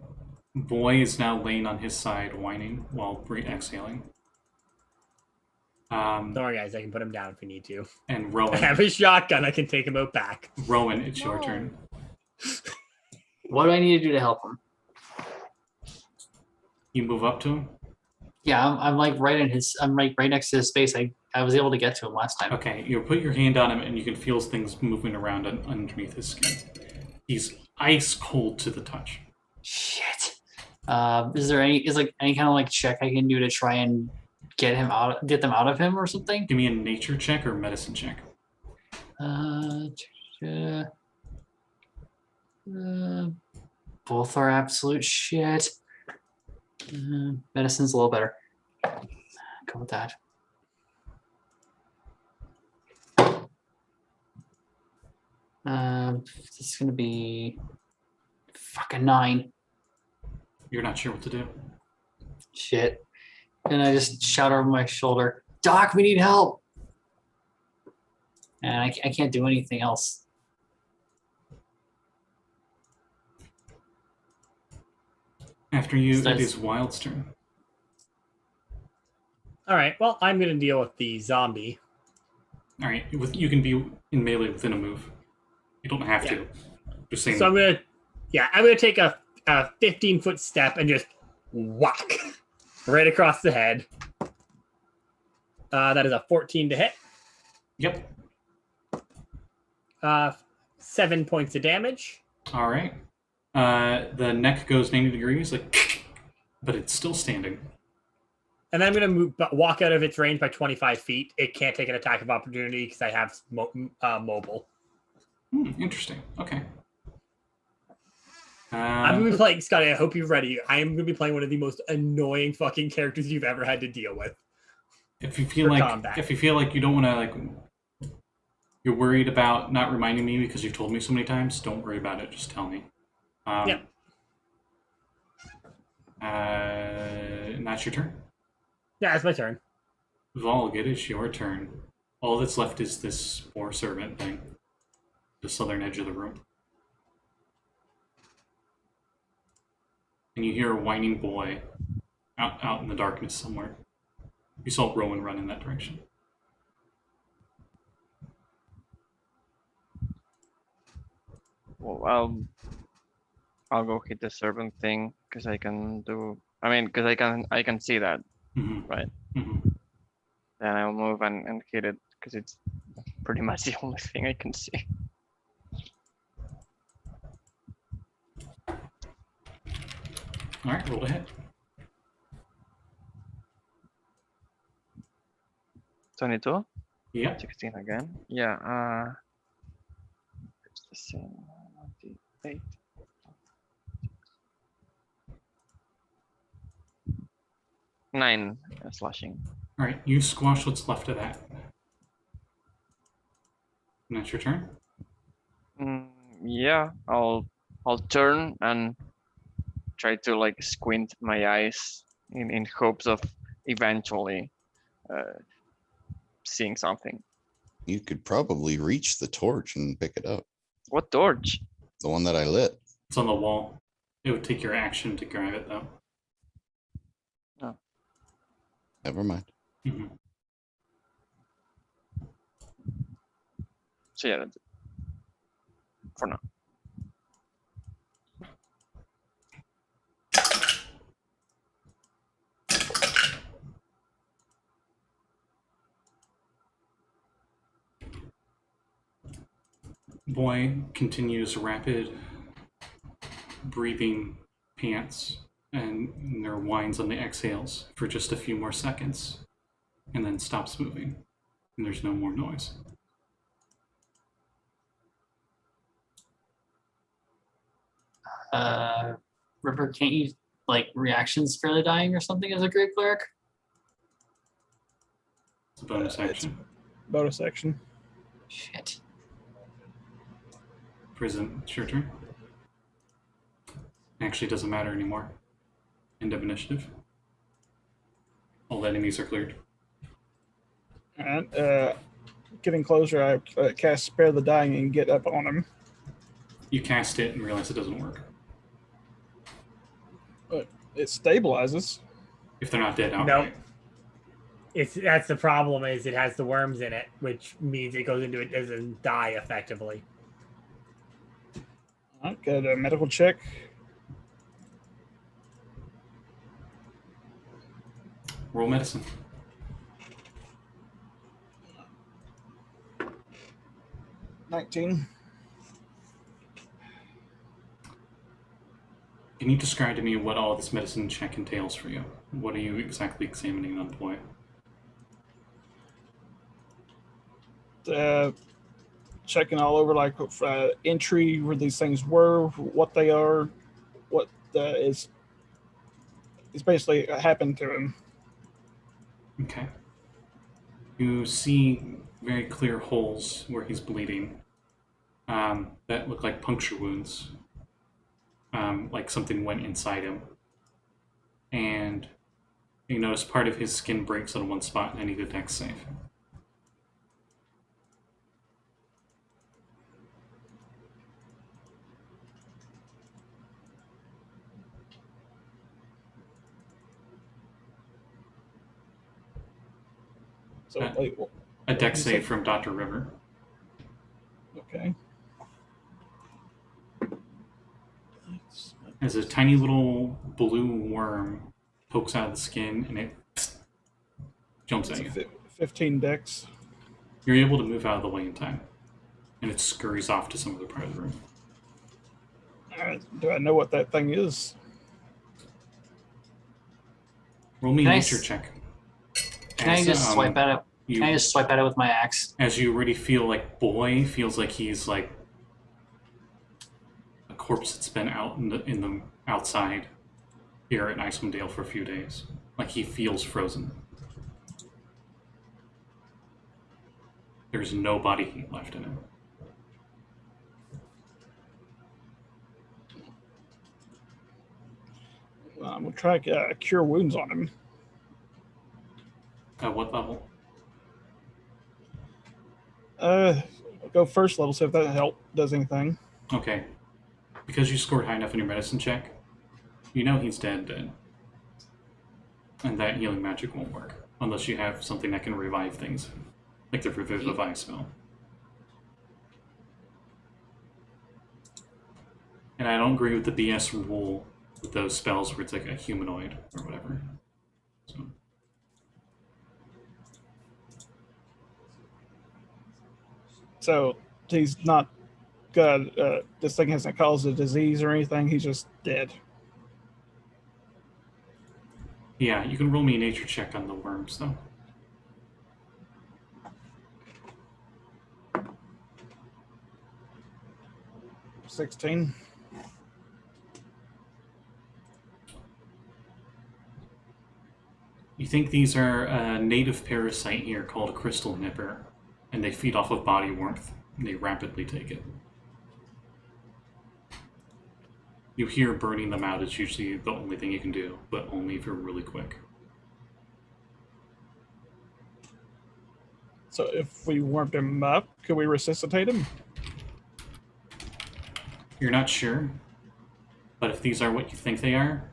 Boy is now laying on his side, whining while exhaling. Don't worry, guys, I can put him down if we need to. And I Rowan, have a shotgun, I can take him out back. Rowan, it's your No. turn. What do I need to do to help him? You move up to him. Yeah, I'm like right in his. I'm like right next to his space. I was able to get to him last time. Okay, you put your hand on him, and you can feel things moving around underneath his skin. He's ice cold to the touch. Shit. Is there any kind of like check I can do to try and get them out of him or something? Give me a nature check or medicine check. Both are absolute shit. Medicine's a little better. Go with that. This is gonna be fucking 9. You're not sure what to do. Shit. And I just shout over my shoulder, Doc, we need help. And I can't do anything else. After you, it Starts- is Wild's turn. All right. Well, I'm gonna deal with the zombie. All right, you can be in melee within a move. You don't have to. Just saying. So I'm gonna take a 15-foot step and just whack right across the head. That is a 14 to hit. Yep. 7 points of damage. All right. The neck goes 90 degrees, like, but it's still standing. And then I'm going to walk out of its range by 25 feet. It can't take an attack of opportunity because I have mobile. Interesting. Okay. I'm going to be playing, Scotty, I hope you're ready. I am going to be playing one of the most annoying fucking characters you've ever had to deal with. If you feel for like combat. if you feel like you don't want to, like, you're worried about not reminding me because you've told me so many times, don't worry about it. Just tell me. Yep. And that's your turn. Yeah, it's my turn. Valgg, it is your turn. All that's left is this poor servant thing. The southern edge of the room. And you hear a whining boy out in the darkness somewhere. You saw Rowan run in that direction. Well, I'll go hit the servant thing because I can do. I mean, because I can see that, Mm-hmm. right? Mm-hmm. Then I'll move and hit it because it's pretty much the only thing I can see. All right, roll ahead. 22, Yep. 16 again. Yeah. It's the same. 28. 9 slashing. All right, you squash what's left of that. And that's your turn. Yeah, I'll turn and try to like squint my eyes in hopes of eventually seeing something. You could probably reach the torch and pick it up. What torch? The one that I lit. It's on the wall. It would take your action to grab it, though. Never mind. Mm-hmm. So yeah, that's it. For now. Boy continues rapid breathing pants and there whines on the exhales for just a few more seconds and then stops moving and there's no more noise. River, can't you like reactions fairly dying or something as a great cleric? It's a bonus It's- action. Bonus action. Shit. Prism, it's your turn. Actually, doesn't matter anymore. End of initiative. All enemies are cleared. And getting closer, I cast Spare the Dying and get up on him. You cast it and realize it doesn't work. It stabilizes. If they're not dead outright. That's the problem is it has the worms in it, which means it goes into it doesn't die effectively. Alright, got a medical check. Roll medicine. $19. Can you describe to me what all this medicine check entails for you? What are you exactly examining on the boy? Checking all over like entry where these things were, what they are, what is basically happened to him. Okay. You see very clear holes where he's bleeding. that look like puncture wounds, like something went inside him. And you notice part of his skin breaks on one spot, and I need a dex save. So wait, A dex you say? save from Dr. River. okay. As a tiny little blue worm pokes out of the skin, and it jumps It's at a you. 15 dex. You're able to move out of the way in time, and it scurries off to some other part of the room. Do I know what that thing is? Roll me a Can I nature s- check. Can I As, just swipe at it? you- Can I just swipe at it with my axe? As you already feel like Boy feels like he's like a corpse that's been out in the outside here at Icewind Dale for a few days. Like he feels frozen. There's no body heat left in him. I'm gonna try cure wounds on him. At what level? I'll go first level, see if that does anything. Okay. Because you scored high enough in your medicine check, you know he's dead. And that healing magic won't work. Unless you have something that can revive things. Like the Revivify spell. And I don't agree with the BS rule with those spells where it's like a humanoid or whatever. So. So he's not got this thing hasn't caused a disease or anything. He's just dead. Yeah, you can roll me a nature check on the worms though. $16. You think these are a native parasite here called a crystal nipper, and they feed off of body warmth, and they rapidly take it. You hear burning them out is usually the only thing you can do, but only if you're really quick. So if we warmed him up, could we resuscitate him? You're not sure, but if these are what you think they are,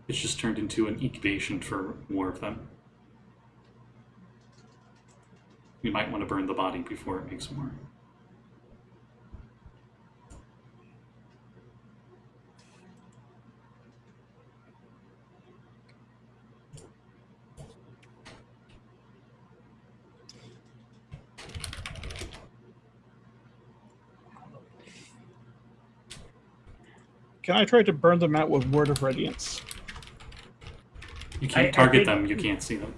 it's just turned into an incubation for more of them. You might want to burn the body before it makes more. Can I try to burn them out with Word of Radiance? You can't I target think- them, you can't see them.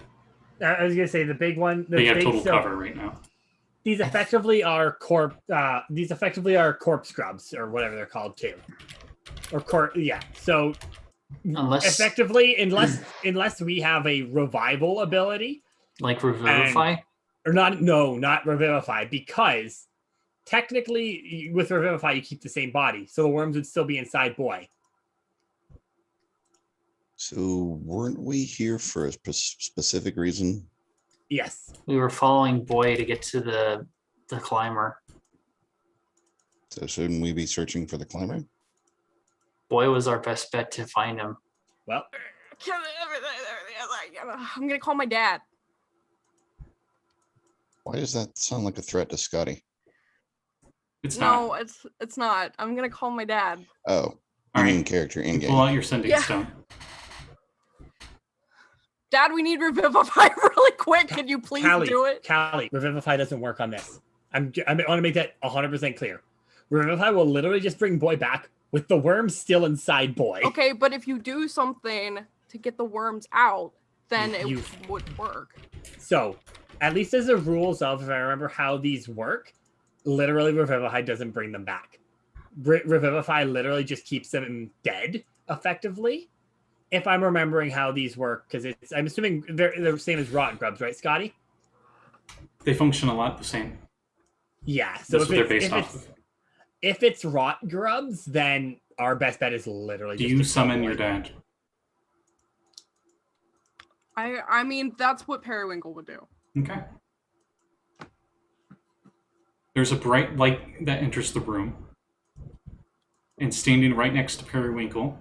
I was gonna say the big one. They have big, total so cover right now. These effectively are corpse grubs or whatever they're called too, or yeah. So Unless effectively, unless we have a revival ability, like revivify. or not revivify, because technically with revivify you keep the same body, so the worms would still be inside Boy. So weren't we here for a specific reason? Yes. We were following Boy to get to the climber. So shouldn't we be searching for the climber? Boy was our best bet to find him. Well, I'm gonna call my dad. Why does that sound like a threat to Scotty? It's not. No, it's not. I'm gonna call my dad. Oh, All in right. character, in You game. pull out your sending Yeah. stone. Dad, we need revivify really quick. Can you please do it? Callie, revivify doesn't work on this. I want to make that 100% clear. Revivify will literally just bring Boy back with the worms still inside Boy. Okay, but if you do something to get the worms out, then You- it would work. So, at least as the rules of, if I remember how these work, literally Revivify doesn't bring them back. Revivify literally just keeps them dead, effectively. If I'm remembering how these work, because I'm assuming they're the same as rotten grubs, right, Scotty? They function a lot the same. Yeah. So That's what they're based off of. If it's rot grubs, then our best bet is literally Do just you to summon Kobold. your dad? I mean, that's what Periwinkle would do. Okay. There's a bright light that enters the room. And standing right next to Periwinkle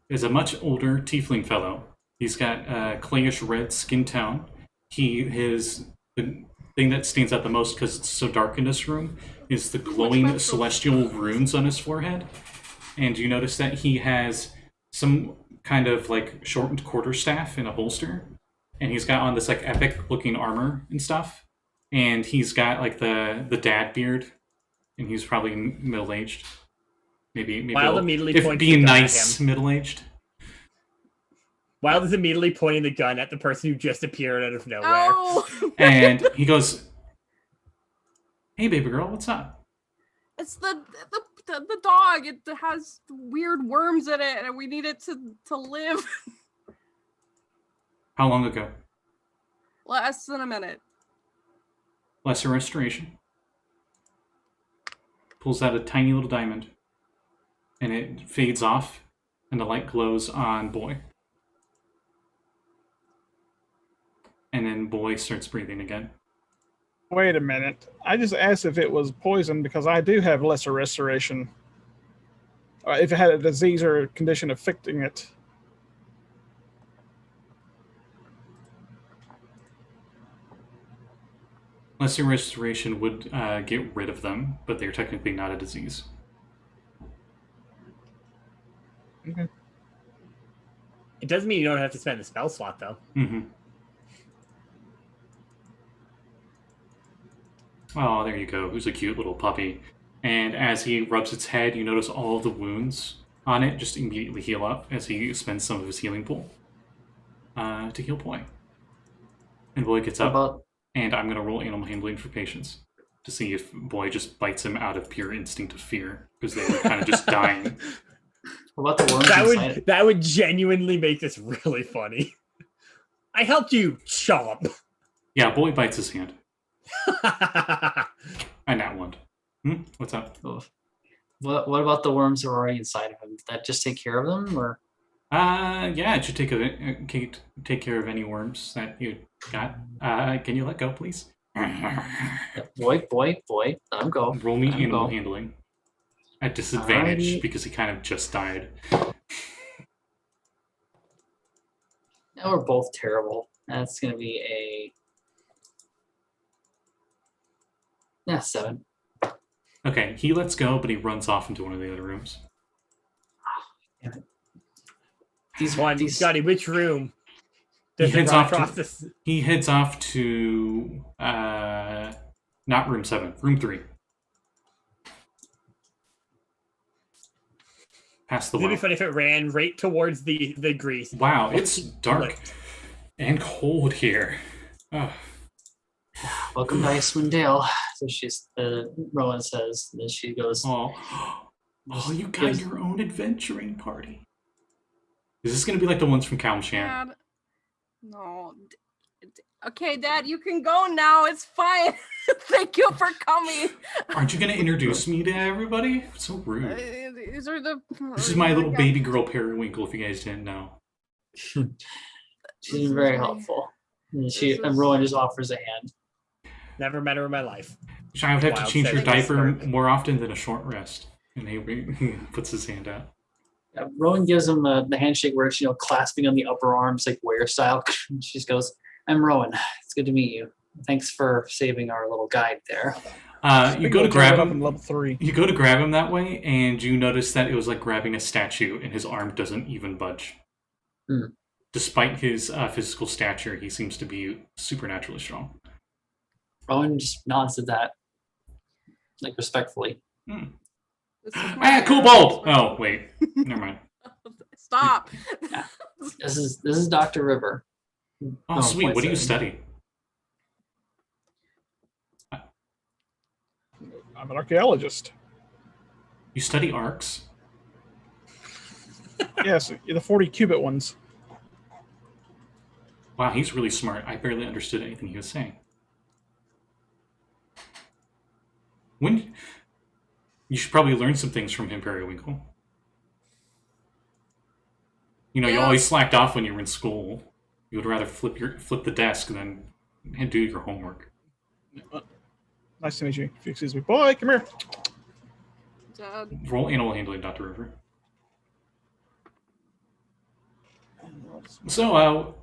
is a much older tiefling fellow. He's got a clayish red skin tone. The thing that stands out the most because it's so dark in this room is the glowing celestial runes on his forehead. And you notice that he has some kind of like shortened quarterstaff in a holster. And he's got on this like epic looking armor and stuff. And he's got like the dad beard. And he's probably middle-aged. Maybe Wild immediately if points being the gun at nice, him. middle-aged. Wild is immediately pointing the gun at the person who just appeared out of nowhere. Oh, And he goes, "Hey, baby girl, what's up?" it's the dog. It has weird worms in it, and we need it to live. How long ago? Less than a minute. Lesser restoration. Pulls out a tiny little diamond. And it fades off, and the light glows on Boy. And then Boy starts breathing again. Wait a minute. I just asked if it was poison because I do have lesser restoration. If it had a disease or a condition affecting it. Lesser restoration would get rid of them, but they're technically not a disease. Okay. It doesn't mean you don't have to spend the spell slot, though. Mm-hmm. Oh, there you go. Who's a cute little puppy. And as he rubs its head, you notice all of the wounds on it just immediately heal up as he spends some of his healing pool to heal Boy. And Boy gets up, and I'm going to roll animal handling for patience to see if Boy just bites him out of pure instinct of fear, because they were kind of just dying. What about the worms inside it? That would genuinely make this really funny. I helped you, chomp. Yeah, Boy bites his hand. And that one. What's up? What about the worms that are already inside of him? Did that just take care of them, or? Yeah, it should take care of any worms that you got. Can you let go, please? Boy, let him go. Roll me Let him animal go. handling. At disadvantage, Alrighty. because he kind of just died. Now we're both terrible. That's gonna be a 7. Okay, he lets go, but he runs off into one of the other rooms. Damn it. Scotty, which room? He Does it heads run off across to, this? he heads off to not room 7, room 3. Past the It'd be well. funny if it ran right towards the grease. Wow, it's dark Lit. and cold here. Ugh. Welcome to Icewind Dale. So Rowan says. Then she goes. Oh, you got your own adventuring party. Is this going to be like the ones from Calmshan? Dad. No. Okay, Dad, you can go now. It's fine. Thank you for coming. Aren't you going to introduce me to everybody? It's so rude. These are the. This is my little baby girl Periwinkle, if you guys didn't know. She's been very helpful. And Rowan just offers a hand. Never met her in my life. I would have to Wild change your setting is diaper dark. more often than a short rest. And he puts his hand out. Rowan gives him the handshake where it's clasping on the upper arms like warrior style. She just goes, "I'm Rowan. It's good to meet you. Thanks for saving our little guide there." You go to grab up in him. level 3. You go to grab him that way, and you notice that it was like grabbing a statue, and his arm doesn't even budge. Despite his physical stature, he seems to be supernaturally strong. Rowan just nods at that, like respectfully. Kobold! Oh, wait. Never mind. Stop. This is Dr. River. Oh, sweet. What do you points study? I'm an archaeologist. You study arcs? Yes, the 40 cubit ones. Wow, he's really smart. I barely understood anything he was saying. You should probably learn some things from him, Periwinkle. You know, you Yeah. always slacked off when you were in school. You would rather flip the desk than do your homework. Nice to meet you. If you excuse me. Boy, come here. Dad. Roll animal handling, Dr. River. So,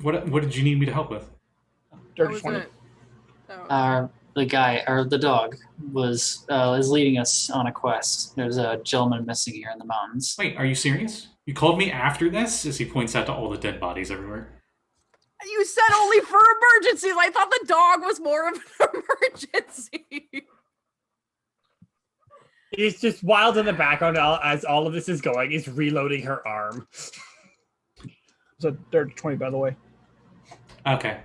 what did you need me to help with? How Dirty was 20. it? Oh. The guy or the dog was is leading us on a quest. There's a gentleman missing here in the mountains. Wait, are you serious? You called me after this? As he points out to all the dead bodies everywhere. You said only for emergencies. I thought the dog was more of an emergency. It's just wild in the background as all of this is going. Is reloading her arm. It's a dirty 20, by the way. Okay.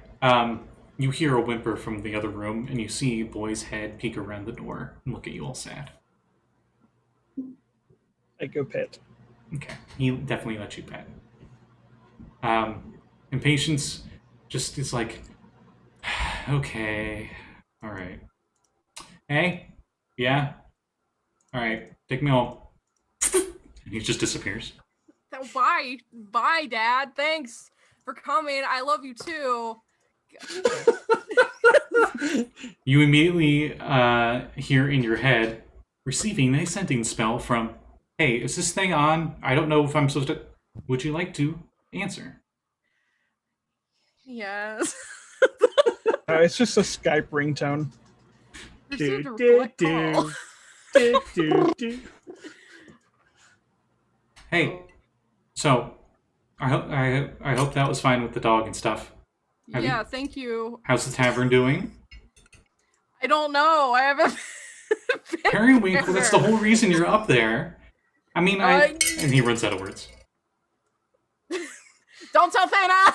You hear a whimper from the other room, and you see Boy's head peek around the door and look at you all sad. Hey, go pet. Okay. He definitely let you pet. And Patience just is like, okay, all right. Hey? Yeah? All right, take me home. And he just disappears. So bye. Bye, Dad. Thanks for coming. I love you too. You immediately hear in your head, receiving a sending spell from, hey, is this thing on? I don't know if I'm supposed to... Would you like to answer? Yes. It's just a Skype ringtone. Received a do, what call? do. Hey, so I hope that was fine with the dog and stuff. Have Yeah, you- thank you. How's the tavern doing? I don't know. I haven't been Periwinkle, that's the there. whole reason you're up there. I mean, and he runs out of words. Don't tell Thana!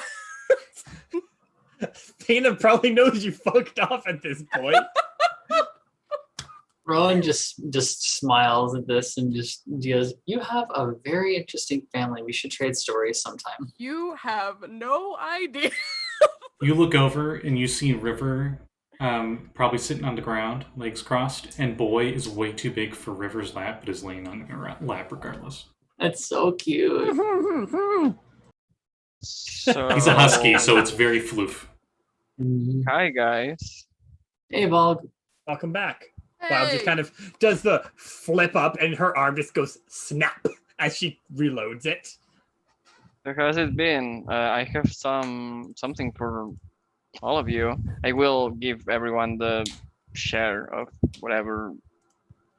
Tina probably knows you fucked off at this point. Rowan just smiles at this and just goes, "You have a very interesting family. We should trade stories sometime." You have no idea. You look over and you see River probably sitting on the ground, legs crossed, and Boy is way too big for River's lap, but is laying on her lap regardless. That's so cute. So He's a husky, so it's very floof. Hi guys. Hey, Valgg. Welcome back. Wow, just Hey. kind of does the flip up and her arm just goes snap as she reloads it. So how's it been? I have something for all of you. I will give everyone the share of whatever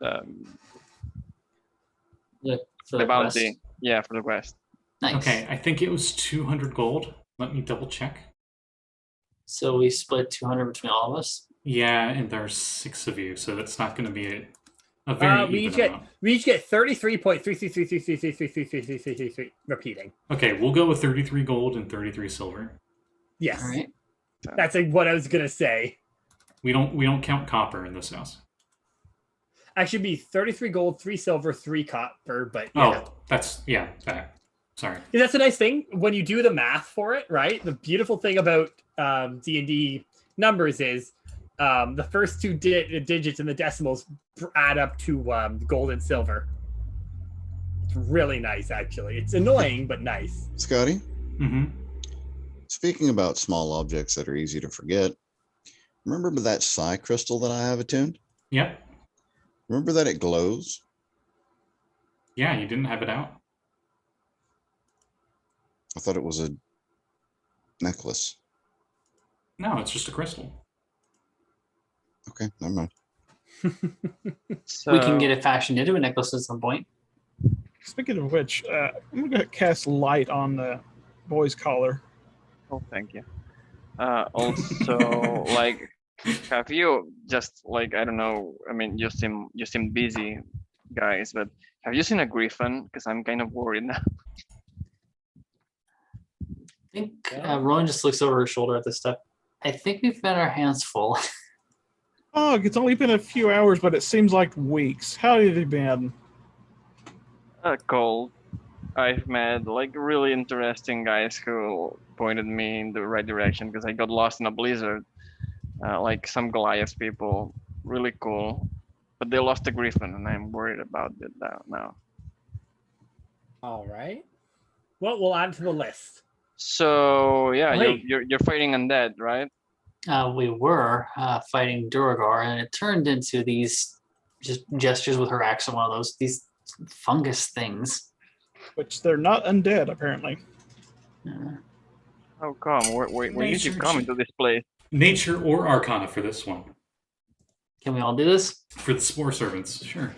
For the the bounty. quest. Yeah, for the quest. Nice. Okay, I think it was 200 gold. Let me double check. So we split 200 between all of us. Yeah, and there's 6 of you, so that's not going to be a very We even each get amount. 33.3333333333 repeating. Okay, we'll go with 33 gold and 33 silver. Yes, All right. that's like what I was gonna say. We don't count copper in this house. Actually, be 33 gold, 3 silver, 3 copper. But yeah. Oh, that's that. Sorry. Yeah, that's a nice thing when you do the math for it, right? The beautiful thing about D&D numbers is the first 2 digits in the decimals add up to gold and silver. It's really nice, actually. It's annoying, but nice. Scotty, Mm-hmm. speaking about small objects that are easy to forget, remember that psi crystal that I have attuned? Yep. Remember that it glows? Yeah, you didn't have it out. I thought it was a necklace. No, it's just a crystal. Okay, never mind. So We can get it fashioned into a necklace at some point. Speaking of which, I'm going to cast light on the boy's collar. Oh, thank you. Also, like, have you just like I don't know? I mean, you seem busy, guys. But have you seen a griffin? Because I'm kind of worried now. I think Yeah. Rowan just looks over her shoulder at this stuff. I think we've got our hands full. Oh, it's only been a few hours, but it seems like weeks. How have you been? Cold. I've met like really interesting guys who pointed me in the right direction because I got lost in a blizzard. Like some Goliath people. really cool. But they lost the Griffin, and I'm worried about that now. All right. Well, we'll add to the list. So yeah, Hey. you're fighting undead, right? We were fighting Duragar, and it turned into these just gestures with her action. One of these fungus things. Which they're not undead, apparently. How come? Where you keep Nature coming to this place? Nature or Arcana for this one. Can we all do this? For the Spore Servants, sure.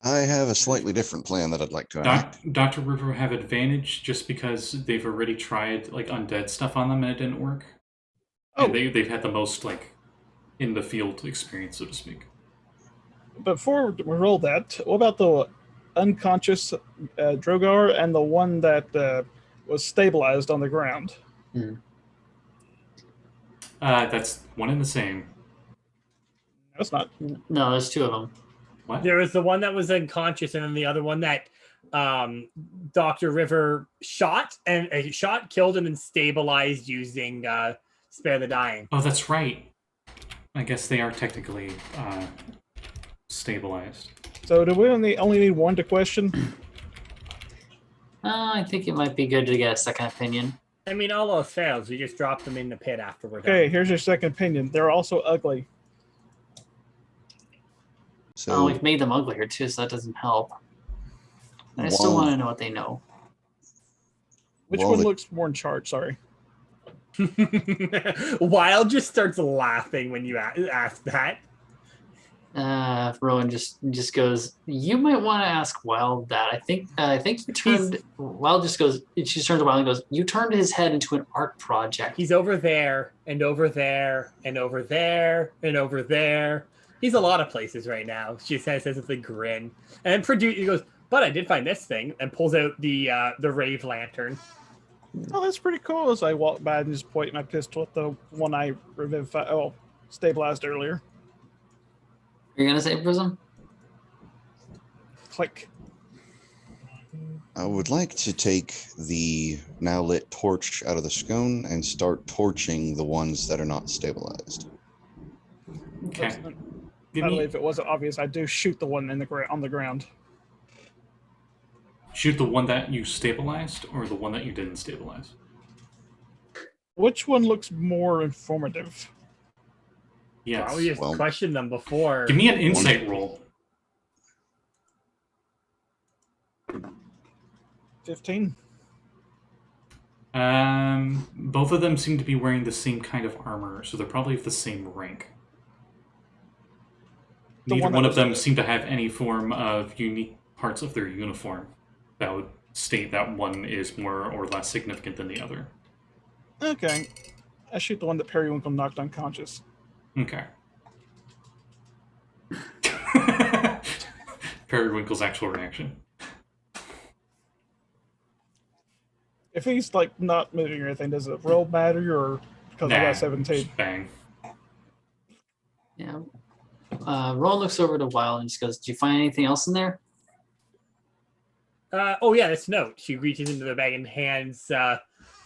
I have a slightly different plan that I'd like to enact. Dr. River have advantage just because they've already tried like undead stuff on them and it didn't work. Oh. And they've had the most like in the field experience, so to speak. Before we roll that, what about the unconscious Drogar and the one that was stabilized on the ground? That's one and the same. No, it's not. No, there's two of them. What? There was the one that was unconscious, and then the other one that Dr. River shot, killed, and then stabilized using Spare the Dying. Oh, that's right. I guess they are technically stabilized. So do we only need one to question? I think it might be good to get a second opinion. I mean, all else fails, we just drop them in the pit afterward. Okay, here's your second opinion. They're also ugly. So We've made them uglier too, so that doesn't help. And I still Well- want to know what they know. Which Well, one the- looks more in charge? Sorry. Wild just starts laughing when you ask that. Rowan just goes, you might want to ask Wild that. I think you turned. Wild just goes. She turns to Wild and goes, you turned his head into an art project. He's over there, and over there, and over there, and over there. He's a lot of places right now. She says with a grin. And he goes, but I did find this thing, and pulls out the rave lantern. Oh, that's pretty cool. As I walk by and just point my pistol at the one I stabilized earlier. You're gonna say Prism? Click. I would like to take the now lit torch out of the scone and start torching the ones that are not stabilized. Okay. By Give the way, me, if it wasn't obvious, I do shoot the one on the ground. shoot the one that you stabilized or the one that you didn't stabilize. Which one looks more informative? Yes. Well, we just Well- questioned them before. Give me an insight roll. 15. Both of them seem to be wearing the same kind of armor, so they're probably of the same rank. The Neither one that one of was- them seem to have any form of unique parts of their uniform that would state that one is more or less significant than the other. Okay. I shoot the one that Periwinkle knocked unconscious. Okay. Periwinkle's actual reaction. If he's like not moving or anything, does it roll matter or because I got 17? just bang. Yeah. Rowan looks over to Wild and just goes, "Did you find anything else in there?" Oh yeah, this note. She reaches into the bag and hands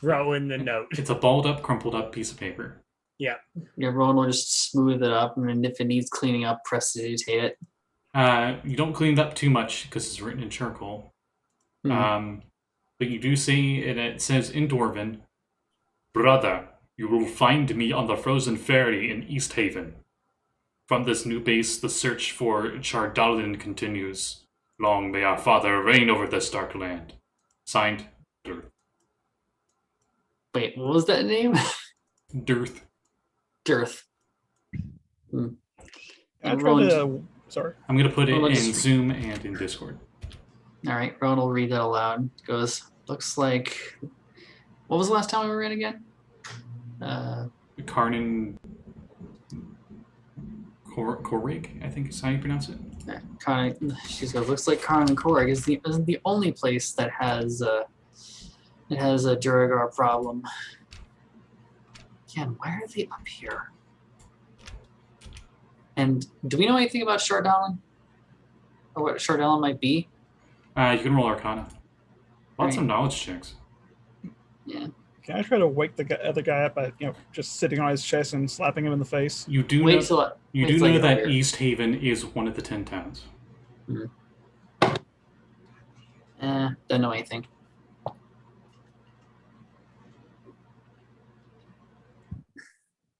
Rowan the note. It's a balled up, crumpled up piece of paper. Yeah, Rowan will just smooth it up, and if it needs cleaning up, prestidigitate it. You don't clean it up too much because it's written in charcoal. Mhm. But you do see, and it says in Dwarven, "Brother, you will find me on the frozen ferry in East Haven. From this new base, the search for Chardalin continues. Long may our father reign over this dark land." Signed, Dirth. Wait, what was that name? Dirth. Dearth. I And tried Rowan, to. Sorry. I'm going to put it Well, in let's- Zoom and in Discord. all right, Rowan will read that aloud. Goes, looks like. What was the last time we were in again? Karnan Korig, I think is how you pronounce it. She goes, looks like Karn and Korg isn't the only place that has a Duragar problem. Again, why are they up here? And do we know anything about Chardalin? Or what Chardalin might be? You can roll Arcana. Lots of Right. knowledge checks. Yeah. Can I try to wake the other guy up by just sitting on his chest and slapping him in the face? You do Wait know, till I- you wait do till I know get that over here. East Haven is one of the 10 towns. Don't know anything.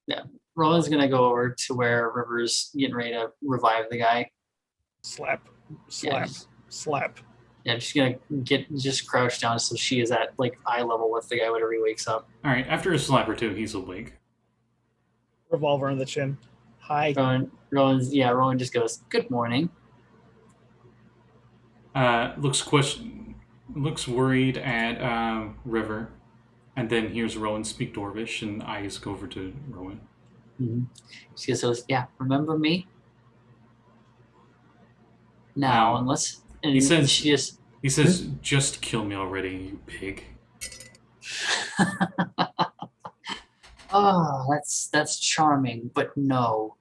Yeah, Rowan's gonna go over to where River's getting ready to revive the guy. Slap, Yeah, slap, slap. Yeah, she's gonna just crouch down so she is at like eye level with the guy whenever he wakes up. All right, after a slap or two, he's awake. Revolver in the chin. Hi. Rowan just goes, "Good morning." Looks worried at River, and then hears Rowan speak Dwarvish, and eyes go over to Rowan. Mm-hmm. She goes, "Yeah, remember me?" Now, unless and he says, she just He says, "Just kill me already, you pig." Oh, that's charming, but no.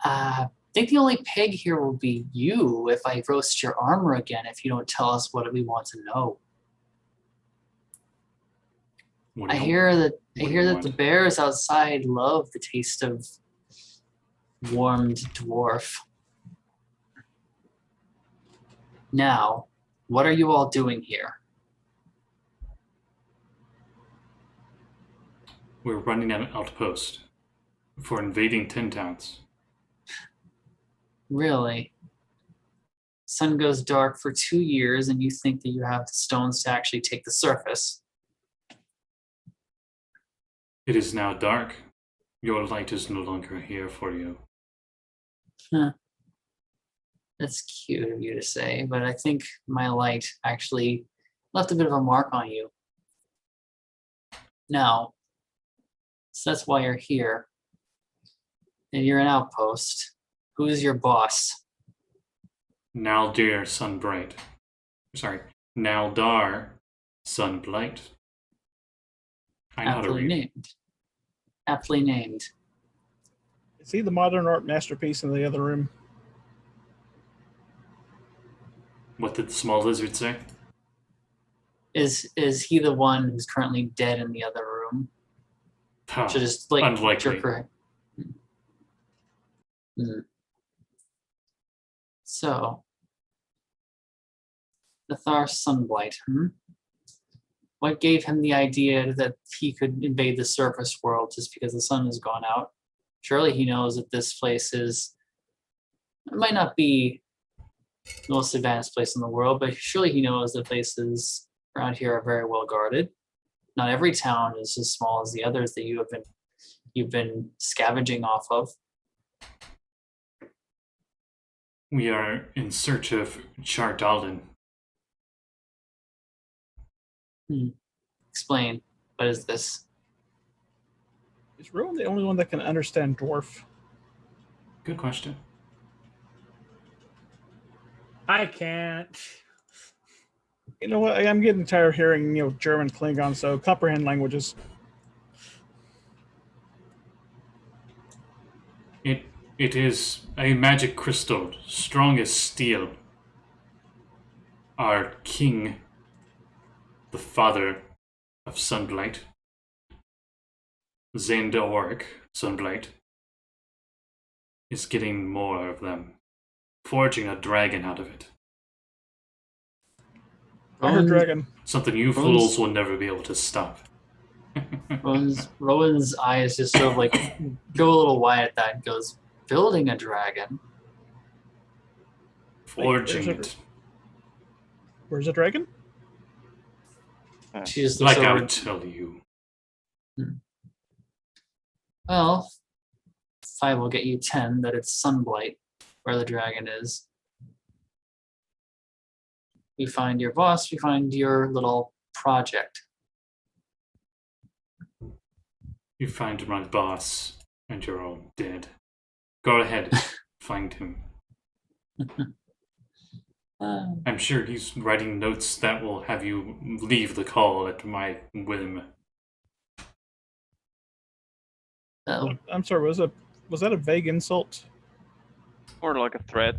I think the only pig here will be you if I roast your armor again if you don't tell us what we want to know. What do I you- hear that what do you the want? bears outside love the taste of warmed dwarf. Now, what are you all doing here? We're running an outpost for invading 10 towns. Really? Sun goes dark for 2 years and you think that you have the stones to actually take the surface. It is now dark. Your light is no longer here for you. That's cute of you to say, but I think my light actually left a bit of a mark on you. Now, so that's why you're here. And you're an outpost. Who's your boss? Naldar Sunbright. Sorry, Naldar Sunblight. I know how to Aptly read. named. Aptly named. Is he the modern art masterpiece in the other room? What did the small lizard say? Is he the one who's currently dead in the other room? Huh, So just like unlikely. jerk her. So, the Thar Sunblight, What gave him the idea that he could invade the surface world just because the sun has gone out? Surely he knows that this place it might not be the most advanced place in the world, but surely he knows that places around here are very well guarded. Not every town is as small as the others that you've been scavenging off of. We are in search of Chardalin. Explain. What is this? Is Rowan the only one that can understand dwarf? Good question. I can't. You know what? I'm getting tired of hearing German, Klingon, so comprehend languages. It is a magic crystal, strong as steel. Our king, the father of Sunblight, Zandoric Sunblight, is getting more of them, forging a dragon out of it. I heard dragon. Something you Rowan's- fools will never be able to stop. Rowan's eyes just sort of like go a little wide at that and goes, building a dragon? Forging Wait, it. Where's the dragon? She just looks Like over. I'll tell you. Well, 5 will get you 10 that it's Sunblight, where the dragon is. We find your boss, we find your little project. You find my boss, and you're all dead. Go ahead, find him. I'm sure he's writing notes that will have you leave the call at my whim. I'm sorry. Was that a vague insult? Or like a threat,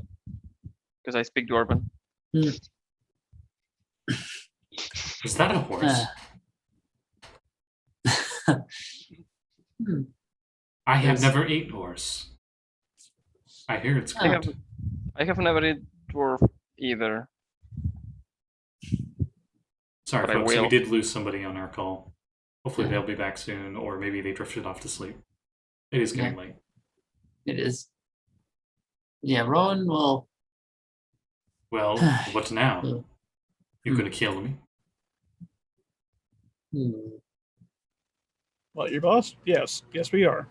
because I speak Dwarven. Is that a horse? I have Yes. never ate horse. I hear it's I good. have never eaten dwarf either. Sorry, but I folks, we will. did lose somebody on our call. Hopefully Yeah. they'll be back soon, or maybe they drifted off to sleep. It is getting late. It is. Yeah, Rowan will. Well, what now? Hmm. You gonna kill me? Well, your boss? Yes, we are.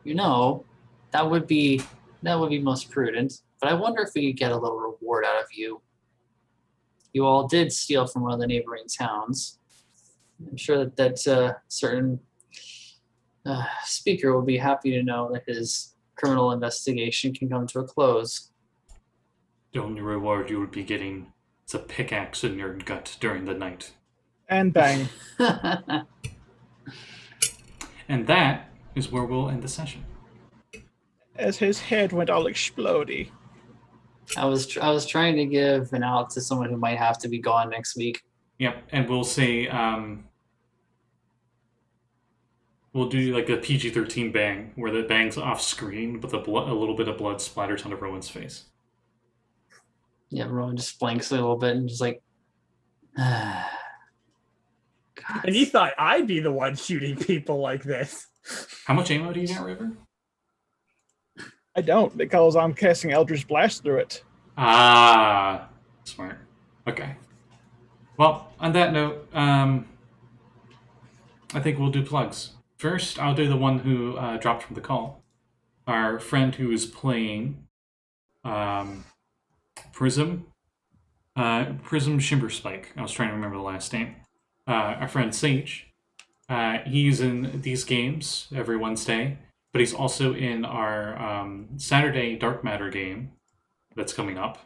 You know, that would be most prudent. But I wonder if we could get a little reward out of you. You all did steal from one of the neighboring towns. I'm sure that certain speaker will be happy to know that his criminal investigation can come to a close. The only reward you would be getting is a pickaxe in your gut during the night. And bang. And that is where we'll end the session. As his head went all explodey. I was trying to give an out to someone who might have to be gone next week. Yep, and we'll say we'll do like a PG-13 bang, where the bang's off screen, but a little bit of blood splatters onto Rowan's face. Yeah, Rowan just blinks a little bit and just like. God. And you thought I'd be the one shooting people like this. How much ammo do you got, River? I don't, because I'm casting Eldritch Blast through it. Ah, smart. Okay. Well, on that note, I think we'll do plugs. First, I'll do the one who dropped from the call. Our friend who is playing Prism. Prism Shimmerspike. I was trying to remember the last name. Our friend Saege. He's in these games every Wednesday, but he's also in our Saturday Dark Matter game that's coming up,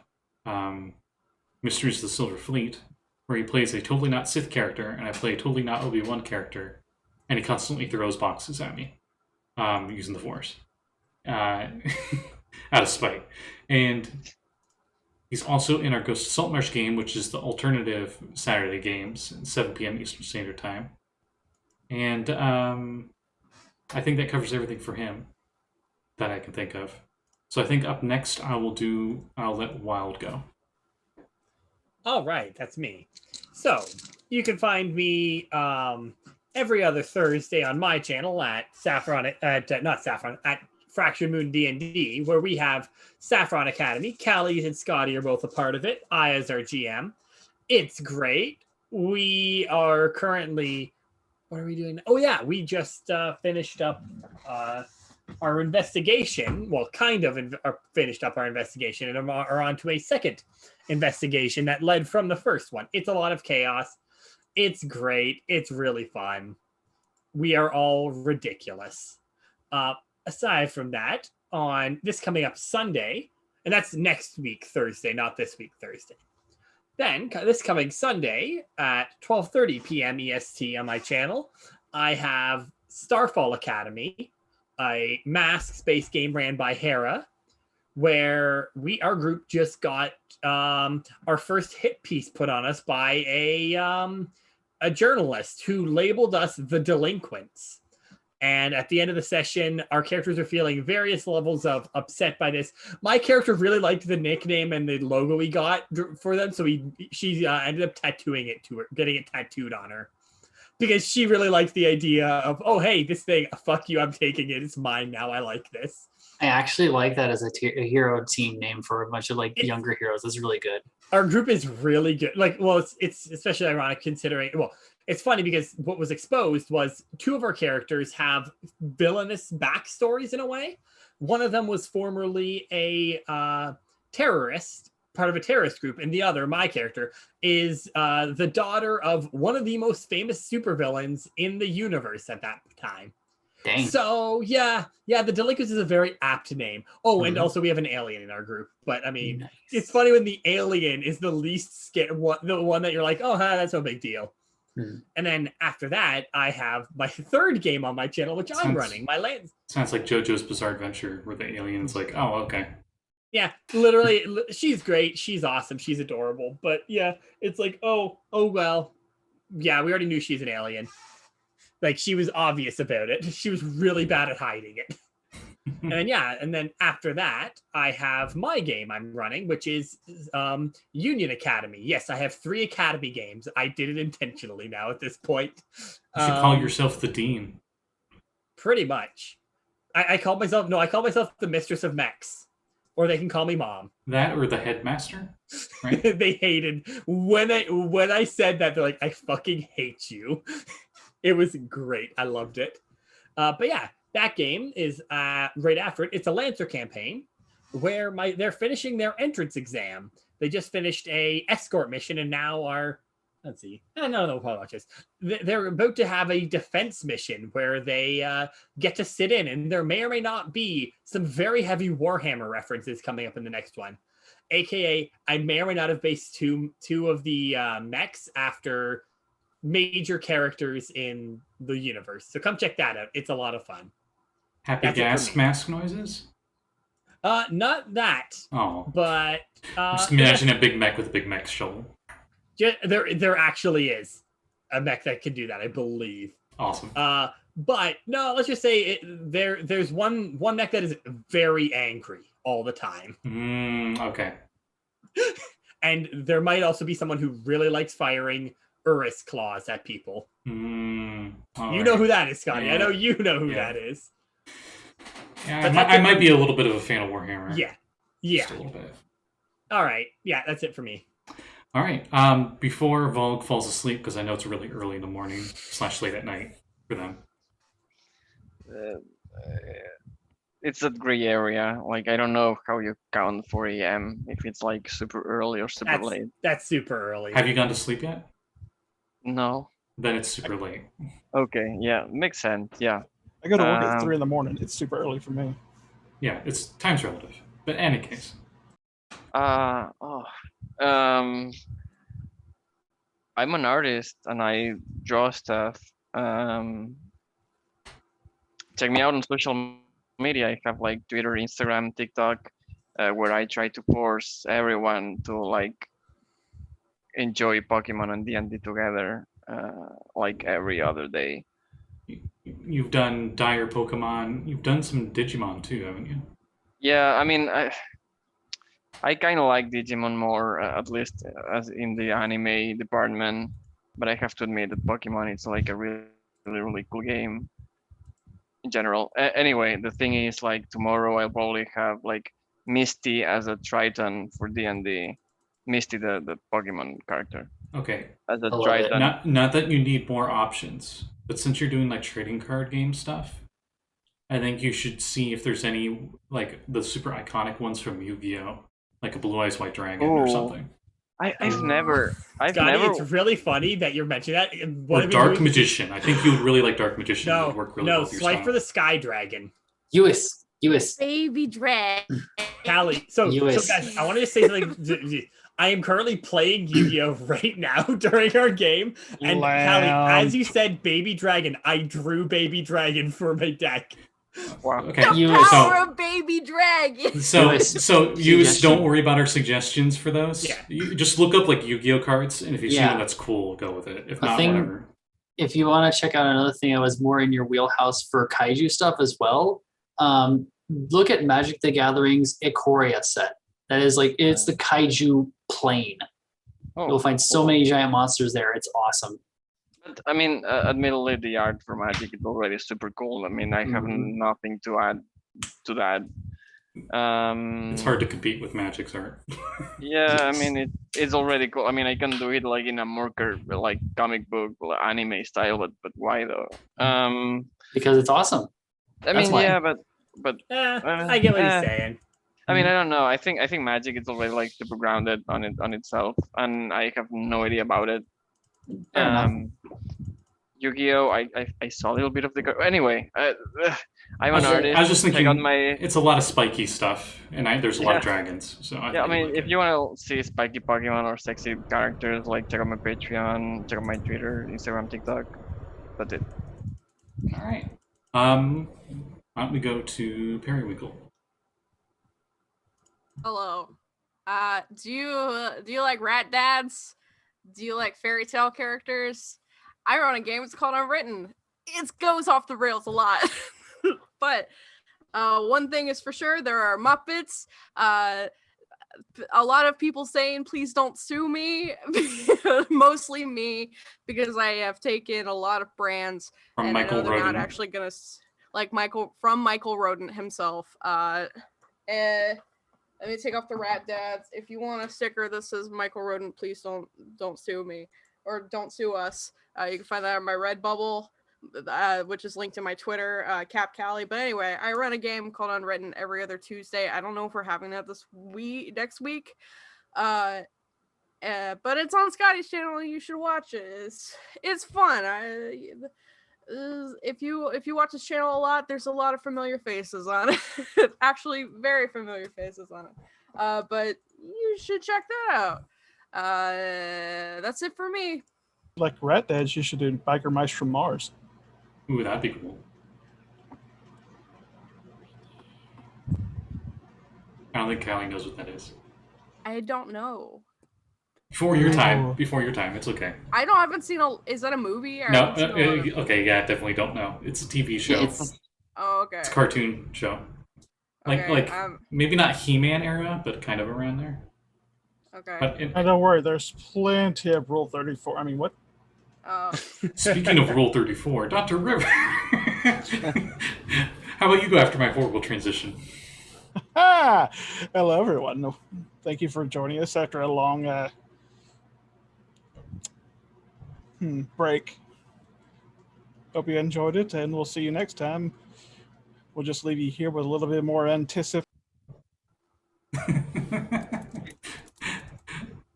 Mysteries of the Silver Fleet, where he plays a totally not Sith character, and I play a totally not Obi-Wan character, and he constantly throws boxes at me using the Force out of spite. And he's also in our Ghost of Saltmarsh game, which is the alternative Saturday games, 7 p.m. Eastern Standard Time. And I think that covers everything for him that I can think of. So I think up next I'll let Wild go. All right, that's me. So you can find me every other Thursday on my channel at Fractured Moon D&D, where we have Saffron Academy. Callie and Scotty are both a part of it. I as our GM. It's great. We are currently, what are we doing? Oh yeah, we just finished up our investigation. Well, finished up our investigation and are on to a second investigation that led from the first one. It's a lot of chaos. It's great. It's really fun. We are all ridiculous. Aside from that, on this coming up Sunday, and that's next week Thursday, not this week Thursday. Then this coming Sunday at 12:30 p.m. EST on my channel, I have Starfall Academy, a mask-based game ran by Hera, where our group just got our first hit piece put on us by a journalist who labeled us the delinquents. And at the end of the session, our characters are feeling various levels of upset by this. My character really liked the nickname and the logo we got for them, so she ended up tattooing it to her, getting it tattooed on her, because she really liked the idea of, oh hey, this thing, fuck you, I'm taking it, it's mine now, I like this. I actually like that as a hero team name for a bunch of younger heroes. It's really good. Our group is really good. It's especially ironic considering, it's funny because what was exposed was two of our characters have villainous backstories in a way. One of them was formerly a terrorist, part of a terrorist group, and the other, my character, is the daughter of one of the most famous supervillains in the universe at that time. Dang. So yeah, the Delinquents is a very apt name. Oh, and also we have an alien in our group. But I mean, Nice. It's funny when the alien is the least scared, the one that you're like, oh, that's no big deal. And then after that, I have my third game on my channel, which I'm running. My land. Sounds like JoJo's Bizarre Adventure, where the alien's like, oh, okay. Yeah, literally, she's great. She's awesome. She's adorable. But yeah, it's like, oh well. Yeah, we already knew she's an alien. Like she was obvious about it. She was really bad at hiding it. And then after that, I have my game I'm running, which is Union Academy. Yes, I have 3 Academy games. I did it intentionally now at this point. You should call yourself the dean. Pretty much. I call myself the mistress of mechs. Or they can call me mom. That or the headmaster, right? They hated when I said that. They're like, I fucking hate you. It was great. I loved it. But yeah, that game is right after it. It's a Lancer campaign where they're finishing their entrance exam. They just finished a escort mission and now are, let's see. No, apologies. They're about to have a defense mission where they get to sit in, and there may or may not be some very heavy Warhammer references coming up in the next one. AKA, I may or may not have based two of the mechs after major characters in the universe. So come check that out. It's a lot of fun. Happy That's it for gas me. mask noises? Not that, Oh. but Just imagine a big mech with a big mech shovel. there actually is a mech that can do that, I believe. Awesome. But no, let's just say there's one mech that is very angry all the time. Okay. And there might also be someone who really likes firing Urus claws at people. You know who that is, Scotty. Yeah. I know you know who Yeah. that is. Yeah, But I might be a little bit of a fan of Warhammer. Yeah. Just a little bit. All right. Yeah, that's it for me. All right. Before Valgg falls asleep, because I know it's really early in the morning / late at night for them. It's a gray area. Like, I don't know how you count 4 a.m. if it's like super early or super late. That's super early. Have you gone to sleep yet? No. Then it's super late. Okay. Yeah. Makes sense. Yeah. I go to work at 3 a.m. It's super early for me. Yeah, it's time's relative. But in any case. I'm an artist and I draw stuff. Check me out on social media. I have like Twitter, Instagram, TikTok, where I try to force everyone to like enjoy Pokemon and D&D together, like every other day. You've done Dire Pokemon. You've done some Digimon too, haven't you? Yeah, I mean, I kind of like Digimon more, at least as in the anime department. But I have to admit that Pokemon is like a really, really cool game in general. Anyway, the thing is, like, tomorrow I'll probably have like Misty as a Triton for D&D. Misty, the Pokemon character, Okay. as a love it. Triton. Not that you need more options, but since you're doing like trading card game stuff, I think you should see if there's any like the super iconic ones from Yu-Gi-Oh, like a Blue Eyes White Dragon or Ooh. something. I've never. Scotty, it's really funny that you're mentioning that. Or Dark Magician. I think you would really like Dark Magician. It would work really well with your swipe style. for the Sky Dragon. Lluis. Baby drag. Callie. So Lluis. guys, I want to just say something. I am currently playing Yu-Gi-Oh right now during our game. And Callie, as you said Baby Dragon, I drew Baby Dragon for my deck. Wow. Okay. The Lluis. power of baby dragon. So you Suggestion. don't worry about our suggestions for those. Yeah. You just look up like Yu-Gi-Oh cards, and if you see Yeah. one that's cool, go with it. If A not, thing- whatever. If you want to check out another thing that was more in your wheelhouse for kaiju stuff as well, look at Magic the Gathering's Ikoria set. That is like, it's the kaiju plane. Oh, You'll find so cool. many giant monsters there. It's awesome. But, I mean, admittedly, the art for Magic is already super cool. I mean, I have Mhm. nothing to add to that. It's hard to compete with Magic's art. Yeah, I mean, it's already cool. I mean, I can do it like in a more like comic book anime style, but why though? Because it's awesome. I That's mean, why. yeah, but I get what you're saying. I mean, I don't know. I think Magic is already like super grounded on itself, and I have no idea about it. Fair enough. Yu-Gi-Oh! I saw a little bit of the anyway. I'm an I artist. was just Check thinking, out my it's a lot of spiky stuff, and there's a lot of Yeah. dragons. So yeah. I mean, if you want to see spiky Pokemon or sexy characters, like check out my Patreon, check out my Twitter, Instagram, TikTok. That's it. All right. Why don't we go to Periwinkle? Hello. Do you like rat dads? Do you like fairy tale characters? I run a game. It's called Unwritten. it goes off the rails a lot. But one thing is for sure, there are Muppets. A lot of people saying, please don't sue me. Mostly me, because I have taken a lot of brands. From and Michael I know they're Rodin. not actually going to, like Michael Rodin himself. Let me take off the rat dads. If you want a sticker that says Michael Rodin, please don't sue me, or don't sue us. You can find that on my Redbubble, which is linked to my Twitter, Callie. But anyway, I run a game called Unwritten every other Tuesday. I don't know if we're having that next week. But it's on Scotty's channel. You should watch it. It's fun. If you watch this channel a lot, there's a lot of familiar faces on it. Actually, very familiar faces on it. But you should check that out. That's it for me. Like Rat Dads, you should do Biker Mice from Mars. Ooh, that'd be cool. I don't think Callie knows what that is. I don't know. Before your time. It's okay. I haven't seen is that a movie? Or No, okay, yeah, definitely don't know. It's a TV show. Oh, okay. It's a cartoon show. Like maybe not He-Man era, but kind of around there. Okay. But Don't worry, there's plenty of Rule 34. I mean, what? Speaking of Rule 34, Dr. River. How about you go after my horrible transition? Hello, everyone. Thank you for joining us after a long break. Hope you enjoyed it, and we'll see you next time. We'll just leave you here with a little bit more anticipation.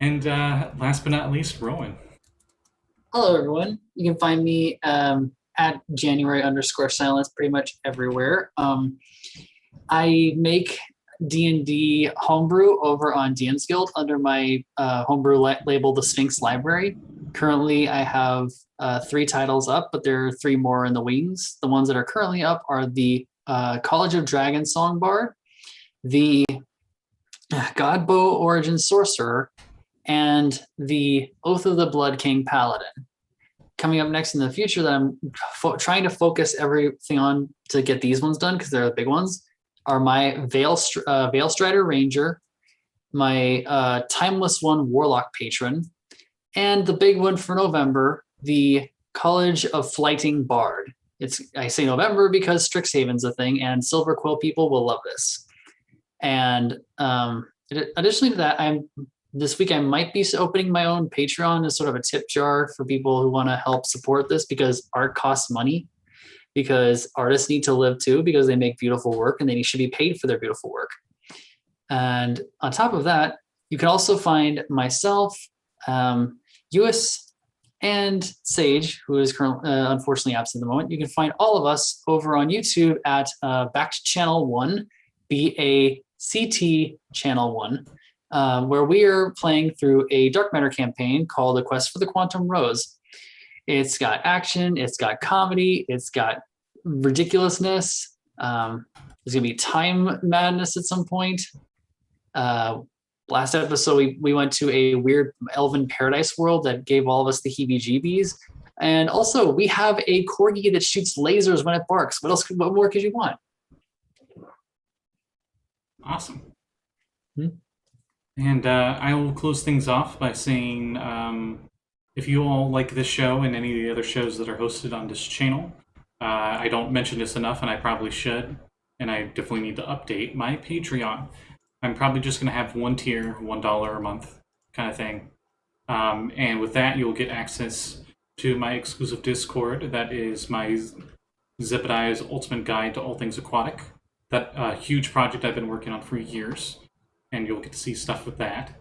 And last but not least, Rowan. Hello, everyone. You can find me at January_silence pretty much everywhere. I make D&D homebrew over on DM's Guild under my homebrew label, The Sphinx Library. Currently, I have 3 titles up, but there are 3 more in the wings. The ones that are currently up are the College of Dragons Songbard, the Godbow Origin Sorcerer, and the Oath of the Blood King Paladin. Coming up next in the future that I'm trying to focus everything on to get these ones done, because they're the big ones, are my Veil Strider Ranger, my Timeless One Warlock Patron, and the big one for November, the College of Flighting Bard. I say November because Strixhaven's a thing, and Silver Quill people will love this. And additionally to that, this week I might be opening my own Patreon as sort of a tip jar for people who want to help support this, because art costs money, because artists need to live too, because they make beautiful work and they should be paid for their beautiful work. And on top of that, you can also find myself, Lluis, and Saege, who is currently unfortunately absent at the moment. You can find all of us over on YouTube at Backed Channel 1, BACT Channel 1. Where we are playing through a dark matter campaign called A Quest for the Quantum Rose. It's got action, it's got comedy, it's got ridiculousness. There's gonna be time madness at some point. Last episode, we went to a weird elven paradise world that gave all of us the heebie-jeebies. And also, we have a corgi that shoots lasers when it barks. What more could you want? Awesome. And I will close things off by saying, if you all like this show and any of the other shows that are hosted on this channel, I don't mention this enough, and I probably should, and I definitely need to update my Patreon. I'm probably just going to have one tier, $1 a month kind of thing. And with that, you'll get access to my exclusive Discord. That is my Zebediah's Ultimate Guide to All Things Aquatic. That huge project I've been working on for years. And you'll get to see stuff with that.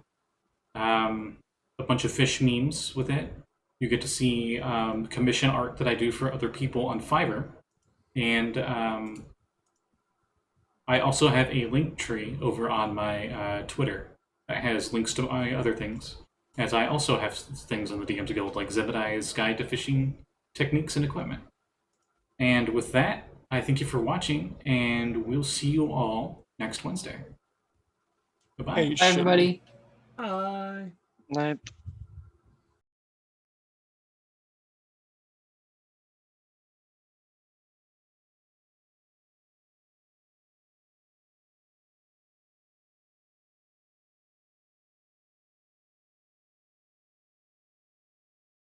A bunch of fish memes with it. You get to see commission art that I do for other people on Fiverr. And I also have a link tree over on my Twitter that has links to my other things. As I also have things on the DM's Guild, like Zebediah's Guide to Fishing Techniques and Equipment. And with that, I thank you for watching, and we'll see you all next Wednesday. Goodbye. Bye, everybody. Bye. Night.